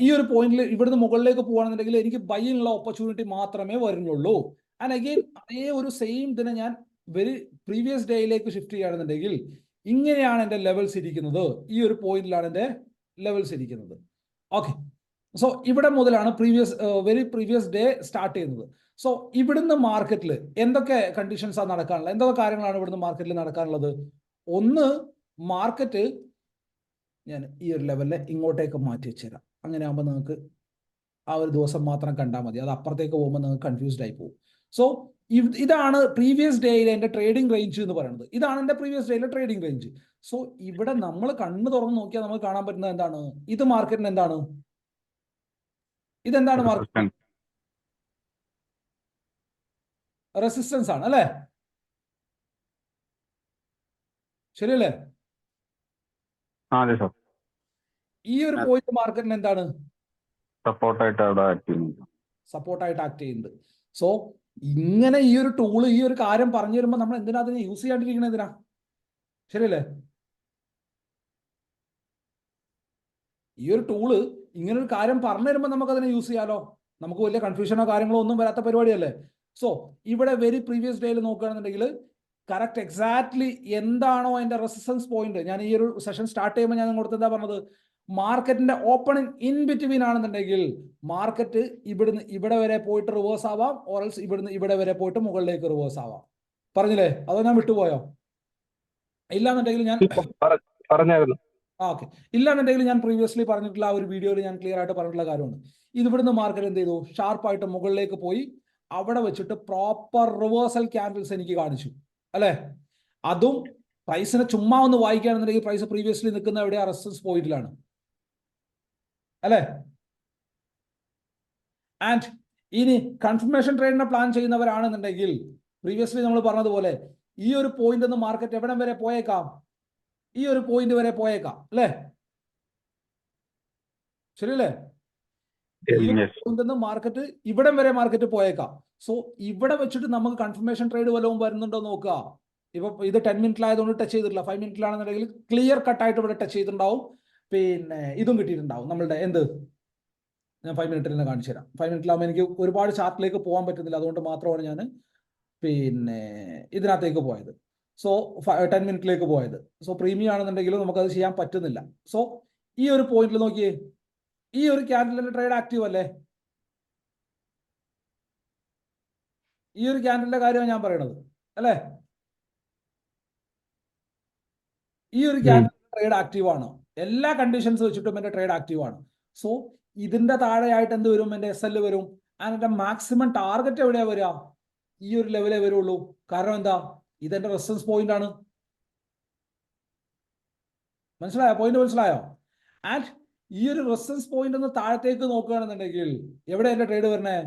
ഈ ഒരു പോയിന്റിൽ ഇവിടുന്ന് മുകളിലേക്ക് പോകുകയാണെന്നുണ്ടെങ്കിൽ എനിക്ക് ബൈയിനുള്ള ഓപ്പർച്യൂണിറ്റി മാത്രമേ വരുന്നുള്ളൂ. ആൻഡ് അഗെയിൻ അതേ ഒരു സെയിം ഇതിനെ ഞാൻ പ്രീവിയസ് ഡേയിലേക്ക് ഷിഫ്റ്റ് ചെയ്യുകയാണെന്നുണ്ടെങ്കിൽ ഇങ്ങനെയാണ് എൻ്റെ ലെവൽസ് ഇരിക്കുന്നത്. ഈ ഒരു പോയിന്റിലാണ് എൻ്റെ ലെവൽസ് ഇരിക്കുന്നത്. ഓക്കെ, സോ ഇവിടെ മുതലാണ് പ്രീവിയസ് ഡേ സ്റ്റാർട്ട് ചെയ്യുന്നത്. സോ ഇവിടുന്ന് മാർക്കറ്റിൽ എന്തൊക്കെ കണ്ടീഷൻസാണ് നടക്കാനുള്ളത്, എന്തൊക്കെ കാര്യങ്ങളാണ് ഇവിടുന്ന് മാർക്കറ്റിൽ നടക്കാനുള്ളത്? ഒന്ന്, മാർക്കറ്റ് ഞാൻ ഈ ഒരു ലെവലിൽ ഇങ്ങോട്ടേക്ക് മാറ്റി വെച്ചുതരാം. അങ്ങനെ ആകുമ്പോൾ നിങ്ങൾക്ക് ആ ഒരു ദിവസം മാത്രം കണ്ടാൽ മതി. അത് അപ്പുറത്തേക്ക് പോകുമ്പോൾ നിങ്ങൾക്ക് കൺഫ്യൂസ്ഡ് ആയി പോകും. സോ ഇതാണ് പ്രീവിയസ് ഡേയിലെ എൻ്റെ ട്രേഡിംഗ് റേഞ്ച് എന്ന് പറയുന്നത്. ഇതാണ് എൻ്റെ പ്രീവിയസ് ഡേയിലെ ട്രേഡിംഗ് റേഞ്ച്. സോ ഇവിടെ നമ്മൾ കണ്ണ് തുറന്ന് നോക്കിയാൽ നമുക്ക് കാണാൻ പറ്റുന്നത് എന്താണ്? ഇത് മാർക്കറ്റിന് എന്താണ്? ഇതെന്താണ് മാർക്കറ്റ്? റെസിസ്റ്റൻസ് ആണ് അല്ലേ? ശരിയല്ലേ? ഈ ഒരു പോയിന്റ് മാർക്കറ്റിന് എന്താണ്? സപ്പോർട്ടായിട്ട് ആക്ട് ചെയ്യുന്നത്. സോ ഇങ്ങനെ ഈ ഒരു ടൂള്, ഈ ഒരു കാര്യം പറഞ്ഞു തരുമ്പോൾ നമ്മൾ എന്തിനാ അതിനെ യൂസ് ചെയ്യാണ്ടിരിക്കണ എന്തിനാ? ശരിയല്ലേ? ഈ ഒരു ടൂള് ഇങ്ങനെ ഒരു കാര്യം പറഞ്ഞു തരുമ്പോൾ നമുക്ക് അതിനെ യൂസ് ചെയ്യാലോ. നമുക്ക് വലിയ കൺഫ്യൂഷനോ കാര്യങ്ങളോ ഒന്നും വരാത്ത പരിപാടിയല്ലേ. സോ ഇവിടെ പ്രീവിയസ് ഡേയിൽ നോക്കുകയാണെന്നുണ്ടെങ്കിൽ കറക്റ്റ് എക്സാക്ട്ലി എന്താണോ അതിന്റെ റെസിസ്റ്റൻസ് പോയിന്റ്, ഞാൻ ഈ ഒരു സെഷൻ സ്റ്റാർട്ട് ചെയ്യുമ്പോൾ ഞാൻ നിങ്ങളോട് എന്താ പറഞ്ഞത്? മാർക്കറ്റിന്റെ ഓപ്പണിംഗ് ഇൻ ബിറ്റ്വീൻ ആണെന്നുണ്ടെങ്കിൽ മാർക്കറ്റ് ഇവിടുന്ന് ഇവിടെ വരെ പോയിട്ട് റിവേഴ്സ് ആവാം, ഓറൽസ് ഇവിടുന്ന് ഇവിടെ വരെ പോയിട്ട് മുകളിലേക്ക് റിവേഴ്സ് ആവാം. പറഞ്ഞില്ലേ? അതോ ഞാൻ വിട്ടുപോയോ? ഇല്ലാന്നുണ്ടെങ്കിൽ ഞാൻ പറഞ്ഞായിരുന്നു. ഓക്കെ, ഇല്ലാന്നുണ്ടെങ്കിൽ ഞാൻ പ്രീവിയസ്ലി പറഞ്ഞിട്ടുള്ള ആ ഒരു വീഡിയോയിൽ ഞാൻ ക്ലിയർ ആയിട്ട് പറഞ്ഞിട്ടുള്ള കാര്യമുണ്ട്. ഇത് ഇവിടുന്ന് മാർക്കറ്റ് എന്ത് ചെയ്തു? ഷാർപ്പായിട്ട് മുകളിലേക്ക് പോയി അവിടെ വെച്ചിട്ട് പ്രോപ്പർ റിവേഴ്സൽ ക്യാൻഡിൽസ് എനിക്ക് കാണിച്ചു അല്ലെ? അതും പ്രൈസിനെ ചുമ്മാ ഒന്ന് വായിക്കുകയാണെന്നുണ്ടെങ്കിൽ പ്രൈസ് പ്രീവിയസ്ലി നിൽക്കുന്ന എവിടെയാ? റെസിസ്റ്റൻസ് പോയിന്റിലാണ് അല്ലെ? ആൻഡ് ഇനി കൺഫർമേഷൻ ട്രേഡിനെ പ്ലാൻ ചെയ്യുന്നവരാണെന്നുണ്ടെങ്കിൽ പ്രീവിയസ്ലി നമ്മൾ പറഞ്ഞതുപോലെ ഈ ഒരു പോയിന്റ് ഒന്ന് മാർക്കറ്റ് എവിടം വരെ പോയേക്കാം? ഈ ഒരു പോയിന്റ് വരെ പോയേക്കാം അല്ലേ? ശരിയല്ലേ? മാർക്കറ്റ് ഇവിടെ വരെ മാർക്കറ്റ് പോയേക്കാം. സോ ഇവിടെ വെച്ചിട്ട് നമുക്ക് കൺഫർമേഷൻ ട്രേഡ് വല്ലതും വരുന്നുണ്ടോ നോക്കുക. ഇപ്പൊ ഇത് 10 മിനിറ്റിലായതുകൊണ്ട് ടച്ച് ചെയ്തിട്ടില്ല. 5 മിനിറ്റിലാണെന്നുണ്ടെങ്കിൽ ക്ലിയർ കട്ടായിട്ട് ഇവിടെ ടച്ച് ചെയ്തിട്ടുണ്ടാവും. പിന്നെ ഇതും കിട്ടിയിട്ടുണ്ടാവും നമ്മളുടെ എന്ത്, ഞാൻ 5 മിനിറ്റിൽ തന്നെ കാണിച്ചു തരാം. 5 മിനിറ്റിലാകുമ്പോൾ എനിക്ക് ഒരുപാട് ചാർട്ടിലേക്ക് പോകാൻ പറ്റുന്നില്ല, അതുകൊണ്ട് മാത്രമാണ് ഞാൻ പിന്നെ ഇതിനകത്തേക്ക് പോയത്. സോ 10 മിനിറ്റിലേക്ക് പോയത്. സോ പ്രീമിയം ആണെന്നുണ്ടെങ്കിലും നമുക്കത് ചെയ്യാൻ പറ്റുന്നില്ല. സോ ഈ ഒരു പോയിന്റിൽ നോക്കിയേ, ഈ ഒരു ക്യാൻഡലിന്റെ ട്രേഡ് ആക്റ്റീവ് അല്ലേ? ഈ ഒരു ക്യാൻഡലിന്റെ കാര്യമാണ് ഞാൻ പറയണത് അല്ലേ? ഈ ഒരു ക്യാൻഡൽ ട്രേഡ് ആക്റ്റീവ് ആണ്. എല്ലാ കണ്ടീഷൻസ് വെച്ചിട്ടും എന്റെ ട്രേഡ് ആക്റ്റീവ് ആണ്. സോ ഇതിന്റെ താഴെയായിട്ട് എന്ത് വരും? എന്റെ SL വരും. ആൻഡ് എന്റെ മാക്സിമം ടാർഗറ്റ് എവിടെയാ വരിക? ഈ ഒരു ലെവലേ വരുള്ളൂ. കാരണം എന്താ? ഇതെന്റെ റെസിസ്റ്റൻസ് പോയിന്റ് ആണ്. മനസ്സിലായോ? പോയിന്റ് മനസ്സിലായോ? ആൻഡ് ഈ ഒരു റെസിസ്റ്റൻസ് പോയിന്റ് ഒന്ന് താഴത്തേക്ക് നോക്കുകയാണെന്നുണ്ടെങ്കിൽ എവിടെ എന്റെ ട്രേഡ് വരണേ?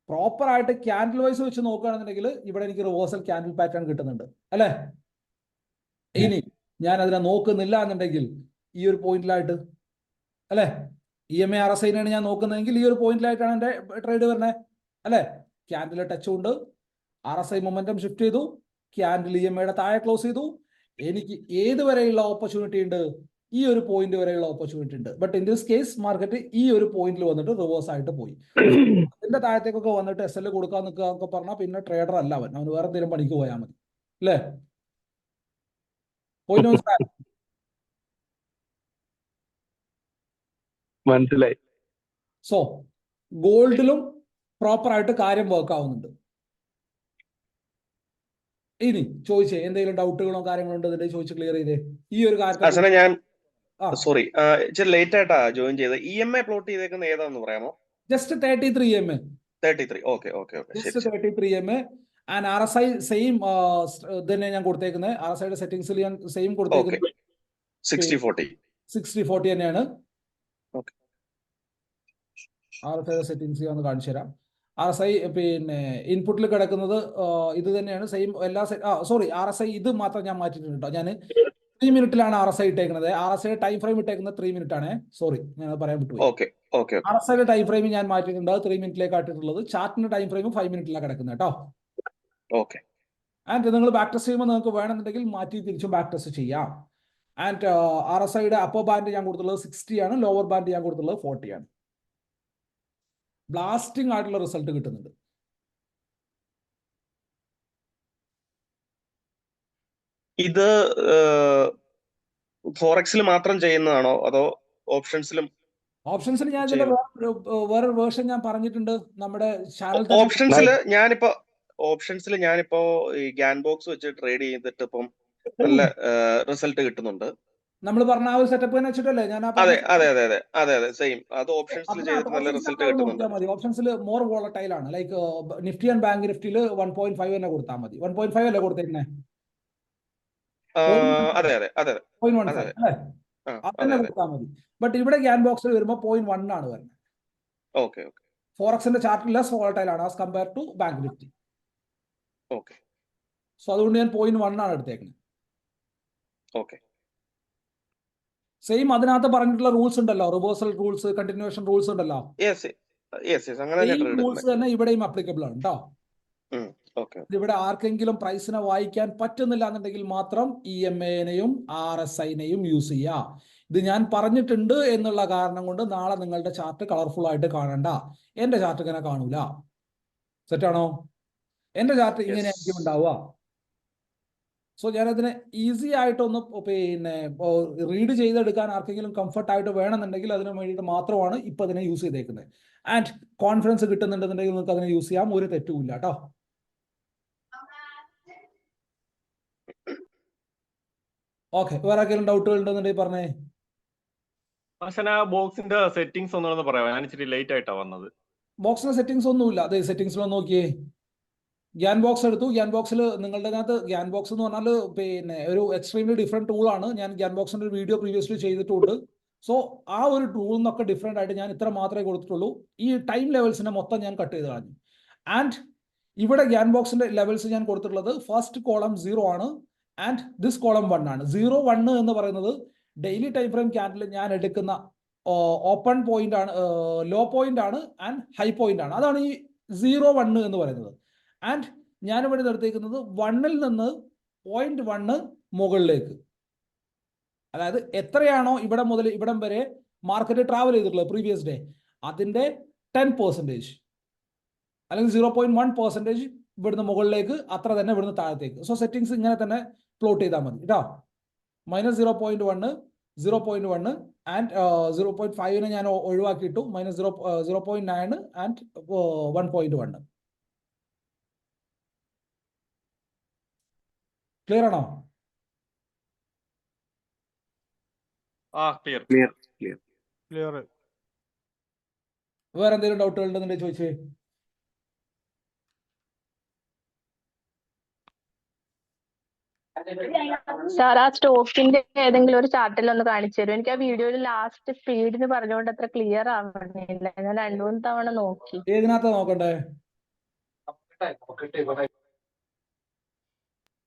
പ്രോപ്പർ ആയിട്ട് ക്യാൻഡിൽ വൈസ് വെച്ച് നോക്കുകയാണെന്നുണ്ടെങ്കിൽ ഇവിടെ എനിക്ക് റിവേഴ്സൽ ക്യാൻഡിൽ പാറ്റേൺ കിട്ടുന്നുണ്ട് അല്ലേ? ഇനി ഞാൻ അതിനെ നോക്കുന്നില്ല എന്നുണ്ടെങ്കിൽ ഈ ഒരു പോയിന്റിലായിട്ട് അല്ലെ, EMA RSI ഞാൻ നോക്കുന്നതെങ്കിൽ ഈ ഒരു പോയിന്റിലായിട്ടാണ് എന്റെ ട്രേഡ് വരുന്നത് അല്ലെ? ക്യാൻഡിൽ ടച്ച് ഉണ്ട്, RSI മൊമെന്റം ഷിഫ്റ്റ് ചെയ്തു, ക്യാൻഡിൽ EMAയുടെ താഴെ ക്ലോസ് ചെയ്തു. എനിക്ക് ഏത് വരെയുള്ള ഓപ്പർച്യൂണിറ്റി ഉണ്ട്? ഈ ഒരു പോയിന്റ് വരെയുള്ള ഓപ്പർച്യൂണിറ്റി ഉണ്ട്. But in this case market ഈ ഒരു പോയിന്റിൽ വന്നിട്ട് റിവേഴ്സ് ആയിട്ട് പോയി. അതിന്റെ താഴത്തേക്കൊക്കെ വന്നിട്ട് SL കൊടുക്കാൻ നിൽക്കുക എന്നൊക്കെ പറഞ്ഞാൽ പിന്നെ ട്രേഡർ അല്ല അവൻ വേറെ എന്തെങ്കിലും പണിക്ക് പോയാൽ മതി അല്ലേ? പോയിന്റ് മനസ്സിലായി. സോ ഗോൾഡിലും പ്രോപ്പർ ആയിട്ട് കാര്യം വർക്ക് ആവുന്നുണ്ട്. ഇനി ചോദിച്ചേ, എന്തെങ്കിലും ഡൗട്ടുകളോ കാര്യങ്ങളോ ഉണ്ടോ ചോദിച്ച് ക്ലിയർ ചെയ്തേ. ഈ ഒരു കാര്യം ഞാൻ സോറി ഇച്ചിരി ലേറ്റ് ആയിട്ടാ ജോയിൻ ചെയ്തത്. EMA പ്ലോട്ട് ചെയ്തേക്കുന്ന ഏതാന്ന് പറയാമോ? Just 33 EMA. 33. Okay okay okay. Just 33 EMA and RSI same തന്നെ ഞാൻ കൊടുത്തേക്കുന്നത്. RSIയുടെ സെറ്റിംഗ്സിൽ ഞാൻ സെയിം കൊടുത്തേക്കുന്നത് 60-40. 60-40 തന്നെയാണ്. ഓക്കെ. RSIയുടെ സെറ്റിംഗ്സ് ഞാൻ ഒന്ന് കാണിച്ചു തരാം. RSI പിന്നെ ഇൻപുട്ടിൽ കിടക്കുന്നത് ഇത് തന്നെയാണ് സെയിം എല്ലാ സോറി RSI ഇത് മാത്രം ഞാൻ മാറ്റിയിട്ടുണ്ട് കേട്ടോ. ഞാൻ 3 മിനിറ്റിലാണ് RSI ഇട്ടേക്കുന്നത്. RSIയുടെ ടൈം ഫ്രെയിം ഇട്ടേക്കുന്നത് 3 മിനിറ്റ് ആണ്. സോറി, ഞാൻ പറയാൻ വിട്ടുപോയി. RSIയുടെ ടൈം ഫ്രെയിം ഞാൻ മാറ്റിയിട്ടുണ്ട്, 3 മിനിറ്റിലേക്ക് ആയിട്ടുള്ളത്. ചാർട്ടിന്റെ ടൈം ഫ്രെയിം 5 മിനിറ്റിലാണ് കിടക്കുന്നത് കേട്ടോ. ഓക്കെ. ആൻഡ് നിങ്ങൾ ബാക്ക് ടെസ്റ്റ് ചെയ്യുമ്പോൾ നിങ്ങൾക്ക് വേണമെന്നുണ്ടെങ്കിൽ മാറ്റി തിരിച്ചും ബാക്ക് ടെസ്റ്റ് ചെയ്യാം. ആൻഡ് RSIയുടെ അപ്പർ ബാൻഡ് ഞാൻ കൊടുത്തുള്ളത് 60 ആണ്, ലോവർ ബാൻഡ് ഞാൻ കൊടുത്തുള്ളത് 40 ആണ്. ബ്ലാസ്റ്റിംഗ് ആയിട്ടുള്ള റിസൾട്ട് കിട്ടുന്നുണ്ട്. ഇത് ഫോറക്സിൽ മാത്രം ചെയ്യുന്നതാണോ അതോ ഓപ്ഷൻസിലും? ഓപ്ഷൻസിൽ ഞാൻ ഇതിന്റെ വേറൊരു വേർഷൻ ഞാൻ പറഞ്ഞിട്ടുണ്ട് നമ്മുടെ ചാനൽ. ഓപ്ഷൻസിൽ ഞാനിപ്പോ ഈ ഗ്യാൻ ബോക്സ് വെച്ച് ട്രേഡ് ചെയ്തിട്ട് ഇപ്പം നല്ല റിസൾട്ട് കിട്ടുന്നുണ്ട്. നമ്മൾ പറഞ്ഞ ആ ഒരു സെറ്റപ്പ് തന്നെ വെച്ചിട്ടല്ലേ ഞാൻ അതെ സെയിം. അത് ഓപ്ഷൻസിൽ ചെയ്തിട്ട് നല്ല റിസൾട്ട് കിട്ടുന്നുണ്ട്. ഓപ്ഷൻസിൽ മോർ വോളറ്റൈൽ ആണ്. ലൈക്ക് നിഫ്റ്റി ആൻഡ് ബാങ്ക് നിഫ്റ്റിയിൽ 1.5 തന്നെ കൊടുത്താൽ മതി. 1.5 അല്ലേ കൊടുത്തേക്കുന്നേ? അതെ 0.15 അല്ലേ? അതന്നെ കൊടുത്താൽ മതി. ബട്ട് ഇവിടെ ഗ്യാൻ ബോക്സിൽ വരുമ്പോൾ 0.1 ആണ് വരുന്നത്. ഓക്കെ. ഫോറക്സിന്റെ ചാർട്ട് ലെസ് വോളറ്റൈൽ ആണ് as compare to bank Nifty. Okay. So അതുകൊണ്ട് ഞാൻ 0.1 ആണ് എടുത്തേക്കുന്നത്. ഓക്കെ. സെയിം അതിനകത്ത് പറഞ്ഞിട്ടുള്ള റൂൾസ് ഉണ്ടല്ലോ, റിവേഴ്സൽ റൂൾസ്, കണ്ടിന്യൂവേഷൻ റൂൾസ് ഉണ്ടല്ലോ. റൂൾസ് തന്നെ ഇവിടെയും അപ്ലിക്കബിൾ ആണ് കേട്ടോ. ഇവിടെ ആർക്കെങ്കിലും പ്രൈസിനെ വായിക്കാൻ പറ്റുന്നില്ല എന്നുണ്ടെങ്കിൽ മാത്രം EMA-നെയും RSI-നെയും യൂസ് ചെയ്യാം. ഇത് ഞാൻ പറഞ്ഞിട്ടുണ്ട് എന്നുള്ള കാരണം കൊണ്ട് നാളെ നിങ്ങളുടെ ചാർട്ട് കളർഫുൾ ആയിട്ട് കാണണ്ട. എന്റെ ചാർട്ട് ഇങ്ങനെ കാണൂല. സെറ്റാണോ? എന്റെ ചാർട്ട് ഇങ്ങനെയായിരിക്കും ഉണ്ടാവുക. സോ ഞാനതിനെ ഈസി ആയിട്ടൊന്ന് പിന്നെ റീഡ് ചെയ്തെടുക്കാൻ ആർക്കെങ്കിലും കംഫർട്ടായിട്ട് വേണമെന്നുണ്ടെങ്കിൽ അതിന് വേണ്ടിയിട്ട് മാത്രമാണ് ഇപ്പൊ അതിനെ യൂസ് ചെയ്തേക്കുന്നത്. ആൻഡ് കോൺഫിഡൻസ് കിട്ടുന്നുണ്ടെന്നുണ്ടെങ്കിൽ നിങ്ങൾക്ക് അതിനെ യൂസ് ചെയ്യാം, ഒരു തെറ്റുമില്ല കേട്ടോ. ഓക്കെ, വേറെ ആർക്കെങ്കിലും ഡൗട്ടുകൾ ഉണ്ടെന്നുണ്ടെങ്കിൽ പറഞ്ഞേ. ബോക്സിന്റെ സെറ്റിംഗ്സ് ഒന്നും പറയാം, ഞാൻ ഇച്ചിരി ലേറ്റ് ആയിട്ടാ വന്നത്. ബോക്സിന്റെ സെറ്റിംഗ്സ് ഒന്നുമില്ല. അതെ, സെറ്റിംഗ്സിലൊന്ന് നോക്കിയേ. ഗ്യാൻ ബോക്സ് എടുത്തു. ഗ്യാൻ ബോക്സിൽ നിങ്ങളുടെ അകത്ത് ഗ്യാൻ ബോക്സ് എന്ന് പറഞ്ഞാൽ പിന്നെ ഒരു എക്സ്ട്രീംലി ഡിഫറെന്റ് ടൂളാണ്. ഞാൻ ഗ്യാൻ ബോക്സിന്റെ ഒരു വീഡിയോ പ്രീവിയസ്ലി ചെയ്തിട്ടുണ്ട്. സോ ആ ഒരു ടൂളിൽ നിന്നൊക്കെ ഡിഫറെന്റ് ആയിട്ട് ഞാൻ ഇത്ര മാത്രമേ കൊടുത്തിട്ടുള്ളൂ. ഈ ടൈം ലെവൽസിനെ മൊത്തം ഞാൻ കട്ട് ചെയ്ത് കളഞ്ഞു. ആൻഡ് ഇവിടെ ഗ്യാൻ ബോക്സിന്റെ ലെവൽസ് ഞാൻ കൊടുത്തിട്ടുള്ളത് ഫസ്റ്റ് കോളം 0 ആണ് ആൻഡ് ദിസ് കോളം 1 ആണ്. 0, 1 എന്ന് പറയുന്നത് ഡെയിലി ടൈം ഫ്രെയിം ക്യാൻഡിൽ ഞാൻ എടുക്കുന്ന ഓപ്പൺ പോയിന്റ് ആണ്, ലോ പോയിന്റ് ആണ് ആൻഡ് ഹൈ പോയിന്റ് ആണ്. അതാണ് ഈ 0-1 എന്ന് പറയുന്നത്. ആൻഡ് ഞാനിവിടെ നിർത്തിയിരിക്കുന്നത് 1-ൽ നിന്ന് 0.1 മുകളിലേക്ക്, അതായത് എത്രയാണോ ഇവിടെ മുതൽ ഇവിടം വരെ മാർക്കറ്റ് ട്രാവൽ ചെയ്തിട്ടുള്ളത് പ്രീവിയസ് ഡേ, അതിന്റെ 10% അല്ലെങ്കിൽ 0.1% ഇവിടുന്ന് മുകളിലേക്ക്, അത്ര തന്നെ ഇവിടുന്ന് താഴത്തേക്ക്. സോ സെറ്റിംഗ്സ് ഇങ്ങനെ തന്നെ പ്ലോട്ട് ചെയ്താൽ മതി കേട്ടോ. -0.1, 0.1 ആൻഡ് 0.5 ഞാൻ ഒഴിവാക്കിയിട്ടു, -0.9 ആൻഡ് 1.1. ക്ലിയർ ആണോ? ക്ലിയർ. ക്ലിയർ. വേറെ എന്തെങ്കിലും ഡൗട്ടുകൾ ഉണ്ടെന്നുണ്ടെങ്കിൽ ചോദിച്ചേ. സാർ ആ സ്റ്റോക്കിന്റെ ഏതെങ്കിലും ഒരു ചാർട്ടിൽ ഒന്ന് കാണിച്ചു തരും. എനിക്ക് ആ വീഡിയോയിൽ ലാസ്റ്റ് സ്പീഡിന് പറഞ്ഞുകൊണ്ട് അത്ര ക്ലിയർ ആവണില്ല. ഞാൻ 2-3 തവണ നോക്കി. ഏതിനകത്താ നോക്കണ്ടേ?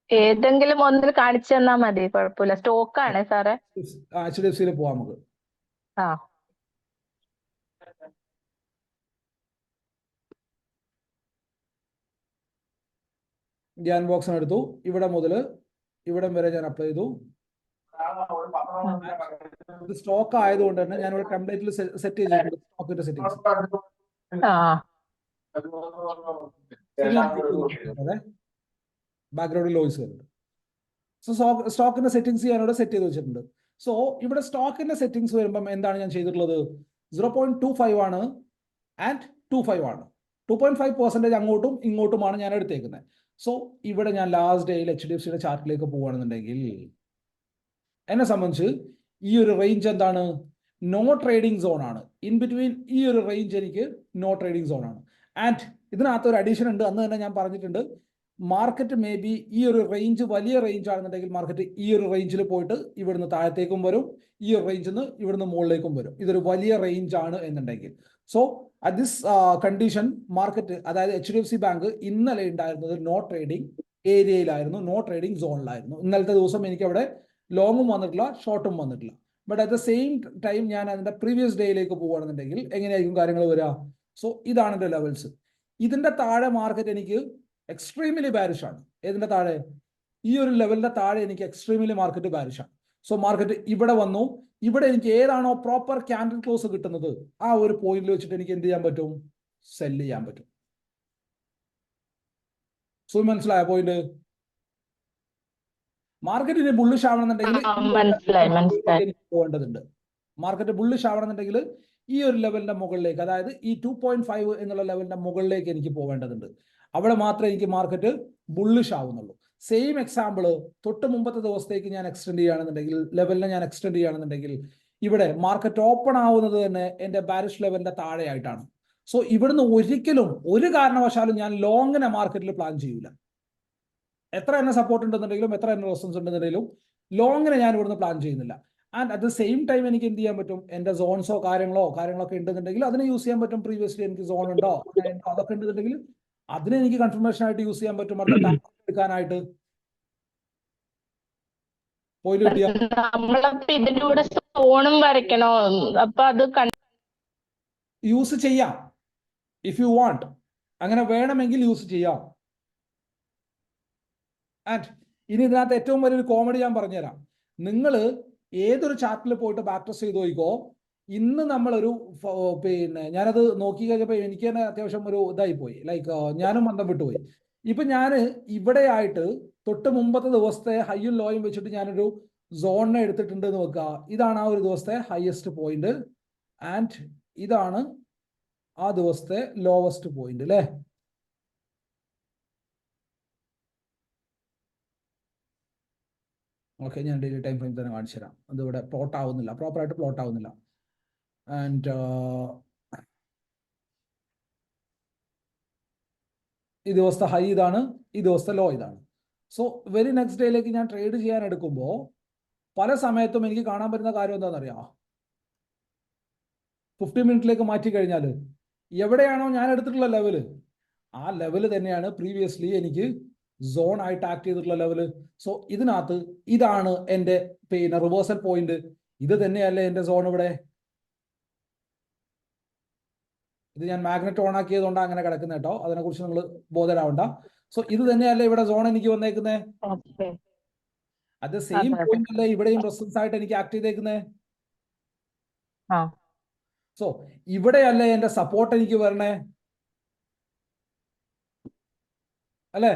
ഏതെങ്കിലും ഒന്നിൽ കാണിച്ചു തന്നാ മതി, കുഴപ്പമില്ല. സ്റ്റോക്കാണ് സാറേ. HDFC പോവാം നമുക്ക്. ആ ഗ്യാൻ ബോക്സ് എടുത്തു, ഇവിടെ മുതൽ ഇവിടം വരെ ഞാൻ അപ്ലൈ ചെയ്തു. ഇത് സ്റ്റോക്ക് ആയതുകൊണ്ട് തന്നെ ഞാൻ ഇവിടെ ടെംപ്ലേറ്റിൽ സെറ്റ് ചെയ്തിട്ടുണ്ട് സ്റ്റോക്കിന്റെ സെറ്റിംഗ്സ്. ബാക്ക്ഗ്രൗണ്ടിൽ വോയിസ് വരുന്നുണ്ട്. സോ സ്റ്റോക്കിന്റെ സെറ്റിംഗ്സ് ഞാൻ ഇവിടെ സെറ്റ് ചെയ്ത് വെച്ചിട്ടുണ്ട്. സോ ഇവിടെ സ്റ്റോക്കിന്റെ സെറ്റിംഗ്സ് വരുമ്പം എന്താണ് ഞാൻ ചെയ്തിട്ടുള്ളത്? 0.25 ആണ് ആൻഡ് 25 ആണ്. 2.5% അങ്ങോട്ടും ഇങ്ങോട്ടുമാണ് ഞാൻ എടുത്തേക്കുന്നത്. സോ ഇവിടെ ഞാൻ ലാസ്റ്റ് ഡേയിൽ HDFCയുടെ ചാർട്ടിലേക്ക് പോവുകയാണെന്നുണ്ടെങ്കിൽ എന്നെ സംബന്ധിച്ച് ഈ ഒരു റേഞ്ച് എന്താണ്? നോ ട്രേഡിംഗ് സോൺ ആണ്. ഇൻ ബിറ്റ്വീൻ ഈ ഒരു റേഞ്ച് എനിക്ക് നോ ട്രേഡിംഗ് സോൺ ആണ്. ആൻഡ് ഇതിനകത്ത് ഒരു അഡീഷൻ ഉണ്ട്. അന്ന് തന്നെ ഞാൻ പറഞ്ഞിട്ടുണ്ട്, മാർക്കറ്റ് മേ ബി ഈ ഒരു റേഞ്ച് വലിയ റേഞ്ച് ആണെന്നുണ്ടെങ്കിൽ മാർക്കറ്റ് ഈ ഒരു റേഞ്ചിൽ പോയിട്ട് ഇവിടുന്ന് താഴത്തേക്കും വരും, ഈ ഒരു റേഞ്ചിൽ നിന്ന് ഇവിടുന്ന് മുകളിലേക്കും വരും. ഇതൊരു വലിയ റേഞ്ച് ആണ് എന്നുണ്ടെങ്കിൽ. So at this condition market, അതായത് HDFC ബാങ്ക് ഇന്നലെ ഉണ്ടായിരുന്നത് നോ ട്രേഡിംഗ് ഏരിയയിലായിരുന്നു, നോ ട്രേഡിംഗ് സോണിലായിരുന്നു. ഇന്നലത്തെ ദിവസം എനിക്ക് അവിടെ ലോങ്ങും വന്നിട്ടില്ല, ഷോർട്ടും വന്നിട്ടില്ല. But at the same time ഞാൻ അതിന്റെ പ്രീവിയസ് ഡേയിലേക്ക് പോകുകയാണെന്നുണ്ടെങ്കിൽ എങ്ങനെയായിരിക്കും കാര്യങ്ങൾ വരിക? സോ ഇതാണ് എൻ്റെ ലെവൽസ്. ഇതിന്റെ താഴെ മാർക്കറ്റ് എനിക്ക് എക്സ്ട്രീംലി ബാരിഷ് ആണ്. ഏതിന്റെ താഴെ? ഈ ഒരു ലെവലിന്റെ താഴെ എനിക്ക് എക്സ്ട്രീംലി മാർക്കറ്റ് ബാരിഷ് ആണ്. സോ മാർക്കറ്റ് ഇവിടെ വന്നു, ഇവിടെ എനിക്ക് ഏതാണോ പ്രോപ്പർ ക്യാൻഡിൽ ക്ലോസ് കിട്ടുന്നത് ആ ഒരു പോയിന്റിൽ വെച്ചിട്ട് എനിക്ക് എന്ത് ചെയ്യാൻ പറ്റും? സെല് ചെയ്യാൻ പറ്റും. സോ മനസ്സിലായ പോയിന്റ്? മാർക്കറ്റിന് ബുള്ളിഷ് ആവണമെന്നുണ്ടെങ്കിൽ പോകേണ്ടതുണ്ട്. മാർക്കറ്റ് ബുള്ളിഷ് ആവണമെന്നുണ്ടെങ്കിൽ ഈ ഒരു ലെവലിന്റെ മുകളിലേക്ക്, അതായത് ഈ 2.5 എന്നുള്ള ലെവലിന്റെ മുകളിലേക്ക് എനിക്ക് പോവേണ്ടതുണ്ട്. അവിടെ മാത്രമേ എനിക്ക് മാർക്കറ്റ് ബുള്ളിഷ് ആവുന്നുള്ളൂ. സെയിം എക്സാമ്പിൾ തൊട്ട് മുമ്പത്തെ ദിവസത്തേക്ക് ഞാൻ എക്സ്റ്റെൻഡ് ചെയ്യുകയാണെന്നുണ്ടെങ്കിൽ, ലെവലിനെ ഞാൻ എക്സ്റ്റെൻഡ് ചെയ്യുകയാണെന്നുണ്ടെങ്കിൽ ഇവിടെ മാർക്കറ്റ് ഓപ്പൺ ആവുന്നത് തന്നെ എൻ്റെ ബാരിഷ് ലെവലിന്റെ താഴെയായിട്ടാണ്. സോ ഇവിടുന്ന് ഒരിക്കലും ഒരു കാരണവശാലും ഞാൻ ലോങ്ങിനെ മാർക്കറ്റിൽ പ്ലാൻ ചെയ്യൂല. എത്ര എന്നെ സപ്പോർട്ട് ഉണ്ടെന്നുണ്ടെങ്കിലും എത്ര എന്നെ റെസിസ്റ്റൻസ് ഉണ്ടെന്നുണ്ടെങ്കിലും ലോങ്ങിനെ ഞാൻ ഇവിടുന്ന് പ്ലാൻ ചെയ്യുന്നില്ല. And at the same time എനിക്ക് എന്ത് ചെയ്യാൻ പറ്റും? എൻ്റെ സോൺസോ കാര്യങ്ങളൊക്കെ ഉണ്ടെന്നുണ്ടെങ്കിൽ അതിനെ യൂസ് ചെയ്യാൻ പറ്റും. പ്രീവിയസ്ലി എനിക്ക് സോൺ ഉണ്ടോ അതൊക്കെ ഉണ്ടെന്നുണ്ടെങ്കിൽ അതിനെ എനിക്ക് കൺഫർമേഷൻ ആയിട്ട് യൂസ് ചെയ്യാൻ പറ്റും. അടുത്ത ടാർഗറ്റ് എടുക്കാനായിട്ട് പോയിന്റ് കിട്ടിയ ഇതിലൂടെ സോണും വരയ്ക്കണോ? അപ്പൊ അത് യൂസ് ചെയ്യാം. ഇഫ് യു വാണ്ട്, അങ്ങനെ വേണമെങ്കിൽ യൂസ് ചെയ്യാം. ആൻഡ് ഇനി ഇതിനകത്ത് ഏറ്റവും വലിയൊരു കോമഡി ഞാൻ പറഞ്ഞുതരാം. നിങ്ങൾ ഏതൊരു ചാർട്ടിൽ പോയിട്ട് ബാക്ക് ടെസ്റ്റ് ചെയ്ത് നോക്കിക്കോ. ഇന്ന് നമ്മളൊരു ഞാനത് നോക്കി കഴിഞ്ഞപ്പോൾ എനിക്ക് തന്നെ അത്യാവശ്യം ഒരു ഇതായി പോയി, ലൈക്ക് ഞാനും ബന്ധം വിട്ടുപോയി. ഇപ്പൊ ഞാൻ ഇവിടെ ആയിട്ട് തൊട്ട് മുമ്പത്തെ ദിവസത്തെ ഹൈയും ലോയും വെച്ചിട്ട് ഞാനൊരു സോണിനെ എടുത്തിട്ടുണ്ട് എന്ന് വെക്കുക. ഇതാണ് ആ ഒരു ദിവസത്തെ ഹയസ്റ്റ് പോയിന്റ് ആൻഡ് ഇതാണ് ആ ദിവസത്തെ ലോവസ്റ്റ് പോയിന്റ് അല്ലേ? ഓക്കെ, ഞാൻ ഡെയിലി ടൈം ഫ്രെയിം തന്നെ കാണിച്ചു തരാം. അതിവിടെ പ്ലോട്ട് ആവുന്നില്ല, പ്രോപ്പറായിട്ട് പ്ലോട്ട് ആവുന്നില്ല. ആൻഡ് ഈ ദിവസത്തെ ഹൈ ഇതാണ്, ഈ ദിവസത്തെ ലോ ഇതാണ്. സോ വെരി നെക്സ്റ്റ് ഡേയിലേക്ക് ഞാൻ ട്രേഡ് ചെയ്യാൻ എടുക്കുമ്പോൾ പല സമയത്തും എനിക്ക് കാണാൻ പറ്റുന്ന കാര്യം എന്താണെന്നറിയാം? 15 മിനിറ്റിലേക്ക് മാറ്റി കഴിഞ്ഞാൽ എവിടെയാണോ ഞാൻ എടുത്തിട്ടുള്ള ലെവല്, ആ ലെവല് തന്നെയാണ് പ്രീവിയസ്ലി എനിക്ക് സോൺ ആയിട്ട് ആക്ട് ചെയ്തിട്ടുള്ള ലെവല്. സോ ഇതിനകത്ത് ഇതാണ് എൻ്റെ റിവേഴ്സൽ പോയിന്റ്. ഇത് തന്നെയല്ലേ എൻ്റെ സോൺ ഇവിടെ? ഇത് ഞാൻ മാഗ്നറ്റ് ഓൺ ആക്കിയതുകൊണ്ടാണ് അങ്ങനെ കിടക്കുന്നത് കേട്ടോ, അതിനെക്കുറിച്ച് നിങ്ങൾ ബോധരാവണ്ട. സോ ഇത് തന്നെയല്ലേ ഇവിടെ സോൺ എനിക്ക് വന്നേക്കുന്നത്. ഓക്കെ. അത് സെയിം അതെ. പോയിന്റ് അല്ലേ ഇവിടെയും റെസിസ്റ്റൻസ് ആയിട്ട് എനിക്ക് ആക്ട് ചെയ്തേക്കുന്നത്. ആ. സോ ഇവിടെയല്ലേ എന്റെ സപ്പോർട്ട് എനിക്ക് വരണേ, അല്ലേ?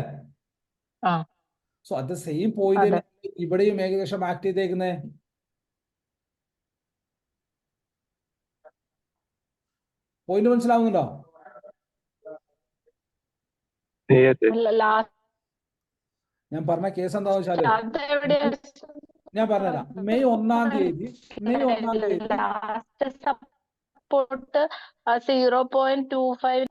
ആ. സോ അത് സെയിം പോയിന്റ് അതെ. ഇവിടെയും ഏകദേശം ആക്ട് ചെയ്തേക്കുന്നേ. പോയിന്റ് മനസ്സിലാവുന്നുണ്ടോ? ലാസ്റ്റ് ഞാൻ പറഞ്ഞ കേസ് എന്താണെന്ന് വെച്ചാല് അതെവിടെയാ? ഞാൻ പറഞ്ഞുതരാം. മെയ് 1-ാം തീയതി ലാസ്റ്റ് സപ്പോർട്ട് 0.25.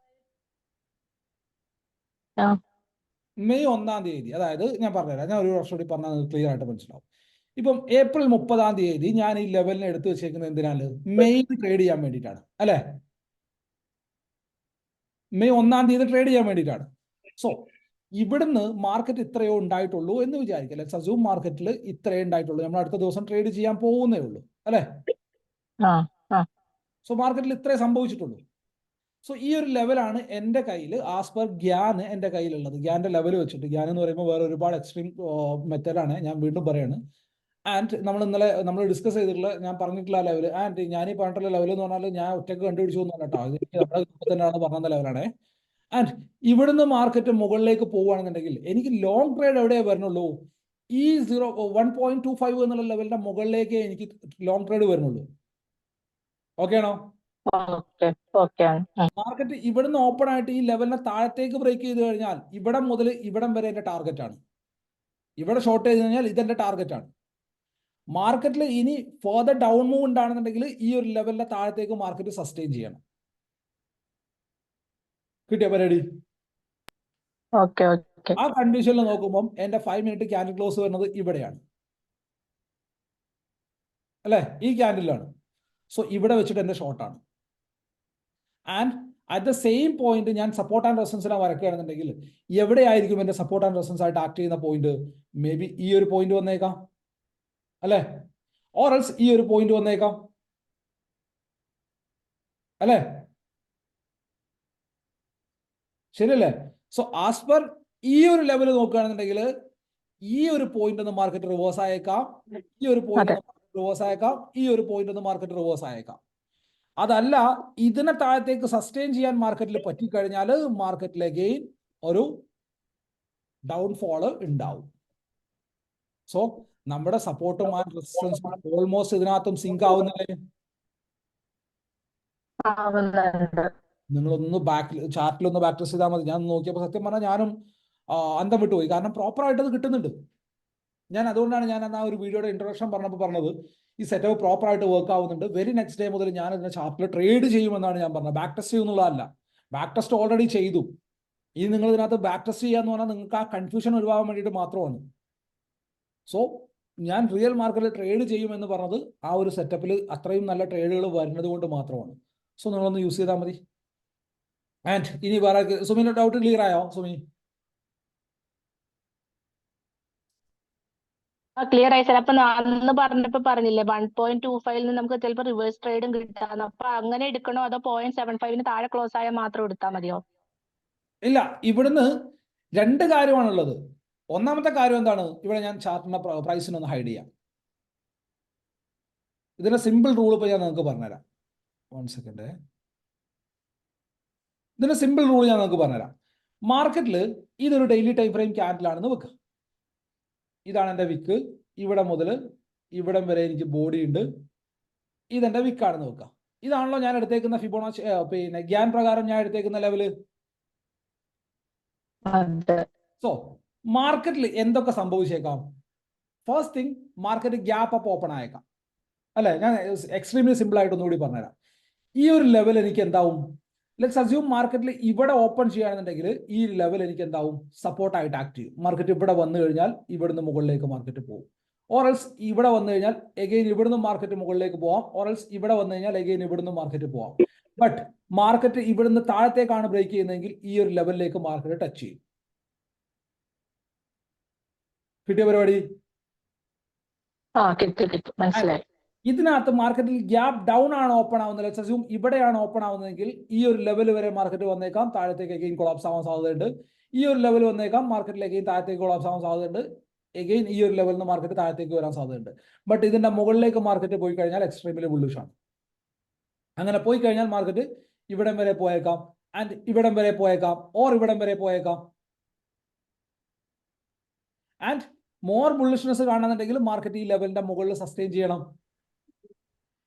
മെയ് 1-ാം തീയതി, അതായത് ഞാൻ പറഞ്ഞുതരാം, ഞാൻ ഒരു വർഷം കൂടി പറഞ്ഞാൽ നിങ്ങൾക്ക് ക്ലിയർ ആയിട്ട് മനസ്സിലാവും. ഇപ്പം ഏപ്രിൽ 30-ാം തീയതി ഞാൻ ഈ ലെവലിനെ എടുത്തു വെച്ചേക്കുന്നത് എന്തിനാണ്? മെയ് ട്രേഡ് ചെയ്യാൻ വേണ്ടിയിട്ടാണ്, അല്ലെ? മെയ് 1-ാം തീയതി ട്രേഡ് ചെയ്യാൻ വേണ്ടിയിട്ടാണ്. സോ ഇവിടുന്ന് മാർക്കറ്റ് ഇത്രയോ ഉണ്ടായിട്ടുള്ളൂ എന്ന് വിചാരിക്കുക. ലെറ്റ്സ് അസ്യൂം മാർക്കറ്റിൽ ഇത്രയേ ഉണ്ടായിട്ടുള്ളൂ, നമ്മൾ അടുത്ത ദിവസം ട്രേഡ് ചെയ്യാൻ പോകുന്നേ ഉള്ളൂ, അല്ലെ? സോ മാർക്കറ്റിൽ ഇത്രേ സംഭവിച്ചിട്ടുള്ളൂ. സോ ഈ ഒരു ലെവലാണ് എൻ്റെ കയ്യിൽ ആസ് പെർ ഗ്യാൻ എൻ്റെ കയ്യിലുള്ളത്. ഗ്യാൻ്റെ ലെവൽ വെച്ചിട്ട്, ഗ്യാൻ എന്ന് പറയുമ്പോൾ വേറെ ഒരുപാട് എക്സ്ട്രീം മെത്തേഡാണ്, ഞാൻ വീണ്ടും പറയാണ്. ആൻഡ് നമ്മൾ ഡിസ്കസ് ചെയ്തിട്ടുള്ള, ഞാൻ പറഞ്ഞിട്ടുള്ള ലെവൽ, ആൻഡ് ഞാൻ ഈ പറഞ്ഞിട്ടുള്ള ലെവൽ എന്ന് പറഞ്ഞാൽ ഞാൻ ഒറ്റയ്ക്ക് കണ്ടുപിടിച്ചു എന്നല്ല കേട്ടോ, ഇത് നമ്മുടെ ഗ്രൂപ്പിൽ തന്നെയാണ് പറഞ്ഞ ലെവലാണ്. ആൻഡ് ഇവിടുന്ന് മാർക്കറ്റ് മുകളിലേക്ക് പോവുകയാണെന്നുണ്ടെങ്കിൽ എനിക്ക് ലോങ് ട്രേഡ് എവിടെയേ വരുന്നുള്ളൂ? ഈ 1.25 എന്നുള്ള ലെവലിന്റെ മുകളിലേക്കേ എനിക്ക് ലോങ് ട്രേഡ് വരുന്നുള്ളൂ. ഓക്കെ ആണോ? മാർക്കറ്റ് ഇവിടുന്ന് ഓപ്പൺ ആയിട്ട് ഈ ലെവലിനെ താഴത്തേക്ക് ബ്രേക്ക് ചെയ്ത് കഴിഞ്ഞാൽ ഇവിടെ മുതൽ ഇവിടം വരെ എന്റെ ടാർഗറ്റ് ആണ്. ഇവിടെ ഷോർട്ട് ചെയ്ത് കഴിഞ്ഞാൽ ഇതെന്റെ ടാർഗറ്റ് ആണ്. മാർക്കറ്റിൽ ഇനി ഫർദർ ഡൗൺ മൂവ് ഉണ്ടാണെന്നുണ്ടെങ്കിൽ ഈ ഒരു ലെവലിന്റെ താഴത്തേക്ക് മാർക്കറ്റ് സസ്റ്റെയിൻ ചെയ്യണം. കിട്ടിയ പരിപാടി? ആ കണ്ടീഷനിൽ നോക്കുമ്പോൾ എന്റെ 5 മിനിറ്റ് ക്യാൻഡിൽ ക്ലോസ് വരുന്നത് ഇവിടെയാണ്, അല്ലെ? ഈ ക്യാൻഡിലാണ്. സോ ഇവിടെ വെച്ചിട്ട് എന്റെ ഷോർട്ടാണ്. And at the same point ഞാൻ സപ്പോർട്ട് ആൻഡ് റെസിസ്റ്റൻസിനെ വരയ്ക്കുകയാണെന്നുണ്ടെങ്കിൽ എവിടെയായിരിക്കും എന്റെ സപ്പോർട്ട് ആൻഡ് റെസിസ്റ്റൻസ് ആയിട്ട് ആക്ട് ചെയ്യുന്ന പോയിന്റ്? മേ ബി ഈ ഒരു പോയിന്റ് വന്നേക്കാം, അല്ലെ? ഓർ എൽസ് ഈ ഒരു പോയിന്റ് വന്നേക്കാം, അല്ലെ? ശരിയല്ലേ? സോ ആസ് പെർ ഈ ഒരു ലെവൽ നോക്കുകയാണെന്നുണ്ടെങ്കിൽ ഈ ഒരു പോയിന്റ് ഒന്ന് മാർക്കറ്റ് റിവേഴ്സ് ആയേക്കാം, ഈ ഒരു പോയിന്റ് റിവേഴ്സ് ആയേക്കാം, ഈ ഒരു പോയിന്റ് ഒന്ന് മാർക്കറ്റ് റിവേഴ്സ് ആയേക്കാം. അതല്ല, ഇതിനെ താഴത്തേക്ക് സസ്റ്റെയിൻ ചെയ്യാൻ മാർക്കറ്റിൽ പറ്റിക്കഴിഞ്ഞാൽ മാർക്കറ്റിൽ അഗെയിൻ ഒരു ഡൗൺഫോള് ഉണ്ടാവും. സോ നമ്മുടെ സപ്പോർട്ടും ആൻഡ് റെസിസ്റ്റൻസും ഓൾമോസ്റ്റ് ഇതിനകത്തും സിങ്ക് ആവുന്നില്ലേ? നിങ്ങളൊന്ന് ചാർട്ടിലൊന്ന് ബാക്ക് ടെസ്റ്റ് ചെയ്താൽ മതി. ഞാൻ നോക്കിയപ്പോൾ സത്യം പറഞ്ഞാൽ ഞാനും അന്തം വിട്ടുപോയി. കാരണം പ്രോപ്പറായിട്ട് അത് കിട്ടുന്നുണ്ട്. ഞാൻ അതുകൊണ്ടാണ് ഞാൻ ആ ഒരു വീഡിയോയുടെ ഇൻട്രൊഡക്ഷൻ പറഞ്ഞപ്പോൾ പറഞ്ഞത് ഈ സെറ്റപ്പ് പ്രോപ്പറായിട്ട് വർക്ക് ആവുന്നുണ്ട്. വെരി നെക്സ്റ്റ് ഡേ മുതൽ ഞാൻ ഇതിനെ ചാർട്ടിൽ ട്രേഡ് ചെയ്യുമെന്നാണ് ഞാൻ പറഞ്ഞത്. ബാക്ക് ടെസ്റ്റ് ചെയ്യുന്നുള്ളതല്ല, ബാക്ക് ടെസ്റ്റ് ഓൾറെഡി ചെയ്തു. ഇനി നിങ്ങൾ ഇതിനകത്ത് ബാക്ക് ടെസ്റ്റ് ചെയ്യാന്ന് പറഞ്ഞാൽ നിങ്ങൾക്ക് ആ കൺഫ്യൂഷൻ ഒഴിവാകാൻ വേണ്ടിയിട്ട് മാത്രമാണ്. സോ ഞാൻ റിയൽ മാർക്കറ്റിൽ ട്രേഡ് ചെയ്യുമെന്ന് പറഞ്ഞത് ആ ഒരു സെറ്റപ്പിൽ അത്രയും നല്ല ട്രേഡുകൾ വരുന്നത് കൊണ്ട് മാത്രമാണ്. സോ നിങ്ങളൊന്ന് യൂസ് ചെയ്താൽ മതി. ആൻഡ് ഇനി വേറെ സുമിന്റെ ഡൗട്ട് ക്ലിയർ ആയോ? സുമി ക്ലിയർ ആയി സാർ. അപ്പൊ അന്ന് പറഞ്ഞപ്പോ പറഞ്ഞില്ലേ 1.25 നിന്ന് നമുക്ക് ചിലപ്പോൾ റിവേഴ്സ് ട്രേഡും കിട്ടാന്ന്. അപ്പൊ അങ്ങനെ എടുക്കണോ അതോ 0.75 താഴെ ക്ലോസ് ആയാൽ മാത്രം എടുത്താൽ മതിയോ? ഇല്ല, ഇവിടുന്ന് രണ്ട് കാര്യമാണുള്ളത്. ഒന്നാമത്തെ കാര്യം എന്താണ്? ഇവിടെ ഞാൻ ചാർട്ടിന്റെ പ്രൈസിനൊന്ന് ഹൈഡ് ചെയ്യാം. ഇതിന്റെ സിമ്പിൾ റൂൾ ഇപ്പൊ ഞാൻ നിങ്ങൾക്ക് പറഞ്ഞുതരാം. 1 സെക്കൻഡ്. ഇതിന്റെ സിമ്പിൾ റൂൾ ഞാൻ നിങ്ങൾക്ക് പറഞ്ഞുതരാം. മാർക്കറ്റിൽ ഇതൊരു ഡെയിലി ടൈം ഫ്രെയിം ക്യാൻഡിലാണെന്ന് വെക്കുക. ഇതാണ് എൻ്റെ വിക്ക്. ഇവിടെ മുതൽ ഇവിടം വരെ എനിക്ക് ബോഡി ഉണ്ട്. ഇതെന്റെ വിക്കാണെന്ന് വെക്കുക. ഇതാണല്ലോ ഞാൻ എടുത്തേക്കുന്ന ഫിബൊനാച്ചി, പിന്നെ ഗ്യാൻ പ്രകാരം ഞാൻ എടുത്തേക്കുന്ന ലെവല്. സോ മാർക്കറ്റിൽ എന്തൊക്കെ സംഭവിച്ചേക്കാം? First thing, market gap up open ആയേക്കാം, അല്ലെ? ഞാൻ എക്സ്ട്രീംലി സിമ്പിൾ ആയിട്ട് ഒന്നുകൂടി പറഞ്ഞുതരാം. ഈ ഒരു ലെവൽ എനിക്ക് എന്താവും? ലെറ്റ്സ് അസ്യൂം മാർക്കറ്റിൽ ഇവിടെ ഓപ്പൺ ചെയ്യുകയാണെന്നുണ്ടെങ്കിൽ ഈ ലെവൽ എനിക്ക് എന്താവും? സപ്പോർട്ടായിട്ട് ആക്ട് ചെയ്യും. മാർക്കറ്റ് ഇവിടെ വന്നു കഴിഞ്ഞാൽ ഇവിടുന്ന് മുകളിലേക്ക് മാർക്കറ്റ് പോകും. ഓറൽസ് ഇവിടെ വന്നു കഴിഞ്ഞാൽ എഗെയിൻ ഇവിടുന്ന് മാർക്കറ്റ് മുകളിലേക്ക് പോവാം. ഓറൽസ് ഇവിടെ വന്നു കഴിഞ്ഞാൽ എഗെയിൻ ഇവിടുന്ന് മാർക്കറ്റ് പോവാം. ബട്ട് മാർക്കറ്റ് ഇവിടുന്ന് താഴത്തേക്കാണ് ബ്രേക്ക് ചെയ്യുന്നതെങ്കിൽ ഈ ഒരു ലെവലിലേക്ക് മാർക്കറ്റ് ടച്ച് ചെയ്യും. കിട്ടിയ പരിപാടി? മനസ്സിലായി. ഇതിനകത്ത് മാർക്കറ്റിൽ ഗ്യാപ്പ് ഡൗൺ ആണ് ഓപ്പൺ ആവുന്നത്. ലെറ്റ്സ് അസ്യൂം ഇവിടെയാണ് ഓപ്പൺ ആവുന്നതെങ്കിൽ ഈ ഒരു ലെവൽ വരെ മാർക്കറ്റ് വന്നേക്കാം, താഴത്തേക്ക് അഗെയിൻ കൊളാപ്സ് ആവാൻ സാധ്യതയുണ്ട്. ഈ ഒരു ലെവൽ വന്നേക്കാം, മാർക്കറ്റിൽ അഗെയിൻ താഴത്തേക്ക് കൊളാപ്സ് ആവാൻ സാധ്യതയുണ്ട്. എഗെയിൻ ഈ ഒരു ലെവലിൽ നിന്ന് മാർക്കറ്റ് താഴത്തേക്ക് വരാൻ സാധ്യതയുണ്ട്. ബട്ട് ഇതിന്റെ മുകളിലേക്ക് മാർക്കറ്റ് പോയി കഴിഞ്ഞാൽ എക്സ്ട്രീമിലി ബുള്ളിഷ് ആണ്. അങ്ങനെ പോയി കഴിഞ്ഞാൽ മാർക്കറ്റ് ഇവിടം വരെ പോയേക്കാം, ആൻഡ് ഇവിടം വരെ പോയേക്കാം, ഓർ ഇവിടം വരെ പോയേക്കാം. ആൻഡ് മോർ ബുള്ളിഷ്നെസ് കാണുന്നുണ്ടെങ്കിൽ മാർക്കറ്റ് ഈ ലെവലിന്റെ മുകളിൽ സസ്റ്റെയിൻ ചെയ്യണം.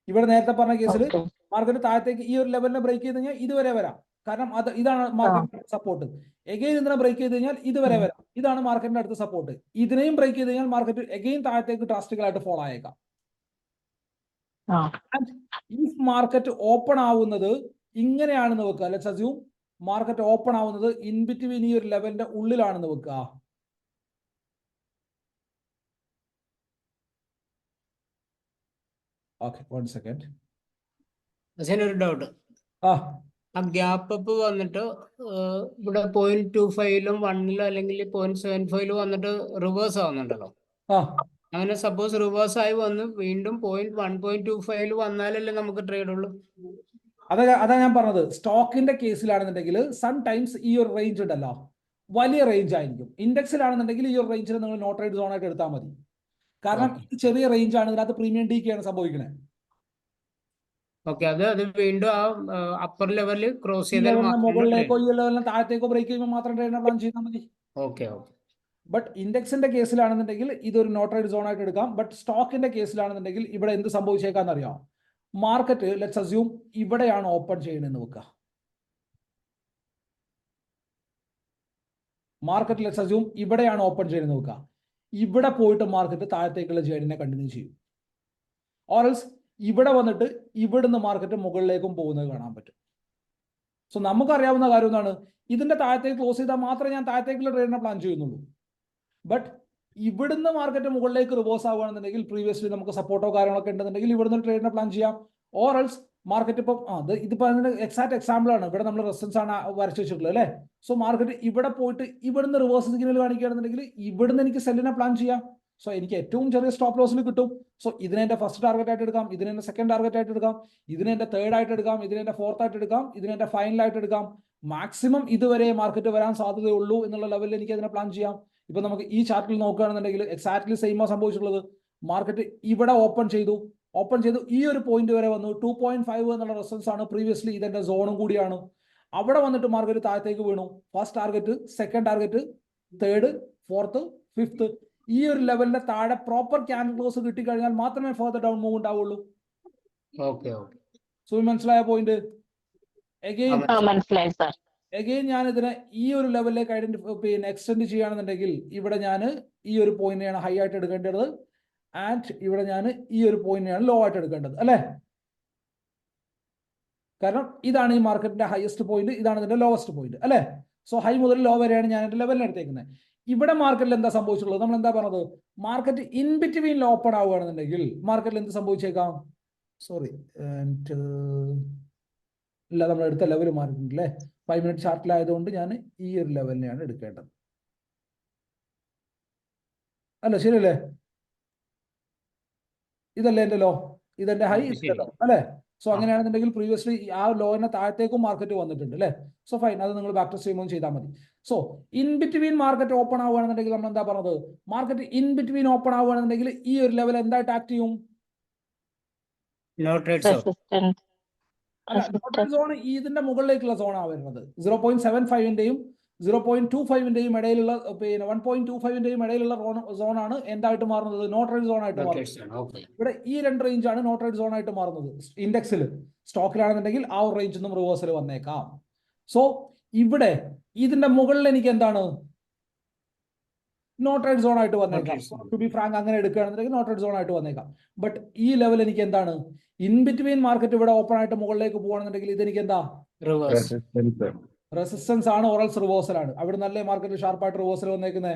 ഇവിടെ നേരത്തെ പറഞ്ഞ കേസിൽ മാർക്കറ്റ് താഴത്തേക്ക് ഈ ഒരു ലെവലിനെ ബ്രേക്ക് ചെയ്ത് കഴിഞ്ഞാൽ ഇതുവരെ വരാം, കാരണം ഇതാണ് മാർക്കറ്റിന്റെ സപ്പോർട്ട്. എഗെയിൻ ഇതിനെ ബ്രേക്ക് ചെയ്ത് കഴിഞ്ഞാൽ ഇതുവരെ വരാം, ഇതാണ് മാർക്കറ്റിന്റെ അടുത്ത സപ്പോർട്ട്. ഇതിനെയും ബ്രേക്ക് ചെയ്ത് കഴിഞ്ഞാൽ മാർക്കറ്റ് എഗെയിൻ താഴത്തേക്ക് ഡ്രാസ്റ്റിക്കലായിട്ട് ഫോളോ ആയേക്കാം. ഈ മാർക്കറ്റ് ഓപ്പൺ ആവുന്നത് ഇങ്ങനെയാണെന്ന് വെക്കുക. ലെറ്റ്സ് അസ്യൂം മാർക്കറ്റ് ഓപ്പൺ ആവുന്നത് ഇൻ ബിറ്റ്വീൻ ഈ ഒരു ലെവലിന്റെ ഉള്ളിലാണെന്ന് വെക്കുക. Okay, 1 second. ഒരു ഡൗട്ട്. ആ ഗ്യാപ്പ് അപ്പ് വന്നിട്ട് ഇവിടെ 0.25 1 അല്ലെങ്കിൽ 0.75 വന്നിട്ട് റിവേഴ്സ് ആവുന്നുണ്ടല്ലോ. അങ്ങനെ സപ്പോസ് റിവേഴ്സ് ആയി വന്ന് വീണ്ടും 1.25 വന്നാലല്ലേ നമുക്ക് ട്രേഡ് ഉള്ളൂ. അതാ ഞാൻ പറഞ്ഞത്. സ്റ്റോക്കിന്റെ കേസിലാണെന്നുണ്ടെങ്കിൽ സംടൈംസ് ഈ ഒരു റേഞ്ച് ഉണ്ടല്ലോ, വലിയ റേഞ്ച് ആയിരിക്കും. ഇൻഡെക്സിലാണെന്നുണ്ടെങ്കിൽ ഈ ഒരു റേഞ്ചിൽ നിങ്ങൾ നോ ട്രേഡ് സോൺ ആയിട്ട് എടുത്താൽ മതി. കാരണം ഇത് ചെറിയ റേഞ്ച് ആണ്, ഇതിനകത്ത് പ്രീമിയം ഡീക്കാണ് സംഭവിക്കുന്നത്. ഓക്കെ, അത് വീണ്ടും ആ അപ്പർ ലെവലിൽ ക്രോസ് ചെയ്താൽ മുകളിലേക്കോ ഈ ലെവലിന് താഴത്തേക്കോ ബ്രേക്ക് ചെയ്യുമ്പോൾ മാത്രം ട്രേഡിനെ പ്ലാൻ ചെയ്താൽ മതി. Okay okay. ബട്ട് ഇൻഡെക്സിന്റെ കേസിലാണെന്നുണ്ടെങ്കിൽ ഇതൊരു നോ ട്രേഡ് സോൺ ആയിട്ട് എടുക്കാം. ബട്ട് സ്റ്റോക്കിന്റെ കേസിലാണെന്നുണ്ടെങ്കിൽ ഇവിടെ എന്ത് സംഭവിച്ചേക്കാന്ന് അറിയാം. മാർക്കറ്റ് ലെറ്റ്സ് അസ്യൂം ഇവിടെയാണ് ഓപ്പൺ ചെയ്യണമെന്ന് വെക്കുക. മാർക്കറ്റ് ലെറ്റ്സ് അസ്യൂം ഇവിടെയാണ് ഓപ്പൺ ചെയ്യണമെന്ന് വെക്കുക. ഇവിടെ പോയിട്ട് മാർക്കറ്റ് താഴത്തേക്കുള്ള ജേർണിനെ കണ്ടിന്യൂ ചെയ്യും. ഓറൽസ് ഇവിടെ വന്നിട്ട് ഇവിടുന്ന് മാർക്കറ്റ് മുകളിലേക്കും പോകുന്നത് കാണാൻ പറ്റും. സോ നമുക്കറിയാവുന്ന കാര്യം എന്താണ്, ഇതിന്റെ താഴത്തേക്ക് ക്ലോസ് ചെയ്താൽ മാത്രമേ ഞാൻ താഴത്തേക്കുള്ള ട്രേഡിനെ പ്ലാൻ ചെയ്യുന്നുള്ളൂ. ബട്ട് ഇവിടുന്ന് മാർക്കറ്റ് മുകളിലേക്ക് റിവേഴ്സ് ആവുകയാണെന്നുണ്ടെങ്കിൽ പ്രീവിയസ്ലി നമുക്ക് സപ്പോർട്ടോ കാര്യങ്ങളൊക്കെ ഉണ്ടെന്നുണ്ടെങ്കിൽ ഇവിടുന്ന് ട്രേഡിനെ പ്ലാൻ ചെയ്യാം. ഓറൽസ് മാർക്കറ്റ് ഇപ്പം ഇതിപ്പോ അതിന്റെ എക്സാക്ട് എക്സാമ്പിൾ ആണ്. ഇവിടെ നമ്മൾ റെസിസ്റ്റൻസ് ആണ് വരച്ചു വെച്ചിട്ടുള്ളത് അല്ലേ. സോ മാർക്കറ്റ് ഇവിടെ പോയിട്ട് ഇവിടുന്ന് റിവേഴ്സ് സിഗ്നൽ കാണിക്കുകയാണെന്നുണ്ടെങ്കിൽ ഇവിടുന്ന് എനിക്ക് സെല്ലിനെ പ്ലാൻ ചെയ്യാം. സോ എനിക്ക് ഏറ്റവും ചെറിയ സ്റ്റോപ്പ് ലോസിൽ കിട്ടും. സോ ഇതിനെ എന്റെ ഫസ്റ്റ് ടാർഗറ്റ് ആയിട്ട് എടുക്കാം, ഇതിനെ എന്റെ സെക്കൻഡ് ടാർഗറ്റ് ആയിട്ട് എടുക്കാം, ഇതിനെ എന്റെ തേർഡ് ആയിട്ട് എടുക്കാം, ഇതിനെ എന്റെ ഫോർത്ത് ആയിട്ട് എടുക്കാം, ഇതിനെ എന്റെ ഫൈനൽ ആയിട്ട് എടുക്കാം. മാക്സിമം ഇതുവരെ മാർക്കറ്റ് വരാൻ സാധ്യതയുള്ളൂ എന്നുള്ള ലെവലിൽ എനിക്ക് അതിനെ പ്ലാൻ ചെയ്യാം. ഇപ്പൊ നമുക്ക് ഈ ചാർട്ടിൽ നോക്കുകയാണെന്നുണ്ടെങ്കിൽ എക്സാക്ട്ലി സെയിം സംഭവിച്ചിട്ടുള്ളത്. മാർക്കറ്റ് ഇവിടെ ഓപ്പൺ ചെയ്തു ഈ ഒരു പോയിന്റ് വരെ വന്നു. 2.5 എന്നുള്ള റെസിസ്റ്റൻസ് ആണ് പ്രീവിയസ്ലി, ഇതെന്റെ സോണും കൂടിയാണ്. അവിടെ വന്നിട്ട് മാർക്കറ്റ് താഴത്തേക്ക് വീണു. First target, second target, third, fourth, fifth, ഈ ഒരു ലെവലിന്റെ താഴെ പ്രോപ്പർ ക്യാൻഡിൽ ക്ലോസ് കിട്ടിക്കഴിഞ്ഞാൽ മാത്രമേ ഫർദർ ഡൗൺ മൂവ് ഉണ്ടാവുള്ളൂ. സോ മനസ്സിലായ പോയിന്റ്? എഗെയിൻ ഞാൻ ഇതിനെ ഈ ഒരു ലെവലിലേക്ക് എക്സ്റ്റെൻഡ് ചെയ്യുകയാണെന്നുണ്ടെങ്കിൽ ഇവിടെ ഞാൻ ഈ ഒരു പോയിന്റിനെയാണ് ഹൈ ആയിട്ട് എടുക്കേണ്ടത്, ആൻഡ് ഇവിടെ ഞാൻ ഈ ഒരു പോയിന്റിനെയാണ് ലോ ആയിട്ട് എടുക്കേണ്ടത് അല്ലേ. കാരണം ഇതാണ് ഈ മാർക്കറ്റിന്റെ ഹയസ്റ്റ് പോയിന്റ്, ഇതാണ് ഇതിന്റെ ലോവസ്റ്റ് പോയിന്റ് അല്ലേ. സോ ഹൈ മുതൽ ലോ വരെയാണ് ഞാൻ എന്റെ ലെവലിൽ എടുത്തേക്കുന്നത്. ഇവിടെ മാർക്കറ്റിൽ എന്താ സംഭവിച്ചിട്ടുള്ളത്? നമ്മൾ എന്താ പറഞ്ഞത്? മാർക്കറ്റ് ഇൻ ബിറ്റ്വീനിൽ ഓപ്പൺ ആവുകയാണെന്നുണ്ടെങ്കിൽ മാർക്കറ്റിൽ എന്ത് സംഭവിച്ചേക്കാം? സോറി, ഇല്ല, നമ്മൾ എടുത്ത ലെവൽ മാറിയിട്ടുണ്ടല്ലേ. 5 മിനിറ്റ് ചാർട്ടിലായതുകൊണ്ട് ഞാൻ ഈ ഒരു ലെവലിനെയാണ് എടുക്കേണ്ടത് അല്ല, ശരിയല്ലേ? ഇതല്ലേ എന്റെ ലോ, ഇതെന്റെ ഹൈ, ഇതല്ലേ ലോ അല്ലേ. സോ അങ്ങനെയാണെന്നുണ്ടെങ്കിൽ പ്രീവിയസ്ലി ആ ലോനെ താഴത്തേക്കും മാർക്കറ്റ് വന്നിട്ടുണ്ട് അല്ലേ. സോ ഫൈൻ, അത് നിങ്ങൾ ബാക്ക് ടു സ്ട്രീം ചെയ്താൽ മതി. So in between market open ആവുകയാണെന്നുണ്ടെങ്കിൽ നമ്മൾ എന്താ പറഞ്ഞത്? മാർക്കറ്റ് ഇൻ ബിറ്റ്വീൻ ഓപ്പൺ ആവുകയാണെന്നുണ്ടെങ്കിൽ ഈ ഒരു ലെവൽ എന്തായിട്ട് ആക്ട് ചെയ്യും? സോൺ ഇതിന്റെ മുകളിലേക്കുള്ള സോണാണ് വരുന്നത്. 0.75ന്റെയും 0.25ന്റെയും ഇടയിലുള്ള 1.25ന്റെയും ഇടയിലുള്ള സോണാണ് എന്തായിട്ട് മാറുന്നത്? നോ ട്രേഡ് സോൺ ആയിട്ട് മാറുന്നത്. ഇവിടെ ഈ രണ്ട് റേഞ്ചാണ് നോ ട്രേഡ് സോൺ ആയിട്ട് മാറുന്നത്. ഇൻഡെക്സിൽ, സ്റ്റോക്കിലാണെന്നുണ്ടെങ്കിൽ ആ ഒരു റേഞ്ചിൽ നിന്നും റിവേഴ്സൽ വന്നേക്കാം. സോ ഇവിടെ ഇതിന്റെ മുകളിൽ എനിക്ക് എന്താണ്? നോ ട്രേഡ് സോൺ ആയിട്ട് വന്നേക്കാം. ടു ബി ഫ്രാങ്ക് അങ്ങനെ എടുക്കുകയാണെന്നുണ്ടെങ്കിൽ നോ ട്രേഡ് സോൺ ആയിട്ട് വന്നേക്കാം. ബട്ട് ഈ ലെവൽ എനിക്ക് എന്താണ്? ഇൻ ബിറ്റ്വീൻ മാർക്കറ്റ് ഇവിടെ ഓപ്പൺ ആയിട്ട് മുകളിലേക്ക് പോകുകയാണെന്നുണ്ടെങ്കിൽ ഇതെനിക്ക് എന്താ? റെസിസ്റ്റൻസ് ആണ്, ഓറൽസ് റിവേഴ്സൽ ആണ്. അവിടെ നല്ല മാർക്കറ്റ് ഷാർപ്പായിട്ട് റിവേഴ്സൽ വന്നേക്കുന്നത്.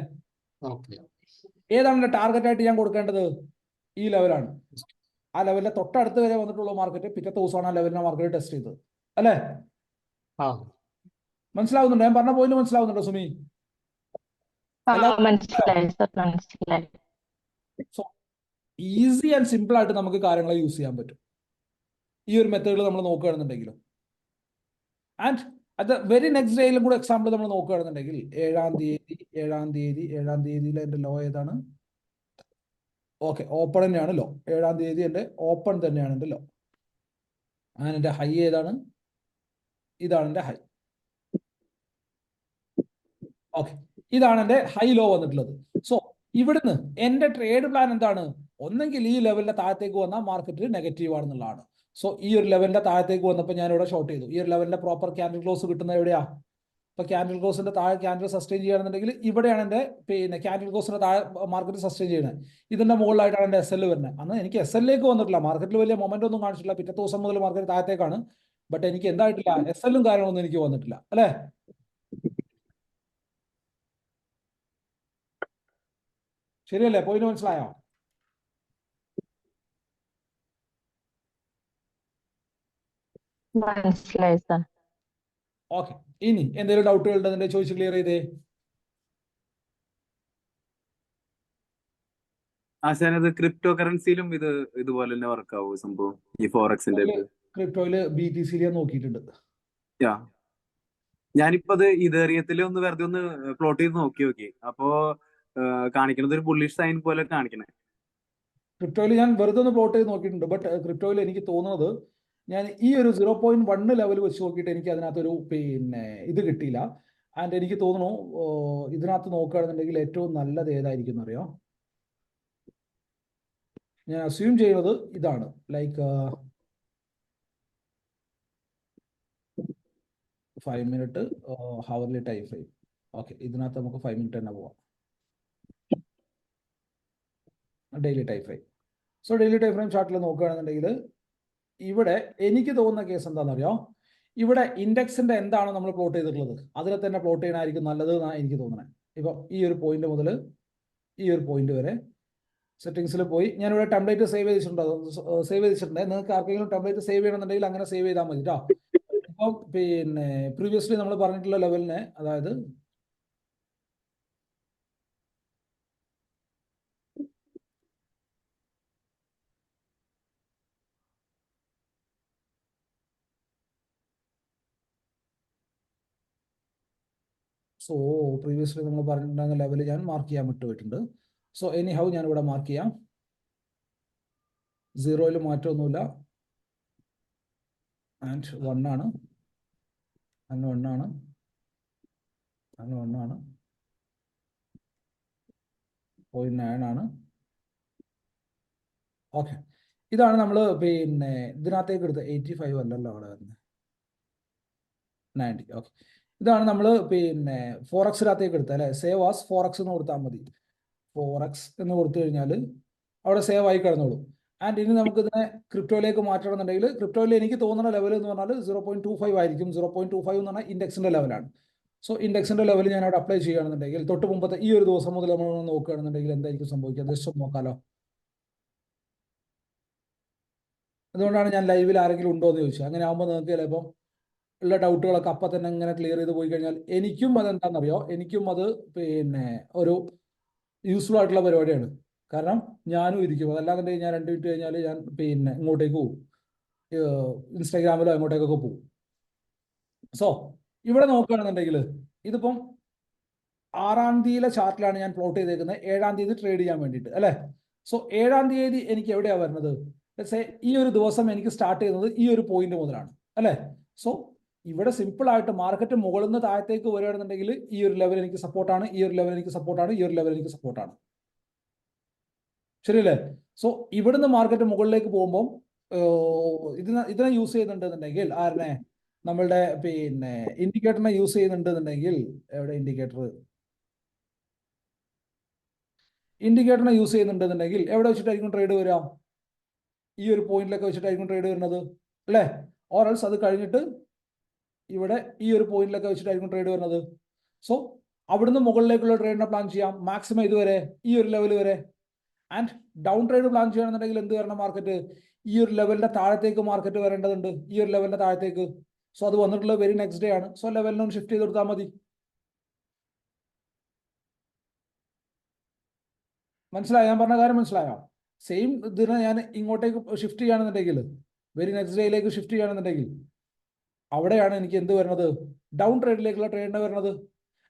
ഏതാണ് എന്റെ ടാർഗറ്റ് ആയിട്ട് ഞാൻ കൊടുക്കേണ്ടത്? ഈ ലെവലാണ്. ആ ലെവലിന്റെ തൊട്ടടുത്ത് വരെ വന്നിട്ടുള്ള മാർക്കറ്റ് പിറ്റത്തെ ദിവസമാണ് ആ ലെവലിനെ മാർക്കറ്റ് ടെസ്റ്റ് ചെയ്തത് അല്ലേ. മനസ്സിലാവുന്നുണ്ടോ? ഞാൻ പറഞ്ഞ പോയിന്റ് മനസ്സിലാവുന്നുണ്ടോ സുമി? ഈസി ആൻഡ് സിമ്പിൾ ആയിട്ട് നമുക്ക് കാര്യങ്ങളെ യൂസ് ചെയ്യാൻ പറ്റും ഈ ഒരു മെത്തേഡിൽ നമ്മൾ നോക്കുകയാണെന്നുണ്ടെങ്കിലും. And at the very next ഡേയിലും കൂടെ എക്സാമ്പിൾ നമ്മൾ നോക്കുകയാണെന്നുണ്ടെങ്കിൽ 7-ാം തീയതിയിൽ എൻ്റെ ലോ ഏതാണ്? ഓക്കെ, ഓപ്പൺ തന്നെയാണ് ലോ. 7-ാം തീയതി എൻ്റെ ഓപ്പൺ തന്നെയാണ് എൻ്റെ ലോ. അങ്ങനെ എൻ്റെ ഹൈ ഏതാണ്? ഇതാണ് എൻ്റെ ഹൈ. ഓക്കെ, ഇതാണ് എൻ്റെ ഹൈ ലോ വന്നിട്ടുള്ളത്. സോ ഇവിടുന്ന് എൻ്റെ ട്രേഡ് പ്ലാൻ എന്താണ്? ഒന്നെങ്കിൽ ഈ ലെവലിന്റെ താഴത്തേക്ക് വന്നാൽ മാർക്കറ്റ് നെഗറ്റീവ് ആണെന്നുള്ളതാണ്. സോ ഈ ഒരു ലെവലിന്റെ താഴത്തേക്ക് വന്നപ്പോൾ ഞാൻ ഇവിടെ ഷോർട്ട് ചെയ്തു. ഈ ഒരു ലെവലിന്റെ പ്രോപ്പർ ക്യാൻഡിൽ ക്ലോസ് കിട്ടുന്നത് എവിടെയാ? ഇപ്പൊ ക്യാൻഡിൽ ക്ലോസിന്റെ താഴെ ക്യാൻഡിൽ സസ്റ്റെയിൻ ചെയ്യുകയാണെന്നുണ്ടെങ്കിൽ ഇവിടെയാണ് എൻ്റെ ക്യാൻഡിൽ ക്ലോസിന്റെ താഴെ മാർക്കറ്റ് സസ്റ്റെയിൻ ചെയ്യുന്നത്. ഇതിന്റെ മുകളിലായിട്ടാണ് എൻ്റെ SL വരുന്നത്. അന്ന് എനിക്ക് SL-ലേക്ക് വന്നിട്ടില്ല, മാർക്കറ്റിൽ വലിയ മൊമെന്റ് ഒന്നും കാണിച്ചിട്ടില്ല. പിറ്റത്തെ ദിവസം മുതൽ മാർക്കറ്റ് താഴത്തേക്കാണ്. ബട്ട് എനിക്ക് എന്തായിട്ടില്ല, SL-ഉം കാര്യങ്ങളൊന്നും എനിക്ക് വന്നിട്ടില്ല, അല്ലേ? ശരിയല്ലേ? പോയിന്റ് മനസ്സിലായോ? മനസ്സിലായി സർ. ഓക്കെ, ഇനി എന്തെങ്കിലും ഡൗട്ടുകൾ ഉണ്ടെന്നുണ്ടെ ചോദിച്ച് ക്ലിയർ ചെയ്തേ. ആശാനത് ക്രിപ്റ്റോ കറൻസിയിലും ഇതുപോലെ തന്നെ വർക്ക് ആവും സംഭവം, ഈ ഫോറക്സിന്റെ? ക്രിപ്റ്റോയില് BTC ഞാൻ നോക്കിയിട്ടുണ്ട്. ഞാനിപ്പോ അത് ഇതേറിയത്തിൽ ഒന്ന് വെറുതെ ഒന്ന് പ്ലോട്ട് ചെയ്ത് നോക്കി. അപ്പോ കാണിക്കുന്നത് ഒരു ബുള്ളിഷ് സൈൻ പോലെ കാണിക്കണേ. ക്രിപ്റ്റോയിൽ ഞാൻ വെറുതെ ഒന്ന് പ്ലോട്ട് ചെയ്ത് നോക്കിയിട്ടുണ്ട്. ബട്ട് ക്രിപ്റ്റോയിൽ എനിക്ക് തോന്നുന്നത് ഞാൻ ഈ ഒരു 0.1 ലെവൽ വെച്ച് നോക്കിയിട്ട് എനിക്ക് അതിനകത്തൊരു ഇത് കിട്ടിയില്ല. ആൻഡ് എനിക്ക് തോന്നുന്നു ഇതിനകത്ത് നോക്കുകയാണെന്നുണ്ടെങ്കിൽ ഏറ്റവും നല്ലത് ഏതായിരിക്കും എന്നറിയോ? ഞാൻ അസ്യൂം ചെയ്യുന്നത് ഇതാണ്, like 5 minute hourly time frame. Okay, ഇതിനകത്ത് നമുക്ക് 5 മിനിറ്റ് തന്നെ പോവാം. Daily time frame. So daily time frame ചാർട്ടിൽ നോക്കുകയാണെന്നുണ്ടെങ്കിൽ ഇവിടെ എനിക്ക് തോന്നുന്ന കേസ് എന്താണെന്നറിയോ? ഇവിടെ ഇൻഡെക്സിന്റെ എന്താണോ നമ്മൾ പ്ലോട്ട് ചെയ്തിട്ടുള്ളത് അതിനെ തന്നെ പ്ലോട്ട് ചെയ്യണമായിരിക്കും നല്ലത് എന്നാണ് എനിക്ക് തോന്നുന്നത്. ഇപ്പം ഈ ഒരു പോയിന്റ് മുതൽ ഈ ഒരു പോയിന്റ് വരെ സെറ്റിംഗ്സിൽ പോയി ഞാനിവിടെ ടെംപ്ലേറ്റ് സേവ് ചെയ്തിട്ടുണ്ട്. നിങ്ങൾക്ക് ആർക്കെങ്കിലും ടെംപ്ലേറ്റ് സേവ് ചെയ്യണമെന്നുണ്ടെങ്കിൽ അങ്ങനെ സേവ് ചെയ്താൽ മതി കേട്ടോ. ഇപ്പം പ്രീവിയസ്ലി നമ്മൾ പറഞ്ഞിട്ടുള്ള ലെവലിനെ, അതായത് പ്രീവിയസ്ലി നമ്മൾ പറഞ്ഞിട്ടുണ്ടായിരുന്ന ലെവൽ ഞാൻ മാർക്ക് ചെയ്യാൻ വിട്ടുപോയിട്ടുണ്ട്. സോ എനി ഹൗ ഞാനിവിടെ മാർക്ക് ചെയ്യാം. 0-ൽ മാറ്റമൊന്നുമില്ല. ആൻഡ് 1 ആണ്, ആൻഡ് 1 ആണ്, ആൻഡ് 1 ആണ്, 0.9 ആണ്. ഓക്കെ, ഇതാണ് നമ്മൾ ഇതിനകത്തേക്ക് എടുത്ത് 85 അല്ലല്ലോ അവിടെ വരുന്നത്, 90. ഓക്കെ, ഇതാണ് നമ്മൾ ഫോറക്സിനകത്തേക്ക് എടുത്തത് അല്ലേ? സേവ് ആസ് ഫോറക്സ് എന്ന് കൊടുത്താൽ മതി. ഫോറക്സ് എന്ന് കൊടുത്തു കഴിഞ്ഞാൽ അവിടെ സേവ് ആയി കിടന്നോളും. ആൻഡ് ഇനി നമുക്ക് ഇതിനെ ക്രിപ്റ്റോയിലേക്ക് മാറ്റണമെന്നുണ്ടെങ്കിൽ ക്രിപ്റ്റോയിൽ എനിക്ക് തോന്നുന്ന ലെവൽ എന്ന് പറഞ്ഞാൽ 0.25 ആയിരിക്കും. 0.25 എന്ന് പറഞ്ഞാൽ ഇൻഡെക്സിന്റെ ലെവലാണ്. സോ ഇൻഡെക്സിന്റെ ലെവൽ ഞാൻ അവിടെ അപ്ലൈ ചെയ്യുകയാണെന്നുണ്ടെങ്കിൽ തൊട്ട് മുമ്പത്തെ ഈ ഒരു ദിവസം മുതൽ നമ്മൾ നോക്കുകയാണെന്നുണ്ടെങ്കിൽ എന്തായിരിക്കും സംഭവിക്കുക? ജസ്റ്റ് നോക്കാലോ. അതുകൊണ്ടാണ് ഞാൻ ലൈവിൽ ആരെങ്കിലും ഉണ്ടോ എന്ന് ചോദിച്ചത്. അങ്ങനെ ആകുമ്പോൾ നിങ്ങൾക്ക് ചിലപ്പം ഉള്ള ഡൗട്ടുകളൊക്കെ അപ്പം തന്നെ ഇങ്ങനെ ക്ലിയർ ചെയ്ത് പോയി കഴിഞ്ഞാൽ എനിക്കും അതെന്താണെന്നറിയോ, എനിക്കും അത് ഒരു യൂസ്ഫുൾ ആയിട്ടുള്ള പരിപാടിയാണ്. കാരണം ഞാനും ഇരിക്കും, അതല്ലാതെ ഞാൻ 2 മിനിറ്റ് കഴിഞ്ഞാൽ ഞാൻ ഇങ്ങോട്ടേക്ക് പോകും, ഇൻസ്റ്റാഗ്രാമിലോ അങ്ങോട്ടേക്കൊക്കെ പോകും. സോ ഇവിടെ നോക്കുകയാണെന്നുണ്ടെങ്കിൽ ഇതിപ്പം 6-ാം തീയതിയിലെ ചാർട്ടിലാണ് ഞാൻ പ്ലോട്ട് ചെയ്തേക്കുന്നത്, 7-ാം തീയതി ട്രേഡ് ചെയ്യാൻ വേണ്ടിയിട്ട് അല്ലേ? സോ 7-ാം തീയതി എനിക്ക് എവിടെയാണ് വരുന്നത്? ഈ ഒരു ദിവസം എനിക്ക് സ്റ്റാർട്ട് ചെയ്യുന്നത് ഈ ഒരു പോയിന്റ് മുതലാണ് അല്ലേ? സോ ഇവിടെ സിമ്പിൾ ആയിട്ട് മാർക്കറ്റ് മുകളിൽ നിന്ന് താഴത്തേക്ക് വരികയാണെന്നുണ്ടെങ്കിൽ ഈ ഒരു ലെവൽ എനിക്ക് സപ്പോർട്ടാണ്, ഈ ഒരു ലെവൽ എനിക്ക് സപ്പോർട്ടാണ്, ഈ ഒരു ലെവൽ എനിക്ക് സപ്പോർട്ടാണ്. ശരിയല്ലേ? സോ ഇവിടുന്ന് മാർക്കറ്റ് മുകളിലേക്ക് പോകുമ്പോൾ ഇതിനെ യൂസ് ചെയ്യുന്നുണ്ടെന്നുണ്ടെങ്കിൽ ആരനെ? നമ്മളുടെ ഇൻഡിക്കേറ്ററിനെ യൂസ് ചെയ്യുന്നുണ്ടെന്നുണ്ടെങ്കിൽ എവിടെ ഇൻഡിക്കേറ്ററിനെ യൂസ് ചെയ്യുന്നുണ്ടെന്നുണ്ടെങ്കിൽ എവിടെ വെച്ചിട്ടായിരിക്കും ട്രേഡ് വരിക? ഈ ഒരു പോയിന്റിലൊക്കെ വെച്ചിട്ടായിരിക്കും ട്രേഡ് വരുന്നത് അല്ലേ? ഓറൽസ് അത് കഴിഞ്ഞിട്ട് ഇവിടെ ഈ ഒരു പോയിന്റിലൊക്കെ വെച്ചിട്ടായിരിക്കും ട്രേഡ് വരുന്നത്. സോ അവിടുന്ന് മുകളിലേക്കുള്ള ട്രേഡിനെ പ്ലാൻ ചെയ്യാം മാക്സിമം ഇതുവരെ ഈ ഒരു ലെവൽ വരെ. ആൻഡ് ഡൗൺ ട്രേഡ് പ്ലാൻ ചെയ്യണമെന്നുണ്ടെങ്കിൽ എന്ത് വരണം? മാർക്കറ്റ് ഈ ഒരു ലെവലിന്റെ താഴത്തേക്ക് മാർക്കറ്റ് വരേണ്ടതുണ്ട്, ഈ ഒരു ലെവലിന്റെ താഴത്തേക്ക്. സോ അത് വന്നിട്ടുള്ള വെരി നെക്സ്റ്റ് ഡേ ആണ്. സോ ലെവലിനൊന്ന് ഷിഫ്റ്റ് ചെയ്ത് കൊടുത്താൽ മതി. മനസ്സിലായോ? ഞാൻ പറഞ്ഞ കാര്യം മനസ്സിലായോ? സെയിം ഇതിനെ ഞാൻ ഇങ്ങോട്ടേക്ക് ഷിഫ്റ്റ് ചെയ്യുകയാണെന്നുണ്ടെങ്കിൽ, വെരി നെക്സ്റ്റ് ഡേയിലേക്ക് ഷിഫ്റ്റ് ചെയ്യുകയാണെന്നുണ്ടെങ്കിൽ, അവിടെയാണ് എനിക്ക് എന്ത് വരുന്നത്, ഡൗൺ ട്രേഡിലേക്കുള്ള ട്രേഡിന് വരുന്നത്.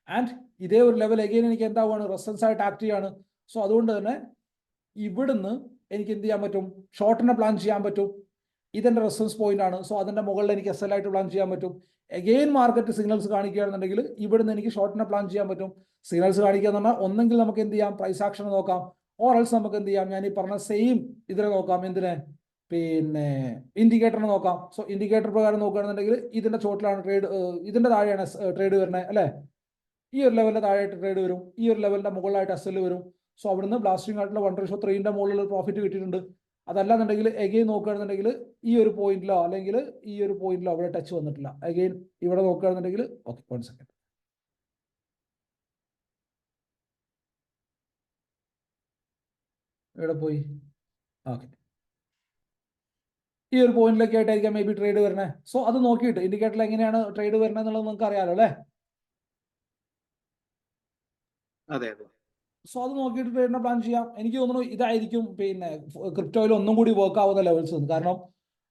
ആൻഡ് ഇതേ ഒരു ലെവൽ എഗെയിൻ എനിക്ക് എന്താവുകയാണ്, റെസിസ്റ്റൻസ് ആയിട്ട് ആക്ട് ചെയ്യാണ്. സോ അതുകൊണ്ട് തന്നെ ഇവിടുന്ന് എനിക്ക് എന്ത് ചെയ്യാൻ പറ്റും, ഷോർട്ടിനെ പ്ലാൻ ചെയ്യാൻ പറ്റും. ഇതെൻ്റെ റെസിസ്റ്റൻസ് പോയിന്റ് ആണ്. സോ അതിൻ്റെ മുകളിൽ എനിക്ക് SL ആയിട്ട് പ്ലാൻ ചെയ്യാൻ പറ്റും. എഗെയിൻ മാർക്കറ്റ് സിഗ്നൽസ് കാണിക്കുകയാണെന്നുണ്ടെങ്കിൽ ഇവിടുന്ന് എനിക്ക് ഷോർട്ടിനെ പ്ലാൻ ചെയ്യാൻ പറ്റും. സിഗ്നൽസ് കാണിക്കുക എന്ന് പറഞ്ഞാൽ ഒന്നെങ്കിൽ നമുക്ക് എന്ത് ചെയ്യാം, പ്രൈസ് ആക്ഷൻ നോക്കാം, ഓർ എൽസ് നമുക്ക് എന്ത് ചെയ്യാം, ഞാൻ ഈ പറഞ്ഞ സെയിം ഇതിനെ നോക്കാം. എന്തിനെ, പിന്നെ ഇൻഡിക്കേറ്ററിനെ നോക്കാം. സോ ഇൻഡിക്കേറ്റർ പ്രകാരം നോക്കുകയാണെന്നുണ്ടെങ്കിൽ ഇതിന്റെ ചോട്ടിലാണ് ട്രേഡ്, ഇതിന്റെ താഴെയാണ് ട്രേഡ് വരുന്നത് അല്ലേ. ഈ ഒരു ലെവലിന്റെ താഴെയായിട്ട് ട്രേഡ് വരും, ഈ ഒരു ലെവലിന്റെ മുകളിലായിട്ട് SL വരും. സോ അവിടുന്ന് ബ്ലാസ്റ്റിംഗ് ആയിട്ടുള്ള 1:3ന്റെ മുകളിൽ പ്രോഫിറ്റ് കിട്ടിയിട്ടുണ്ട്. അതല്ലാന്നുണ്ടെങ്കിൽ എഗെയിൻ നോക്കുകയാണെന്നുണ്ടെങ്കിൽ ഈ ഒരു പോയിന്റിലോ അല്ലെങ്കിൽ ഈ ഒരു പോയിന്റിലോ അവിടെ ടച്ച് വന്നിട്ടില്ല. എഗെയിൻ ഇവിടെ നോക്കുകയാണെന്നുണ്ടെങ്കിൽ ഓക്കെ 1 സെക്കൻഡ്, ഇവിടെ പോയി, ഓക്കെ ഈ ഒരു പോയിന്റിലൊക്കെ ആയിട്ടായിരിക്കാം മേ ബി ട്രേഡ് വരുന്നത്. സോ അത് നോക്കിയിട്ട് ഇൻഡിക്കേറ്ററിൽ എങ്ങനെയാണ് ട്രേഡ് വരുന്നത് എന്നുള്ളത് നിങ്ങൾക്ക് അറിയാലോ അല്ലേ. അതെ അതെ. സോ അത് നോക്കിയിട്ട് ട്രേഡിനെ പ്ലാൻ ചെയ്യാം. എനിക്ക് തോന്നുന്നു ഇതായിരിക്കും പിന്നെ ക്രിപ്റ്റോയിൽ ഒന്നും കൂടി വർക്ക് ആവുന്ന ലെവൽസ്. കാരണം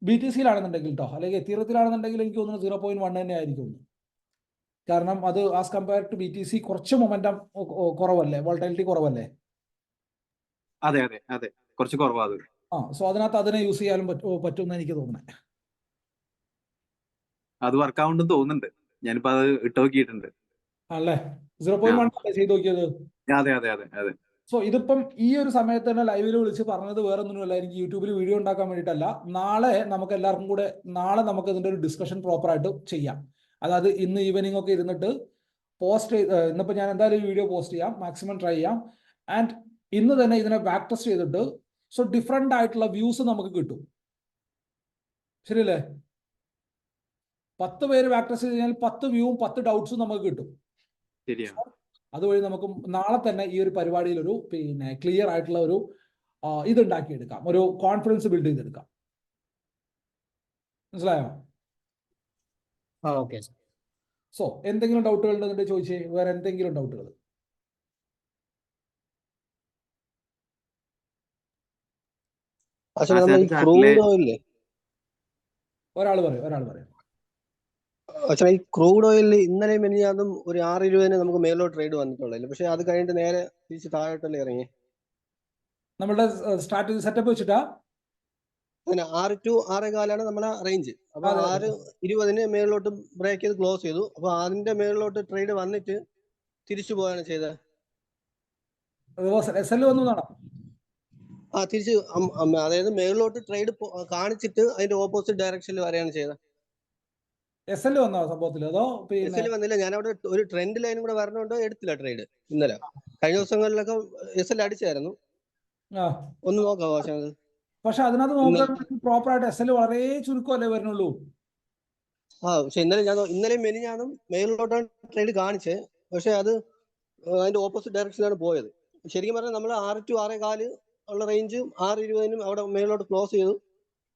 BTC-യിലാണെന്നുണ്ടെങ്കിൽ കേട്ടോ, അല്ലെങ്കിൽ എത്തീറത്തിലാണെന്നുണ്ടെങ്കിൽ എനിക്ക് തോന്നുന്നു 0.1 തന്നെ ആയിരിക്കും. കാരണം അത് ആസ് കമ്പയർ ടു BTC കുറച്ച് മൊമെന്റം കുറവല്ലേ, വോൾട്ടാലിറ്റി കുറവല്ലേ. അതെ അതെ അതെ, കുറച്ച് കുറവാണ്. സോ അതിനകത്ത് അതിനെ യൂസ് ചെയ്യാനും പറ്റുമെന്ന് എനിക്ക് തോന്നുന്നത്. അത് വർക്ക് ആവുണ്ടെന്ന് തോന്നുന്നുണ്ട്. ഞാനിപ്പോ അത് ഇട്ട് നോക്കിയിട്ടുണ്ട്. അല്ലേ 0.1 ചെയ്ത് നോക്കിയത്. അതെ അതെ അതെ അതെ. സോ ഇതിപ്പം ഈ ഒരു സമയത്ത് തന്നെ ലൈവിൽ വിളിച്ച് പറഞ്ഞത് വേറെ ഒന്നുമല്ല, എനിക്ക് യൂട്യൂബിൽ വീഡിയോ ഉണ്ടാക്കാൻ വേണ്ടിയിട്ടല്ല. നാളെ നമുക്ക് എല്ലാവർക്കും കൂടെ നാളെ ഇതിന്റെ ഒരു ഡിസ്കഷൻ പ്രോപ്പറായിട്ട് ചെയ്യാം. അതായത് ഇന്ന് ഈവനിങ് ഒക്കെ ഇരുന്നിട്ട് പോസ്റ്റ് ഇന്നിപ്പോൾ ഞാൻ എന്തായാലും ഈ വീഡിയോ പോസ്റ്റ് ചെയ്യാം, മാക്സിമം ട്രൈ ചെയ്യാം. ആൻഡ് ഇന്ന് തന്നെ ഇതിനെ ബാക്ക് ടെസ്റ്റ് ചെയ്തിട്ട് സോ ഡിഫറെൻ്റ് ആയിട്ടുള്ള വ്യൂസ് നമുക്ക് കിട്ടും. ശരിയല്ലേ? 10 പേര് ബാക്ക് ടെസ്റ്റ് ചെയ്ത് കഴിഞ്ഞാൽ 10 വ്യൂവും 10 ഡൗട്ട്സും നമുക്ക് കിട്ടും. ശരിയാണ്. അതുവഴി നമുക്ക് നാളെ തന്നെ ഈ ഒരു പരിപാടിയിൽ ഒരു പിന്നെ ക്ലിയർ ആയിട്ടുള്ള ഒരു ഇതുണ്ടാക്കിയെടുക്കാം, ഒരു കോൺഫിഡൻസ് ബിൽഡ് ചെയ്തെടുക്കാം. മനസ്സിലായോ? ഓക്കെ. സോ എന്തെങ്കിലും ഡൗട്ടുകൾ ഉണ്ടെന്നുണ്ടെങ്കിൽ ചോദിച്ചേ, വേറെ എന്തെങ്കിലും ഡൗട്ടുകൾ? ഒരാൾ പറയും. പക്ഷേ ഈ ക്രൂഡ് ഓയിലിൽ ഇന്നലെ മെനിഞ്ഞാന്നും ഒരു 6:20 നമുക്ക് മേലോട്ട് ട്രേഡ് വന്നിട്ടുള്ളൂ. പക്ഷെ അത് കഴിഞ്ഞിട്ട് നേരെ തിരിച്ച് താഴോട്ടല്ലേ ഇറങ്ങി. നമ്മളുടെ സ്ട്രാറ്റജി സെറ്റപ്പ് വെച്ചിട്ടാ 6 to 6.15 നമ്മളെ റേഞ്ച്. അപ്പൊ 6:20 മേളിലോട്ട് ബ്രേക്ക് ചെയ്ത് ക്ലോസ് ചെയ്തു. അപ്പൊ അതിന്റെ മേളിലോട്ട് ട്രേഡ് വന്നിട്ട് തിരിച്ചു പോയാണ് ചെയ്തത്. തിരിച്ച് അതായത് മേളിലോട്ട് ട്രേഡ് കാണിച്ചിട്ട് അതിന്റെ ഓപ്പോസിറ്റ് ഡയറക്ഷനിൽ വരെയാണ് ചെയ്തത്. SL വന്നോ സംഭവത്തിൽ? അതോ SL വന്നില്ല. ഞാൻ അവിടെ ഒരു ട്രെൻഡ് ലൈനും കൂടെ വരണോണ്ട് എടുത്തില്ല ട്രേഡ് ഇന്നലെ. കഴിഞ്ഞ ദിവസങ്ങളിലൊക്കെ SL അടിച്ചായിരുന്നു. ഒന്ന് നോക്കാവോ? പക്ഷെ അതിനകത്ത് നോക്കാൻ പ്രോപ്പർ ആയിട്ട് SL വളരെ ചുരുക്കമല്ലേ വരുന്നുള്ളൂ. പക്ഷെ ഇന്നലെ മെനിഞ്ഞാന്നും മേളിലോട്ടാണ് ട്രേഡ് കാണിച്ചത്. പക്ഷെ അത് അതിന്റെ ഓപ്പോസിറ്റ് ഡയറക്ഷനിലാണ് പോയത്. ശരിക്കും പറഞ്ഞാൽ നമ്മൾ 6 to 6.15 ഉള്ള റേഞ്ച് 6:20 അവിടെ മേളിലോട്ട് ക്ലോസ് ചെയ്തു.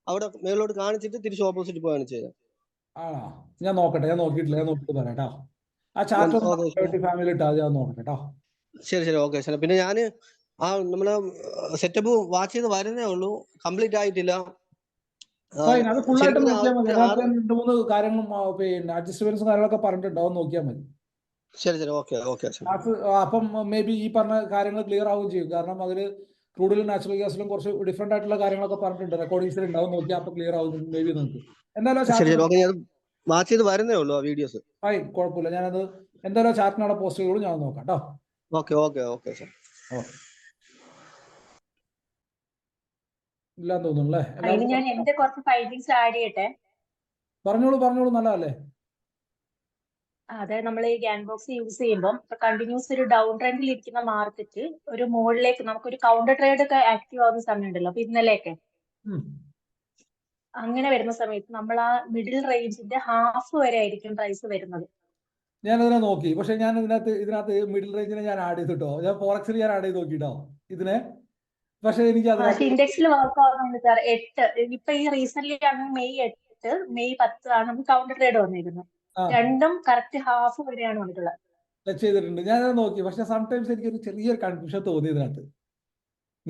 അവിടെ മേളിലോട്ട് കാണിച്ചിട്ട് തിരിച്ച് ഓപ്പോസിറ്റ് പോയാണ് ചെയ്തത്. ഞാൻ നോക്കട്ടെ, ഞാൻ നോക്കിയിട്ട് പറയാം. ആ ചാർട്ട് ഫാമിലി ഇട്ടാ ഞാൻ നോക്കട്ടെ. ശരി ഓക്കെ സാർ. പിന്നെ ഞാൻ നമ്മളെ സെറ്റപ്പ് വാച്ച് ചെയ്ത് വരുന്നേ ഉള്ളൂ, കംപ്ലീറ്റ് ആയിട്ടില്ല. അത് ഫുള്ളായിട്ട് നോക്കിയാൽ മതി. 2-3 കാര്യങ്ങളും പിന്നെ അഡ്ജസ്റ്റ്മെന്റ്സും കാര്യങ്ങളൊക്കെ പറഞ്ഞിട്ടുണ്ടാവും, നോക്കിയാൽ മതി. ശരി ഓക്കെ. അപ്പം മേ ബി ഈ പറഞ്ഞ കാര്യങ്ങൾ ക്ലിയർ ആവുകയും ചെയ്യും. കാരണം അതിൽ ക്രൂഡിലും നാച്ചുറൽ ഗ്യാസിലും കുറച്ച് ഡിഫറെന്റ് ആയിട്ടുള്ള കാര്യങ്ങളൊക്കെ പറഞ്ഞിട്ടുണ്ട്, റെക്കോർഡിങ്സിൽ ഉണ്ടാവും. നോക്കിയാൽ അപ്പൊ ക്ലിയർ ആവും മേ ബി നിങ്ങൾക്ക്. എന്തായാലും വാച്ച് ചെയ്ത് വരുന്നേ ഉള്ളൂ ആ വീഡിയോസ്. കുഴപ്പമില്ല, ഞാനത് എന്തായാലും ചാറ്റിനവിടെ പോസ്റ്റ് ചെയ്തോളൂ, ഞാൻ നോക്കാം കേട്ടോ. Okay sir. ഇല്ലാന്ന് തോന്നുന്നു അല്ലേ? ഞാൻ എന്റെ കുറച്ച് ഫൈൻഡിങ്സ് ആഡ് ചെയ്യട്ടെ. പറഞ്ഞോളൂ, നല്ലതല്ലേ? അതായത് നമ്മൾ ഈ ഗ്യാൻ ബോക്സ് യൂസ് ചെയ്യുമ്പോൾ കണ്ടിന്യൂസ് ഒരു ഡൗൺ ട്രെൻഡിൽ ഇരിക്കുന്ന മാർക്കറ്റ് ഒരു മുകളിലേക്ക് നമുക്കൊരു കൗണ്ടർ ട്രേഡ് ഒക്കെ ആക്റ്റീവ് ആവുന്ന സമയമുണ്ടല്ലോ. അപ്പൊ ഇന്നലെയൊക്കെ അങ്ങനെ വരുന്ന സമയത്ത് നമ്മൾ ആ മിഡിൽ റേഞ്ചിന്റെ ഹാഫ് വരെ ആയിരിക്കും പ്രൈസ് വരുന്നത്. ഞാനതിനെ നോക്കി, പക്ഷെ ഞാൻ ഇതിനകത്ത് മിഡിൽ റേഞ്ചിനെ ഞാൻ ആഡ് ചെയ്തിട്ടോ. ഞാൻ ഫോറക്സിൽ ഞാൻ ആഡ് ചെയ്ത് നോക്കിട്ടോ ഇതിനെ. പക്ഷെ എനിക്ക് ഇൻഡെക്സിൽ വർക്ക് ആവുന്നുണ്ട് സാർ. 8 ഇപ്പൊ ഈ റീസെന്റ് ആണ് May 8, May 10 ആണ് നമുക്ക് കൗണ്ടർ ട്രേഡ് വന്നിരുന്നത്. രണ്ടും കറക്റ്റ് ഹാഫ് വരെയാണ് വന്നിട്ടുള്ളത്. ടച്ച് ചെയ്തിട്ടുണ്ട്, ഞാൻ നോക്കി. പക്ഷെ സംടൈംസ് എനിക്കൊരു ചെറിയൊരു കൺഫ്യൂഷൻ തോന്നി ഇതിനകത്ത്.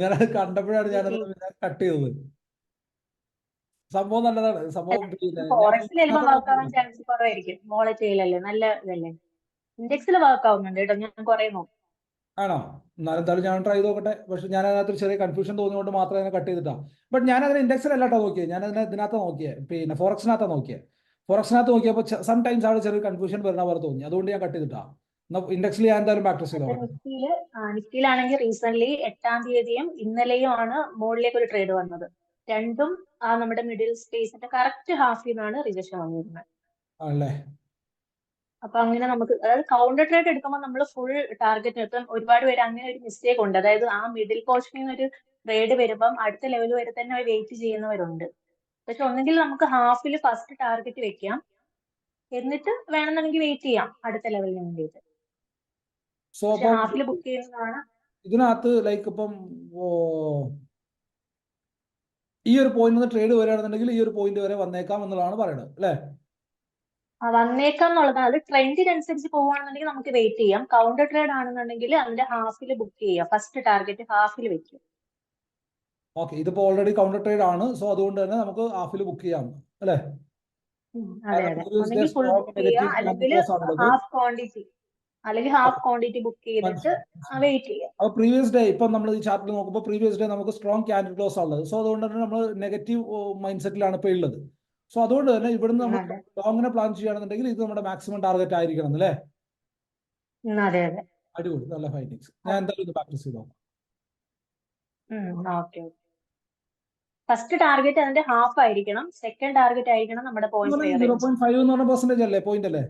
ഞാനത് കണ്ടപ്പോഴാണ് ഞാനത് കട്ട് ചെയ്തത്. സംഭവം നല്ലതാണ്. സംഭവം ഫോറക്സിൽ ചിലപ്പോൾ വർക്ക് ആവാൻ ചാൻസ് കുറവായിരിക്കും. വോളറ്റൈലല്ലേ, നല്ല ഇതല്ലേ. ഇൻഡെക്സിൽ വർക്ക് ആവുന്നുണ്ട് കേട്ടോ, ഞാൻ കുറെ നോക്കും. ആണോ? എന്നാലും എന്തായാലും ഞാൻ ട്രൈ ചെയ്ത് നോക്കട്ടെ. പക്ഷെ ഞാൻ അതിനകത്ത് ചെറിയ കൺഫ്യൂഷൻ തോന്നിയോണ്ട് മാത്രമേ അതിനെ കട്ട് ചെയ്തിട്ടാ. ബട്ട് ഞാൻ അതിന് ഇൻഡെക്സിലല്ല കേട്ടോ നോക്കിയത്, ഞാൻ അതിനെ ഇതിനകത്ത് നോക്കിയത്, പിന്നെ ഫോറക്സിനകത്താണ് നോക്കിയത്. ഫോറക്സിനകത്ത് നോക്കിയപ്പോൾ സംടൈംസ് അവിടെ ചെറിയ കൺഫ്യൂഷൻ വരുന്ന പോലെ തോന്നി, അതുകൊണ്ട് ഞാൻ കട്ട് ചെയ്തിട്ടാ. ഇൻഡെക്സിൽ ഞാൻ എന്തായാലും ബാക്ക് ടെസ്റ്റ് ചെയ്ത് നോക്കട്ടെ. നിഫ്റ്റിയിലാണെങ്കിൽ റീസെന്റ് 8-ാം തീയതിയും ഇന്നലെയും ആണ് മുകളിലേക്ക് ഒരു ട്രേഡ് വന്നത്. രണ്ടും ആ നമ്മുടെ മിഡിൽ സ്പേസിന്റെ കറക്റ്റ് ഹാഫിൽ നിന്നാണ് റിജക്ഷൻ വന്നിരുന്നത്. ആണല്ലേ? അപ്പൊ അങ്ങനെ നമുക്ക്, അതായത് കൗണ്ടർ ട്രേഡ് എടുക്കുമ്പോൾ നമ്മൾ ഫുൾ ടാർഗറ്റ് നിർത്തും. ഒരുപാട് പേര് അങ്ങനെ ഒരു മിസ്റ്റേക്ക് ഉണ്ട്, അതായത് ആ മിഡിൽ പോർഷനിൽ നിന്ന് ഒരു ട്രേഡ് വരുമ്പം അടുത്ത ലെവൽ വരെ തന്നെ വെയിറ്റ് ചെയ്യുന്നവരുണ്ട്. പക്ഷെ ഒന്നെങ്കിൽ നമുക്ക് ഹാഫിൽ ഫസ്റ്റ് ടാർഗറ്റ് വെക്കാം, എന്നിട്ട് വേണമെന്നുണ്ടെങ്കിൽ വെയിറ്റ് ചെയ്യാം അടുത്ത ലെവലിന് വേണ്ടിയിട്ട്. സോ പക്ഷെ അപ്പം ഹാഫിൽ ബുക്ക് ചെയ്യുന്നതാണ് ഇതിനകത്ത് ലൈക്ക് ഇപ്പം ഈ ഒരു പോയിന്റ് നിന്ന് ട്രേഡ് വരികയാണെന്നുണ്ടെങ്കിൽ ഈ ഒരു പോയിന്റ് വരെ വന്നേക്കാം എന്നുള്ളതാണ് പറയുന്നത് അല്ലേ? വന്നേക്കാം എന്നുള്ളതാണ്. അത് ട്രെൻഡിനനുസരിച്ച് പോവുകയാണെന്നുണ്ടെങ്കിൽ നമുക്ക് വെയിറ്റ് ചെയ്യാം. കൗണ്ടർ ട്രേഡ് ആണെന്നുണ്ടെങ്കിൽ അതിന്റെ ഹാഫിൽ ബുക്ക് ചെയ്യാം, ഫസ്റ്റ് ടാർഗറ്റ് ഹാഫിൽ വെക്കും. ഓക്കെ, ഇതിപ്പോ ഓൾറെഡി കൗണ്ടർ ട്രേഡ് ആണ്, സോ അതുകൊണ്ട് തന്നെ നമുക്ക് ഹാഫിൽ ബുക്ക് ചെയ്യാം അല്ലേ? അതെ അതെ, ഒന്നെങ്കിൽ ഫുൾ ബുക്ക് ചെയ്യാം, അല്ലെങ്കിൽ ഹാഫ് ക്വാണ്ടിറ്റി, അല്ലെങ്കിൽ ഹാഫ് ക്വാണ്ടിറ്റി ബുക്ക് ചെയ്തിട്ട് വെയിറ്റ് ചെയ്യാം. അപ്പൊ പ്രീവിയസ് ഡേ ഇപ്പം നമ്മൾ ഈ ചാർട്ടിൽ നോക്കുമ്പോൾ പ്രീവിയസ് ഡേ നമുക്ക് സ്ട്രോങ് ക്യാൻഡിൽ ക്ലോസ് ഉള്ളത്, സോ അതുകൊണ്ട് തന്നെ നമ്മൾ നെഗറ്റീവ് മൈൻഡ് സെറ്റിലാണ് ഇപ്പോൾ ഉള്ളത്. സോ അതുകൊണ്ട് തന്നെ ഇവിടുന്ന് നമ്മൾ ലോങ്ങിനെ പ്ലാൻ ചെയ്യുകയാണെന്നുണ്ടെങ്കിൽ ഇത് നമ്മുടെ മാക്സിമം ടാർഗറ്റ് ആയിരിക്കണം അല്ലേ? അതെ അതെ, അടിപൊളി, നല്ല ഫൈൻഡിങ്സ്. ഞാൻ എന്തായാലും ഇത് പ്രാക്ടീസ് ചെയ്ത് നോക്കാം. ഓക്കെ. ഫസ്റ്റ് ടാർഗറ്റ് അതിന്റെ ഹാഫ് ആയിരിക്കണം, സെക്കൻഡ് ടാർഗറ്റ് ആയിരിക്കണം നമ്മുടെ പോയിന്റ് 0.5 എന്ന് പറഞ്ഞ പെർസെന്റേജ് അല്ലേ പോയിന്റ് അല്ലേ?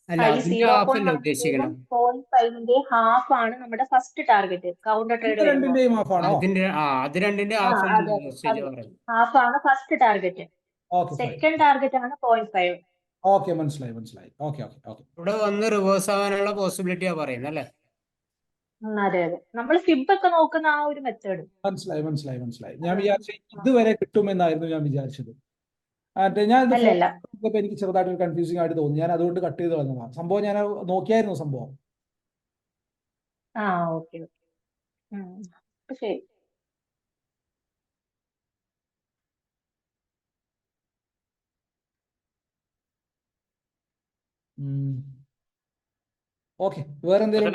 അല്ല, അതിന്റെ ഹാഫ് അല്ല ഉദ്ദേശിക്കണം. 0.5 ഹാഫ് ആണ് നമ്മുടെ ഫസ്റ്റ് ടാർഗറ്റ്. കൗണ്ടർ ട്രേഡ് രണ്ടിന്റെയും ഹാഫ് ആണോ? അത് രണ്ടിന്റെ ഹാഫ് ഹാഫ് ആണ് ഫസ്റ്റ് ടാർഗറ്റ്, സെക്കൻഡ് ടാർഗറ്റ് ആണ് 0.5. ഓക്കെ, മനസ്സിലായി മനസ്സിലായി. Okay okay okay. ഇവിടെ വന്ന് റിവേഴ്സ് ആവാനുള്ള പോസിബിലിറ്റിയാ പറയുന്നത് അല്ലേ? അതെ അതെ, നമ്മൾ ഫിബ് ഒക്കെ നോക്കുന്ന ആ ഒരു മെത്തേഡ്. മനസ്സിലായി മനസ്സിലായി മനസ്സിലായി. ഞാൻ വിചാരിച്ച ഇതുവരെ കിട്ടുമെന്നായിരുന്നു ഞാൻ വിചാരിച്ചത്. ഞാൻ എനിക്ക് ചെറുതായിട്ട് ഒരു കൺഫ്യൂസിംഗ് ആയിട്ട് തോന്നി, ഞാൻ അതുകൊണ്ട് കട്ട് ചെയ്ത് വന്നതാണ്. സംഭവം ഞാൻ നോക്കിയായിരുന്നു സംഭവം. ഓക്കെ ശരി. ഓക്കെ, വേറെ എന്തെങ്കിലും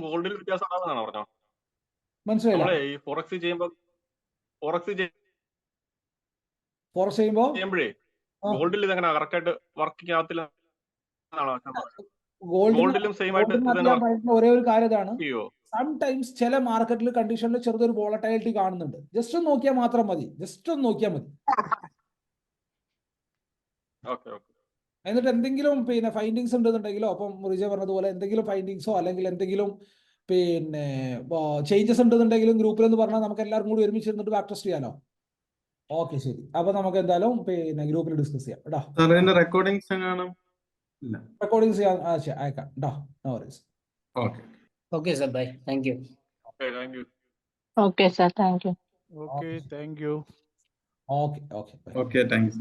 ഗോൾഡിൽ വ്യത്യാസം ഉണ്ടാകുന്നതാണോ പറഞ്ഞോ? മനസ്സിലായില്ല. നമ്മളെ ഈ ഫോറക്സ് ചെയ്യുമ്പോഴേ ഗോൾഡിൽ ഇതെങ്ങനെ കറക്റ്റ് ആയിട്ട് വർക്കിംഗ് ആവത്തില്ല? ഗോൾഡിലും സെയിം ആയിട്ട് ഒരേ ഒരു കാര്യം ഇതാണ്, സംടൈംസ് ചില മാർക്കറ്റിൽ കണ്ടീഷനിൽ ചെറുതൊരു വോളറ്റൈലിറ്റി കാണുന്നുണ്ട്. ജസ്റ്റ് ഒന്ന് നോക്കിയാൽ മാത്രം മതി, ജസ്റ്റ് ഒന്ന് നോക്കിയാൽ മതി. എന്നിട്ട് എന്തെങ്കിലും പിന്നെ ഫൈൻഡിങ്സ് ഉണ്ടെന്നുണ്ടെങ്കിലോ, അപ്പം റിജ പറഞ്ഞതുപോലെ എന്തെങ്കിലും ഫൈൻഡിങ്സോ അല്ലെങ്കിൽ എന്തെങ്കിലും പിന്നെ ചേഞ്ചസ് ഉണ്ടെന്നുണ്ടെങ്കിലും ഗ്രൂപ്പിൽ എന്ന് പറഞ്ഞാൽ നമുക്ക് എല്ലാവർക്കും കൂടി ഒരുമിച്ച് ഇരുന്നിട്ട് ബാക്ക് ടെസ്റ്റ് ചെയ്യാലോ. ഓക്കെ ശരി, അപ്പൊ നമുക്ക് എന്തായാലും പിന്നെ ഗ്രൂപ്പിൽ ഡിസ്കസ് ചെയ്യാം കേട്ടോ. റെക്കോർഡിങ്സ് അയക്കാം കേട്ടോ. No worries. Okay sir, bye. Thank you. Okay sir, thank you. Okay, thank you. Okay okay okay, thanks.